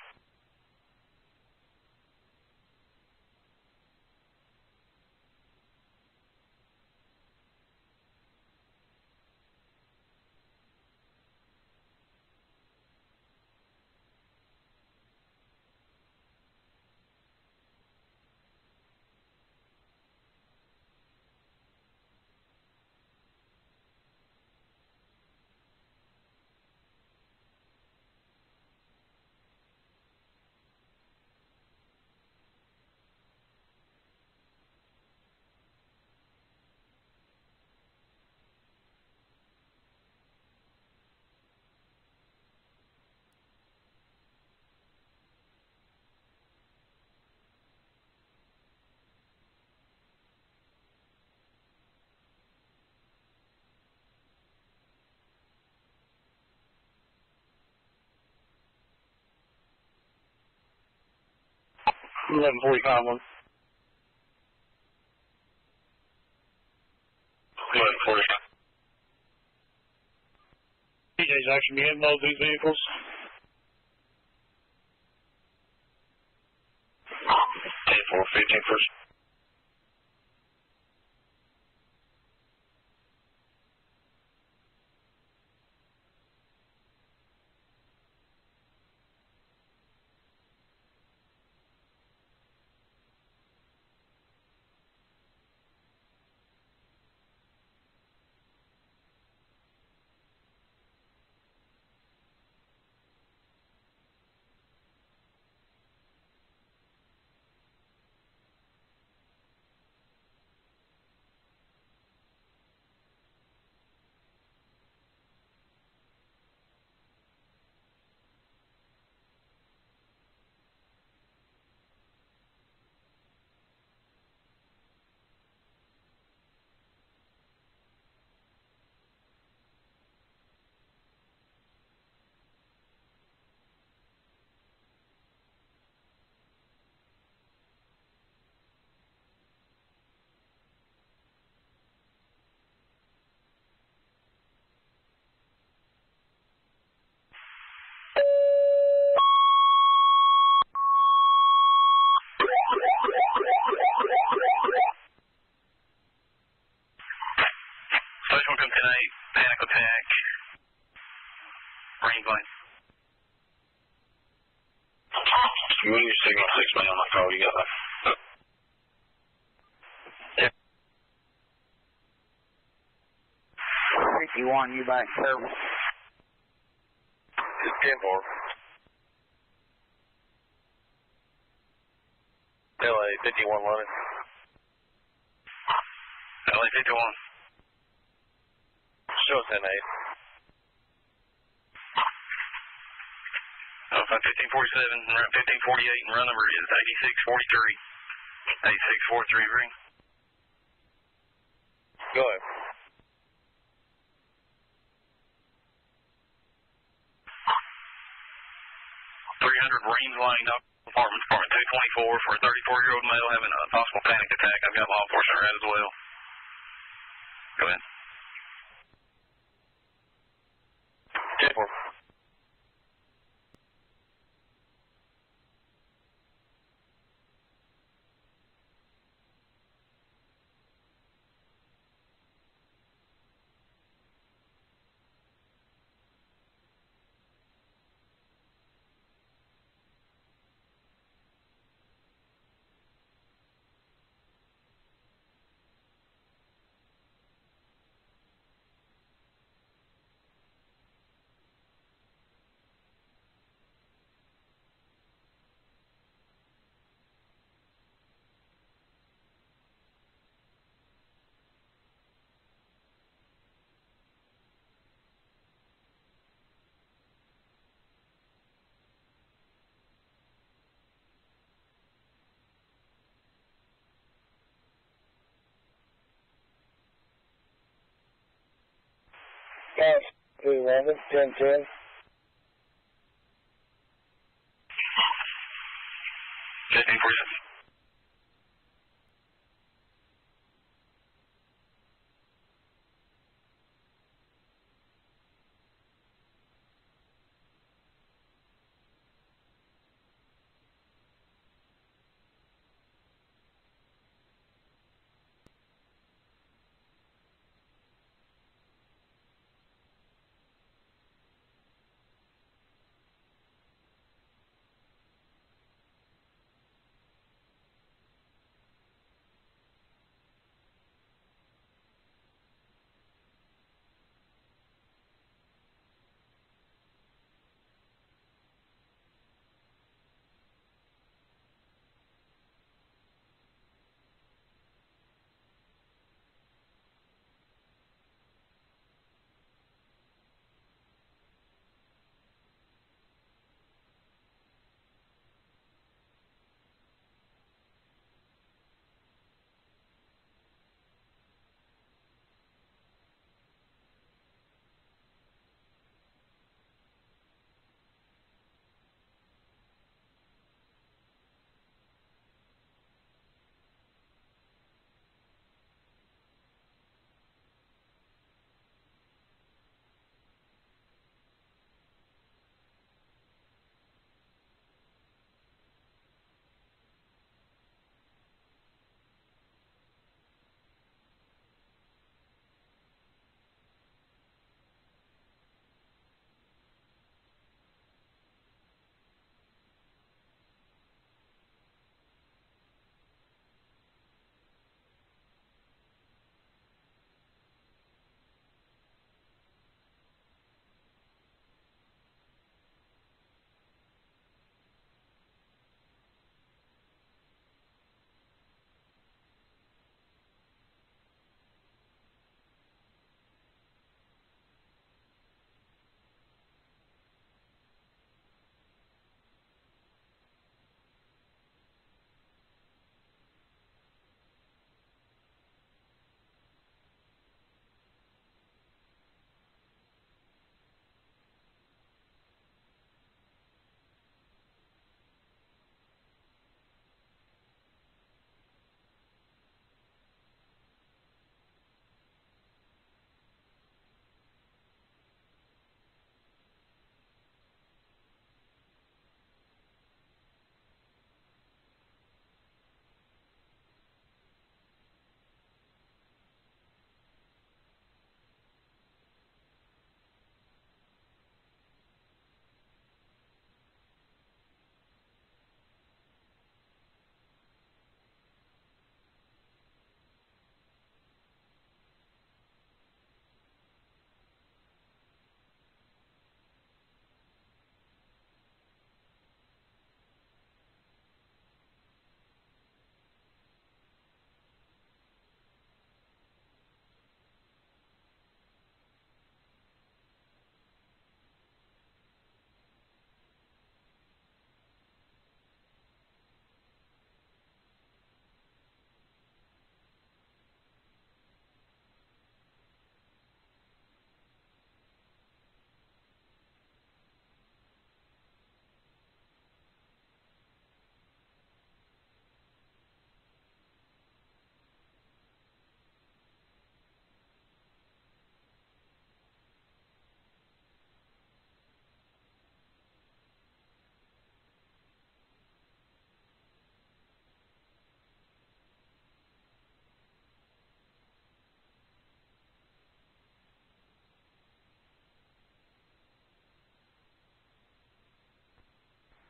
$11.45 one. 11.45. TJ's actually being load these vehicles. 10-4, 15 first. Station 10-8, panic attack. Range line. You need to signal 6 man on my call, you got that? Yeah. 51, you back service. 10-4. LA 51 London. LA 51. Show 10-8. Alpha 1547, run 1548, and run number is 8643. 8643, ring. Go ahead. Marines lining up, apartment 224 for a 34-year-old male having a possible panic attack. I've got law enforcement around as well. Go ahead. 10-4. 511, 1010.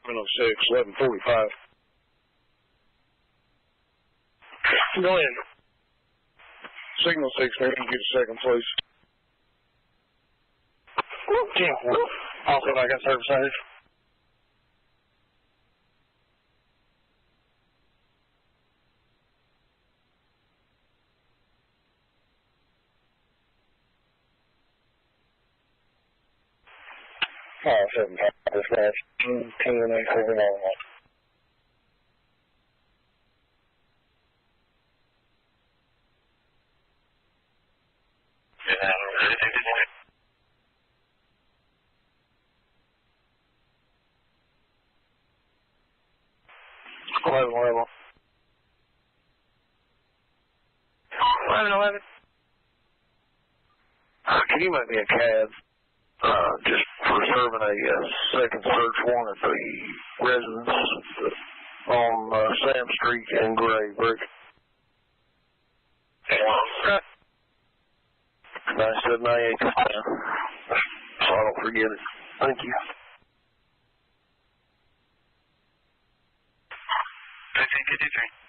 Signal 6, 1145. Go ahead. Signal 6, man. Can you get a second, please? Yeah. I'll see if I got service out here. Oh, 7, dispatch. 10, 8, 7, 1111. Can you make me a cab, just for serving a second search warrant at the residence on Sam Street in Gray Brick? 9798, so I don't forget it. Thank you. 1553.